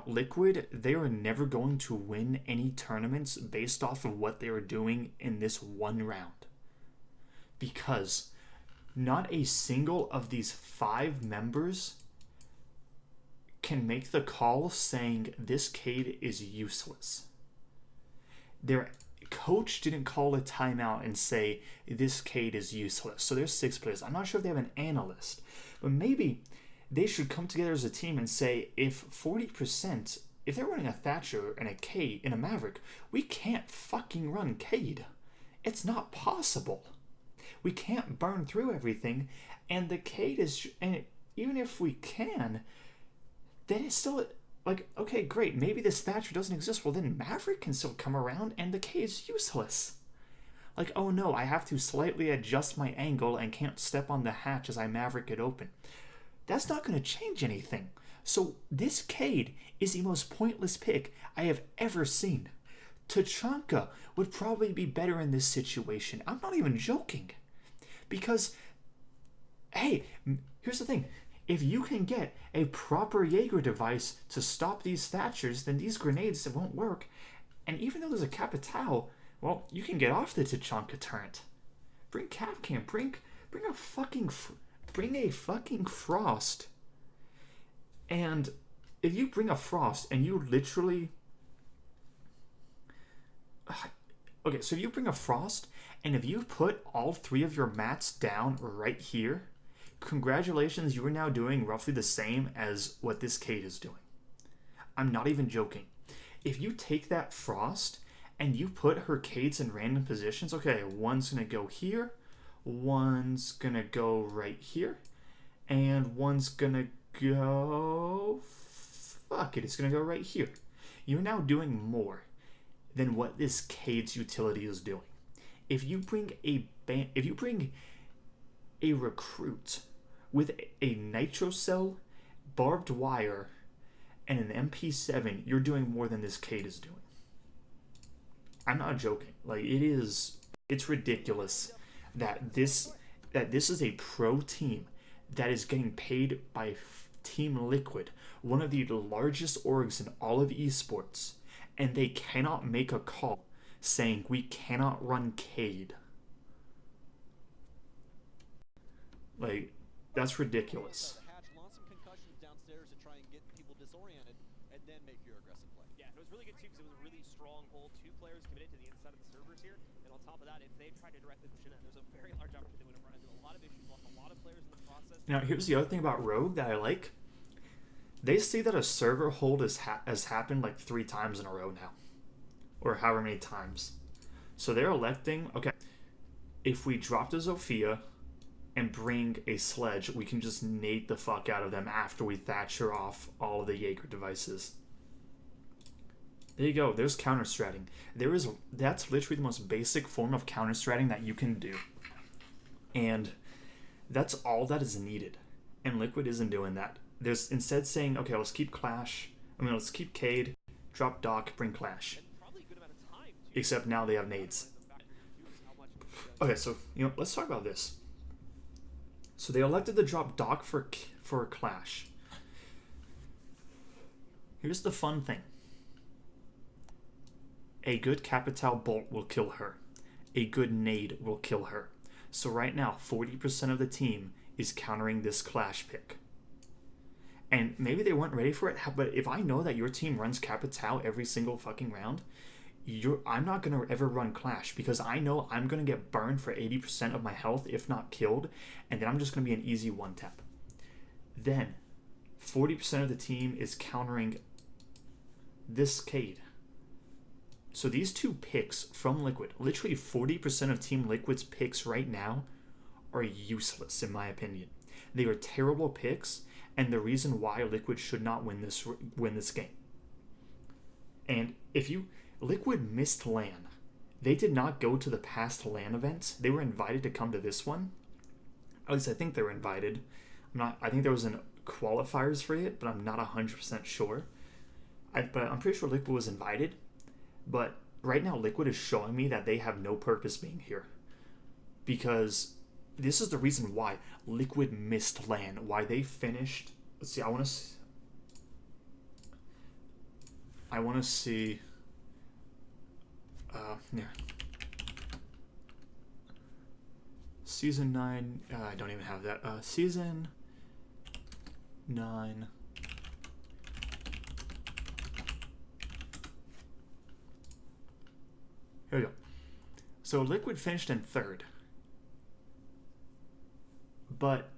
Liquid, they are never going to win any tournaments based off of what they are doing in this one round. Because not a single of these 5 members can make the call saying this Cade is useless. Their coach didn't call a timeout and say this Cade is useless. So there's 6 players. I'm not sure if they have an analyst, but maybe they should come together as a team and say, if 40%, if they're running a Thatcher and a Cade and a Maverick, we can't fucking run Cade. It's not possible. We can't burn through everything, and the Cade is, and even if we can, then it's still, like, okay, great, maybe this Thatcher doesn't exist, well then Maverick can still come around and the Cade's useless. Like, oh no, I have to slightly adjust my angle and can't step on the hatch as I Maverick it open. That's not going to change anything. So this Cade is the most pointless pick I have ever seen. Tachanka would probably be better in this situation. I'm not even joking. Because, hey, here's the thing. If you can get a proper Jaeger device to stop these Thatchers, then these grenades won't work. And even though there's a Capitao, well, you can get off the Tachanka turret. Bring Capcam. Bring a fucking Frost. And if you bring a Frost and you literally... Okay, so if you bring a Frost, and if you put all 3 of your mats down right here, congratulations, you are now doing roughly the same as what this Cade is doing. I'm not even joking. If you take that Frost and you put her Cades in random positions, okay, one's going to go here, one's going to go right here, and one's going to go... Fuck it, it's going to go right here. You're now doing more than what this Cade's utility is doing. If you bring a recruit with a nitro cell, barbed wire, and an MP7, you're doing more than this Cade is doing. I'm not joking. Like, it's ridiculous that this is a pro team that is getting paid by Team Liquid, one of the largest orgs in all of esports, and they cannot make a call saying we cannot run Cade. Like, that's ridiculous. Launch some concussions downstairs to try and get people disoriented, and then make your aggressive play. Yeah, it was really good stronghold. 2 players committed to the inside of the servers here. And on top of that, if they try to directly push in that, there's a very large opportunity to run into a lot of issues, lost a lot of players in the process. Now, here's the other thing about Rogue that I like. They say that a server hold has happened like 3 times in a row now. Or however many times. So they're electing, okay, if we drop the Zofia and bring a sledge, we can just nade the fuck out of them after we Thatcher off all of the Jaeger devices. There you go. There's counter-stratting. That's literally the most basic form of counter-stratting that you can do. And that's all that is needed. And Liquid isn't doing that. There's instead saying, okay, let's keep let's keep Cade, drop Doc, bring Clash. Except now they have nades. Okay, so, let's talk about this. So they elected to drop Doc for Clash. Here's the fun thing. A good Capital Bolt will kill her. A good nade will kill her. So right now, 40% of the team is countering this Clash pick. And maybe they weren't ready for it, but if I know that your team runs Capital every single fucking round, I'm not going to ever run Clash because I know I'm going to get burned for 80% of my health, if not killed, and then I'm just going to be an easy one-tap. Then, 40% of the team is countering this Cade. So these 2 picks from Liquid, literally 40% of Team Liquid's picks right now are useless in my opinion. They are terrible picks, and the reason why Liquid should not win this game. And Liquid missed LAN. They did not go to the past LAN events. They were invited to come to this one. At least I think they were invited. I think there was qualifiers for it, but I'm not 100% sure. But I'm pretty sure Liquid was invited. But right now, Liquid is showing me that they have no purpose being here. Because this is the reason why Liquid missed LAN. Why they finished... Let's see, I want to see... Yeah. Season 9... I don't even have that. Season 9... Here we go. So Liquid finished in 3rd. But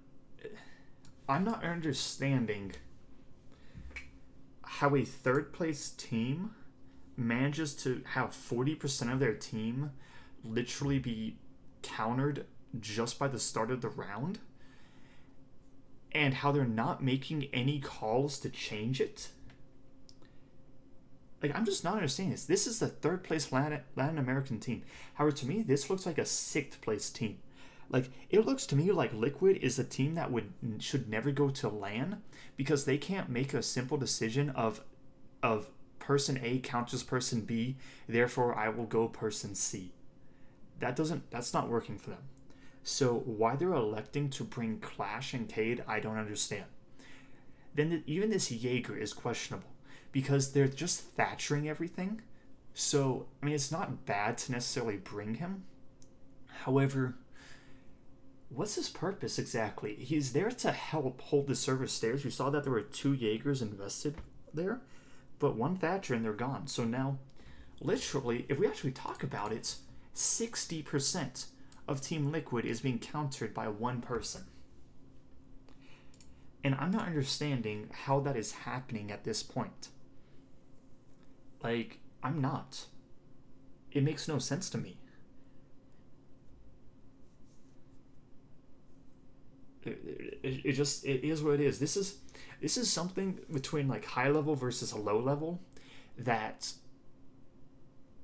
I'm not understanding how a 3rd place team manages to have 40% of their team literally be countered just by the start of the round, and how they're not making any calls to change it. Like, I'm just not understanding this. This is the 3rd place Latin American team. However, to me, this looks like a 6th place team. Like, it looks to me like Liquid is a team that should never go to LAN because they can't make a simple decision of person A counters person B, therefore I will go person C. That's not working for them. So why they're electing to bring Clash and Cade, I don't understand. Then even this Jaeger is questionable because they're just Thatchering everything. So, I mean, it's not bad to necessarily bring him. However, what's his purpose exactly? He's there to help hold the server stairs. You saw that there were 2 Jaegers invested there, but 1 Thatcher and they're gone. So now, literally, if we actually talk about it, 60% of Team Liquid is being countered by 1 person. And I'm not understanding how that is happening at this point. Like, I'm not. It makes no sense to me. It is what it is. This is something between like high level versus a low level that,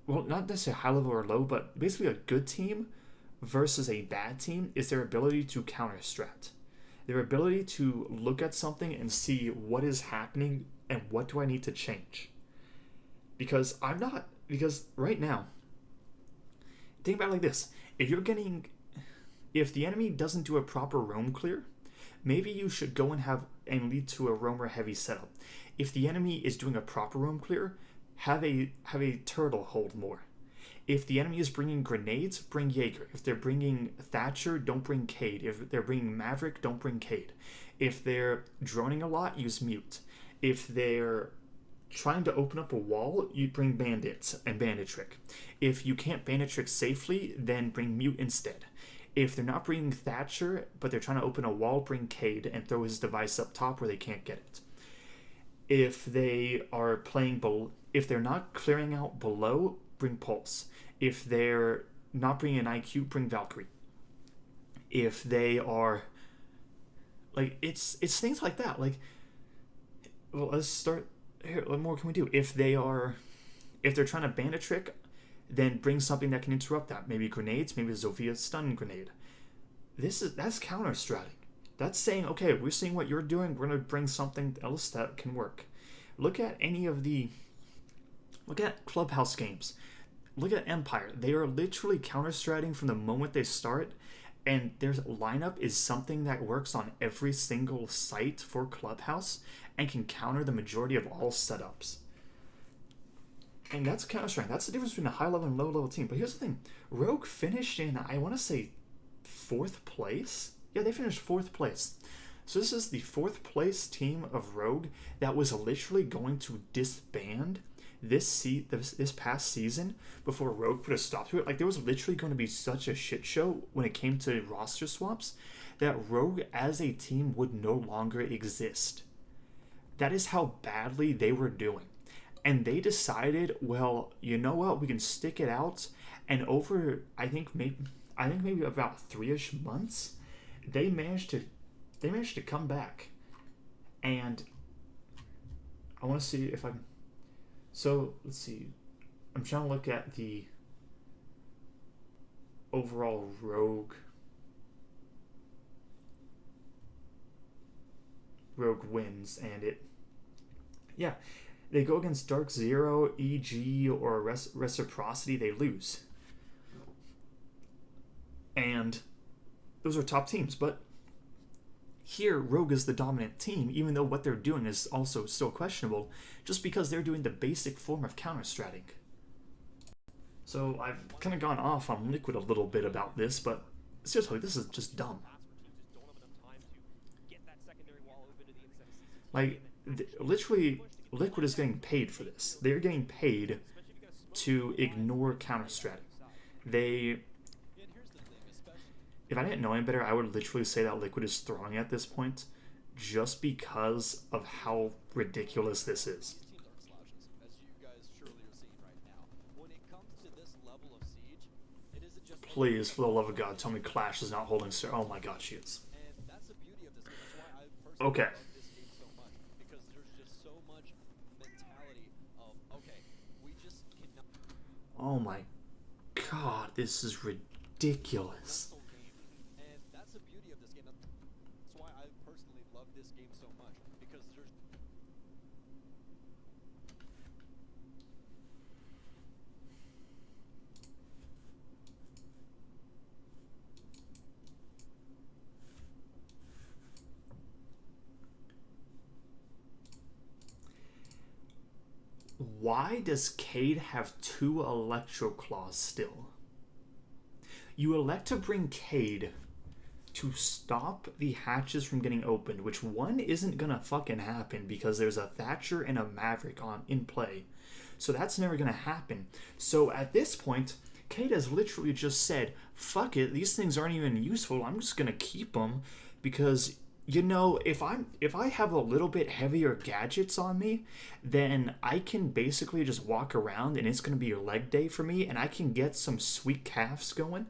well, not necessarily high level or low, but basically a good team versus a bad team is their ability to counter strat. Their ability to look at something and see what is happening and what do I need to change. Because right now, think about it like this. If the enemy doesn't do a proper roam clear, maybe you should go and lead to a roamer heavy setup. If the enemy is doing a proper roam clear, have a turtle hold more. If the enemy is bringing grenades, bring Jaeger. If they're bringing Thatcher, don't bring Cade. If they're bringing Maverick, don't bring Cade. If they're droning a lot, use Mute. If they're trying to open up a wall, you bring bandits and bandit trick. If you can't bandit trick safely, then bring mute instead. If they're not bringing Thatcher, but they're trying to open a wall, bring Cade and throw his device up top where they can't get it. If they are playing if they're not clearing out below, bring Pulse. If they're not bringing an IQ, bring Valkyrie. If they are like, it's things like that. Like, well, let's start here. What more can we do? If they're trying to ban a trick, then bring something that can interrupt that. Maybe grenades, maybe Zofia stun grenade. That's counter stratting. That's saying, okay, we're seeing what you're doing, we're gonna bring something else that can work. Look at Clubhouse games. Look at Empire. They are literally counter stratting from the moment they start, and their lineup is something that works on every single site for Clubhouse and can counter the majority of all setups. And that's counter-strike. That's the difference between a high-level and low-level team. But here's the thing. Rogue finished in, I want to say, 4th place? Yeah, they finished 4th place. So this is the 4th place team of Rogue that was literally going to disband this past season before Rogue put a stop to it. Like, there was literally going to be such a shit show when it came to roster swaps that Rogue as a team would no longer exist. That is how badly they were doing. And they decided, well, you know what? We can stick it out. And over, I think maybe about 3-ish months, they managed to come back. And I want to see if I can. So let's see. I'm trying to look at the overall Rogue wins, and they go against Dark Zero, EG, or Reciprocity, they lose. And those are top teams, but here Rogue is the dominant team, even though what they're doing is also still questionable, just because they're doing the basic form of counter-stratting. So I've kind of gone off on Liquid a little bit about this, but seriously, this is just dumb. Like, literally, Liquid is getting paid for this. They're getting paid to ignore counter-stratting. If I didn't know any better, I would literally say that Liquid is throwing at this point just because of how ridiculous this is. Please, for the love of God, tell me Clash is not holding Sir. Oh my God, she is. Okay. Oh my God, this is ridiculous. And that's the beauty of this game. That's why I personally love this game so much, because there's Why does Cade have 2 Electro Claws still? You elect to bring Cade to stop the hatches from getting opened, which one isn't gonna fucking happen because there's a Thatcher and a Maverick in play. So that's never gonna happen. So at this point, Cade has literally just said, fuck it, these things aren't even useful, I'm just gonna keep them because, you know, if I have a little bit heavier gadgets on me, then I can basically just walk around and it's going to be a leg day for me and I can get some sweet calves going,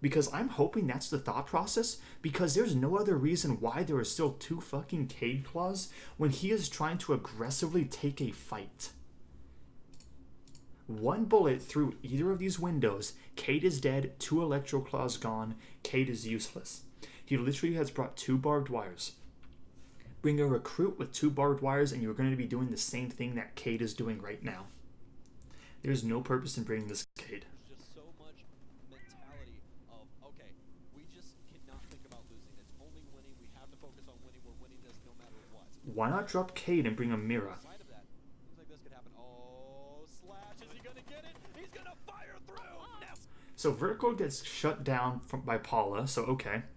because I'm hoping that's the thought process, because there's no other reason why there are still 2 fucking Cade Claws when he is trying to aggressively take a fight. 1 bullet through either of these windows, Cade is dead, 2 Electro Claws gone, Cade is useless. He literally has brought 2 barbed wires. Bring a recruit with 2 barbed wires and you're going to be doing the same thing that Cade is doing right now. There's no purpose in bringing this Cade. There's just so much mentality of, okay, we just cannot think about losing. It's only winning. We have to focus on winning. We're winning this no matter what. Why not drop Cade and bring a Mira? Outside of that, seems like this could happen. Oh, Slash, is he going to get it? He's going to fire through! No. So Vertical gets shut down by Paula, so okay.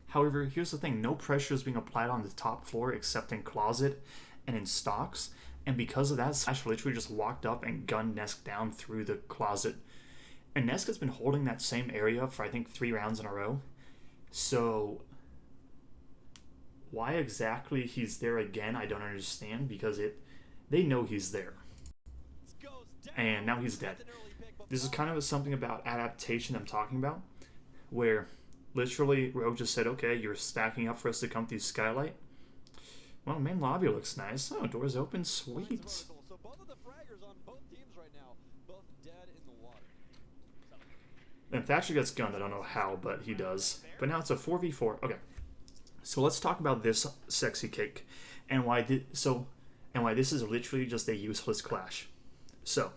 However, here's the thing, no pressure is being applied on the top floor except in Closet and in Stocks. And because of that, Slash literally just walked up and gunned Nesk down through the closet. And Nesk has been holding that same area for I think 3 rounds in a row. So why exactly he's there again, I don't understand, because they know he's there. And now he's dead. This is kind of something about adaptation I'm talking about, where literally Rogue just said, okay, you're stacking up for us to come through Skylight. Well, main lobby looks nice. Oh, doors open, sweet. So both of the fraggers on both teams right now, both dead in the water. And Thatcher gets gunned. I don't know how, but he does. But now it's a 4v4. Okay. So let's talk about this sexy cake and why this is literally just a useless clash. So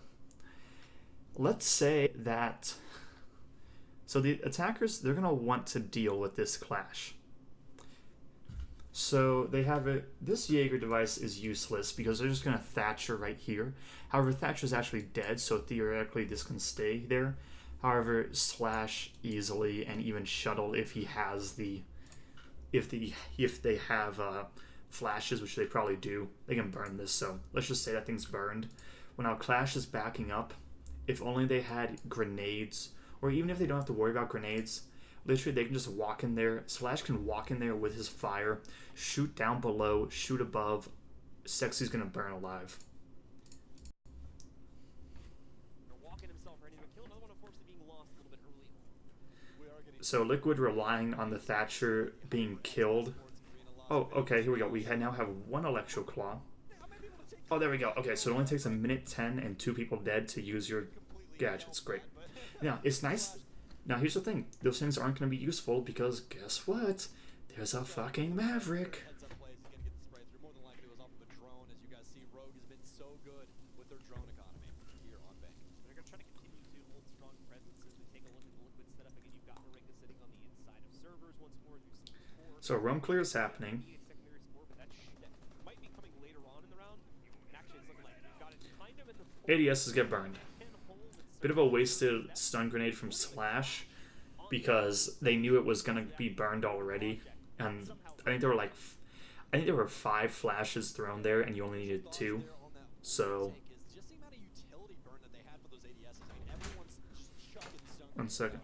let's say that the attackers, they're going to want to deal with this clash. So they have this Jaeger device is useless because they're just going to Thatcher right here. However, Thatcher's actually dead, so theoretically this can stay there. However, Slash easily, and even Shuttle if he has if they have flashes, which they probably do, they can burn this. So let's just say that thing's burned. When our Clash is backing up, if only they had grenades, or even if they don't have to worry about grenades, literally they can just walk in there. Slash can walk in there with his fire, shoot down below, shoot above. Sexy's gonna burn alive. So Liquid relying on the Thatcher being killed. Oh, okay, here we go. We now have 1 Electro Claw. Oh, there we go. Okay, so it only takes a minute 10 and 2 people dead to use your gadgets. Great. Now, it's nice. Now, here's the thing. Those things aren't going to be useful because guess what? There's a fucking Maverick. So roam clear is happening. ADSs get burned. Bit of a wasted stun grenade from Slash because they knew it was gonna be burned already, and I think there were 5 flashes thrown there, and you only needed 2. So 1 second.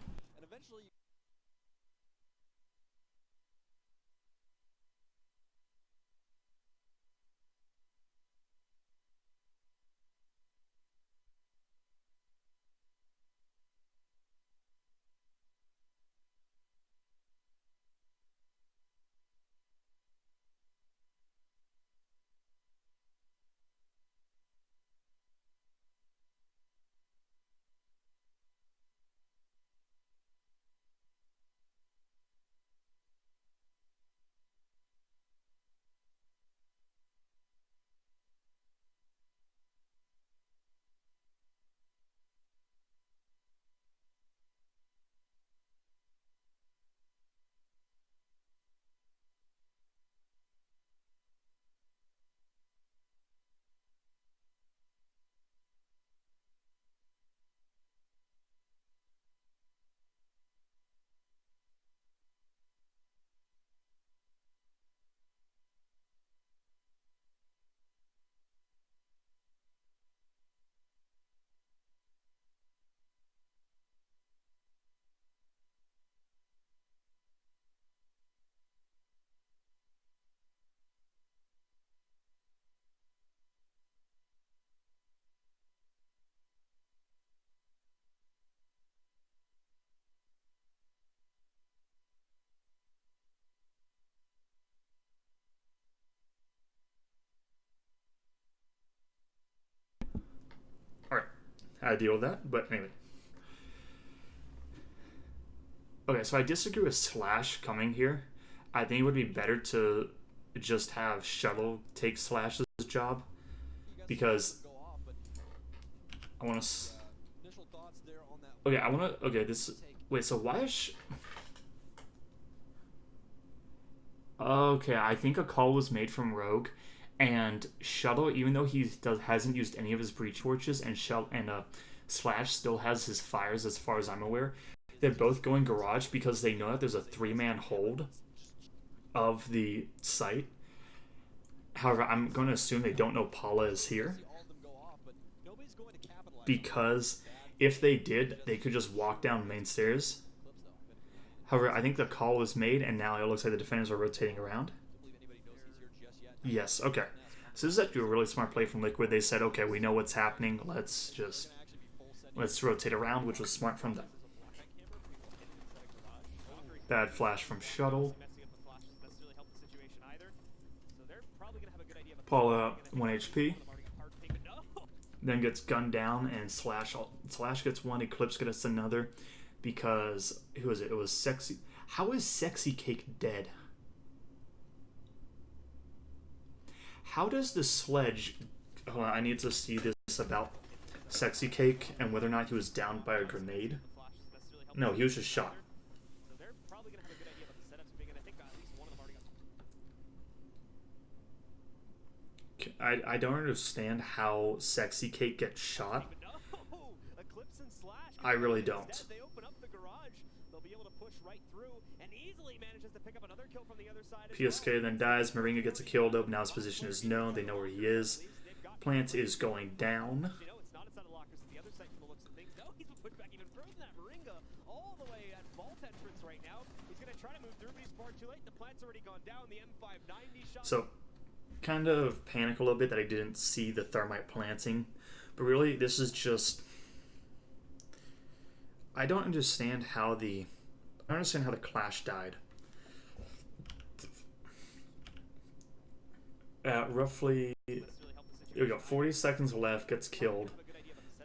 Alright, how to deal with that, but anyway. Okay, so I disagree with Slash coming here. I think it would be better to just have Shuttle take Slash's job, because I want to... Okay, I want to... Okay, this... Wait, so why is... Okay, I think a call was made from Rogue, and Shuttle, even though he hasn't used any of his breach torches, and Slash still has his fires as far as I'm aware, they're both going garage because they know that there's a 3-man hold of the site. However, I'm going to assume they don't know Paula is here, because if they did, they could just walk down main stairs. However, I think the call was made, and now it looks like the defenders are rotating around. Yes, okay. So this is actually a really smart play from Liquid. They said, okay, we know what's happening. Let's rotate around, which was smart from them. Bad flash from Shuttle. Paula 1 HP. Then gets gunned down, and Slash gets one, Eclipse gets another, because who was it? It was Sexy. How is Sexy Cake dead? How does the sledge? Hold on, I need to see this about Sexy Cake and whether or not he was downed by a grenade. No, he was just shot. I don't understand how Sexy Cake gets shot. I really don't. PSK then dies. Moringa gets a kill, though. Now his position is known. They know where he is. Plant is going down. So, kind of panic a little bit that I didn't see the thermite planting. But really, this is just... I don't understand how the Clash died. At roughly, here we go, 40 seconds left, gets killed.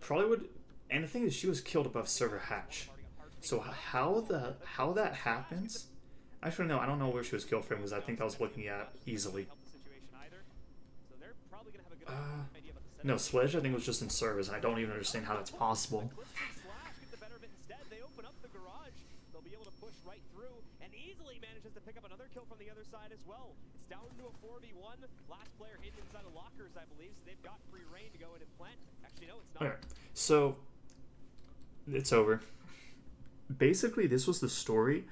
Probably would, and the thing is, she was killed above server hatch. So how that happens? Actually, no, I don't know where she was killed from, because I think I was looking at easily. No, Sledge I think was just in service. I don't even understand how that's possible. Okay, so it's over. Basically, this was the story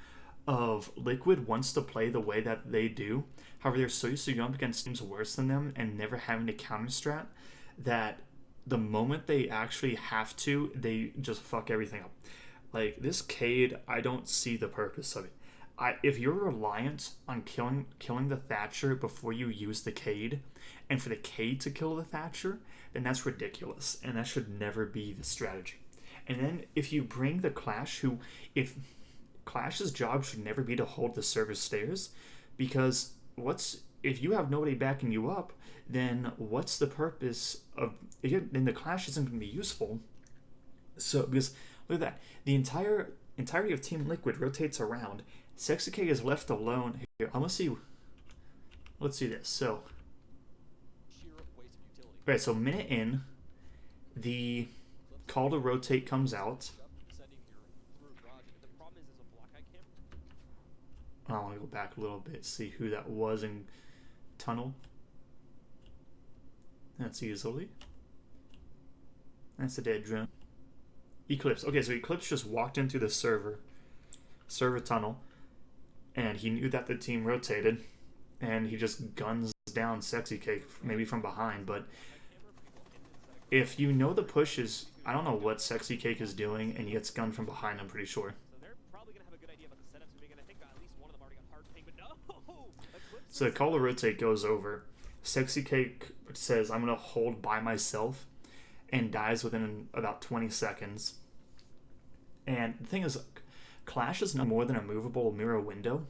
of Liquid wants to play the way that they do. However, they're so used to going up against teams worse than them and never having to counter strat that the moment they actually have to, they just fuck everything up. Like this Cade, I don't see the purpose of it. If you're reliant on killing the Thatcher before you use the Cade, and for the Cade to kill the Thatcher, then that's ridiculous, and that should never be the strategy. And then if you bring the Clash, if Clash's job should never be to hold the server stairs, because if you have nobody backing you up, then what's the purpose of? Then the Clash isn't going to be useful. So because look at that, the entirety of Team Liquid rotates around. Sexy K is left alone here. Let's see this. So, right. So minute in, the call to rotate comes out. I want to go back a little bit, see who that was in tunnel. That's easily. That's a dead drone. Eclipse. Okay, so Eclipse just walked into the server tunnel, and he knew that the team rotated, and he just guns down Sexy Cake, maybe from behind. But if you know the push is, I don't know what Sexy Cake is doing, and he gets gunned from behind, I'm pretty sure. So the call to rotate goes over. Sexy Cake says, I'm going to hold by myself, and dies within about 20 seconds. And the thing is, Clash is no more than a movable mirror window,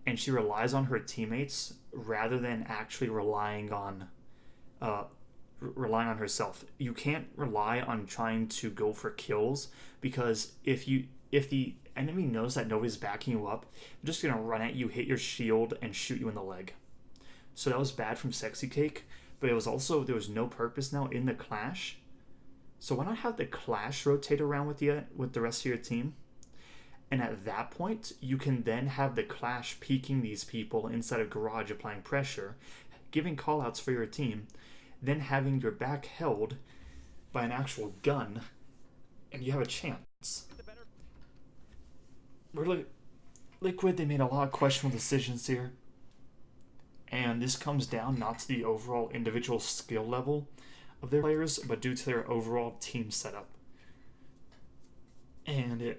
and she relies on her teammates rather than actually relying on herself. You can't rely on trying to go for kills, because if the enemy knows that nobody's backing you up, they're just gonna run at you, hit your shield, and shoot you in the leg. So that was bad from Sexy Cake, but it was also, there was no purpose now in the Clash. So why not have the Clash rotate around with the rest of your team? And at that point, you can then have the Clash peeking these people inside of Garage, applying pressure, giving callouts for your team, then having your back held by an actual gun, and you have a chance. Really, Liquid, they made a lot of questionable decisions here. And this comes down not to the overall individual skill level of their players, but due to their overall team setup. And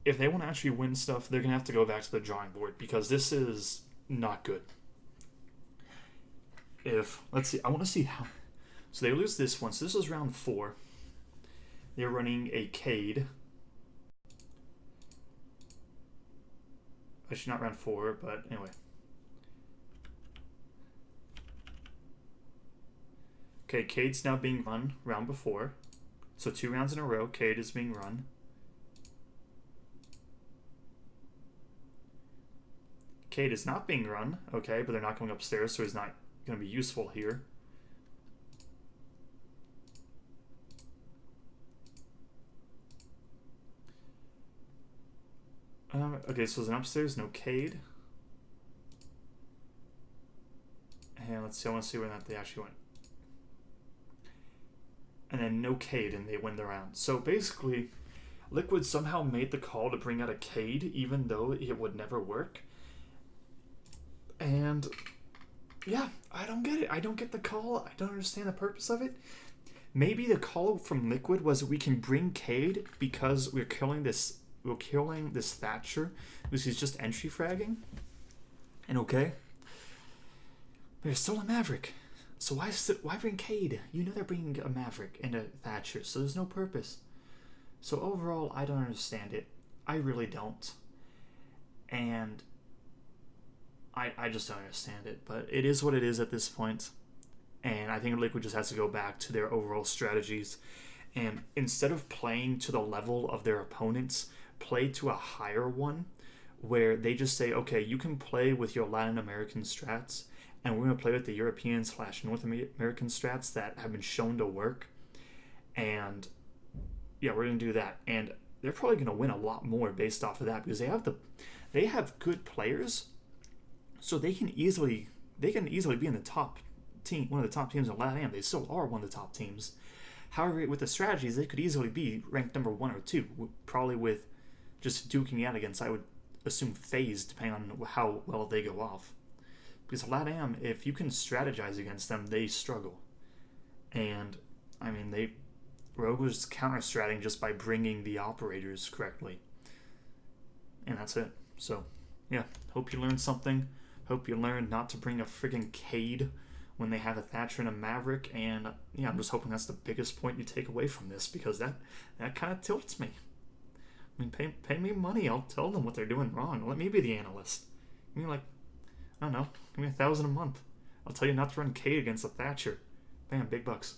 if they want to actually win stuff, they're going to have to go back to the drawing board, because this is not good. Let's see, I want to see how. So they lose this one. So this was round 4. They're running a Cade. Actually, not round 4, but anyway. Okay, Cade's now being run round before. So 2 rounds in a row, Cade is being run. Cade is not being run, okay, but they're not going upstairs, so he's not going to be useful here. Okay, so there's an upstairs, no Cade. And let's see, I want to see where they actually went. And then no Cade, and they win the round. So basically, Liquid somehow made the call to bring out a Cade, even though it would never work. And yeah, I don't get it. I don't get the call. I don't understand the purpose of it. Maybe the call from Liquid was we can bring Cade because we're killing this Thatcher, because he's just entry fragging. And okay. But you're still a Maverick. So why bring Cade? You know they're bringing a Maverick and a Thatcher, so there's no purpose. So overall, I don't understand it. I really don't. And I just don't understand it. But it is what it is at this point. And I think Liquid just has to go back to their overall strategies. And instead of playing to the level of their opponents, play to a higher one, where they just say, okay, you can play with your Latin American strats, and we're going to play with the European/North American strats that have been shown to work. And yeah, we're going to do that. And they're probably going to win a lot more based off of that, because they have good players, so they can easily be in the top team, one of the top teams in LATAM. They still are one of the top teams. However, with the strategies, they could easily be ranked number 1 or 2, probably with just duking out against, I would assume, FaZe, depending on how well they go off. Because LATAM, if you can strategize against them, they struggle. And, I mean, Rogue was counter-stratting just by bringing the operators correctly. And that's it. So, yeah, hope you learned something. Hope you learned not to bring a friggin' Cade when they have a Thatcher and a Maverick. And, yeah, I'm just hoping that's the biggest point you take away from this, because that kind of tilts me. I mean, pay me money. I'll tell them what they're doing wrong. Let me be the analyst. I mean, like, I don't know, give me $1,000 a month. I'll tell you not to run Cade against a Thatcher. Bam, big bucks.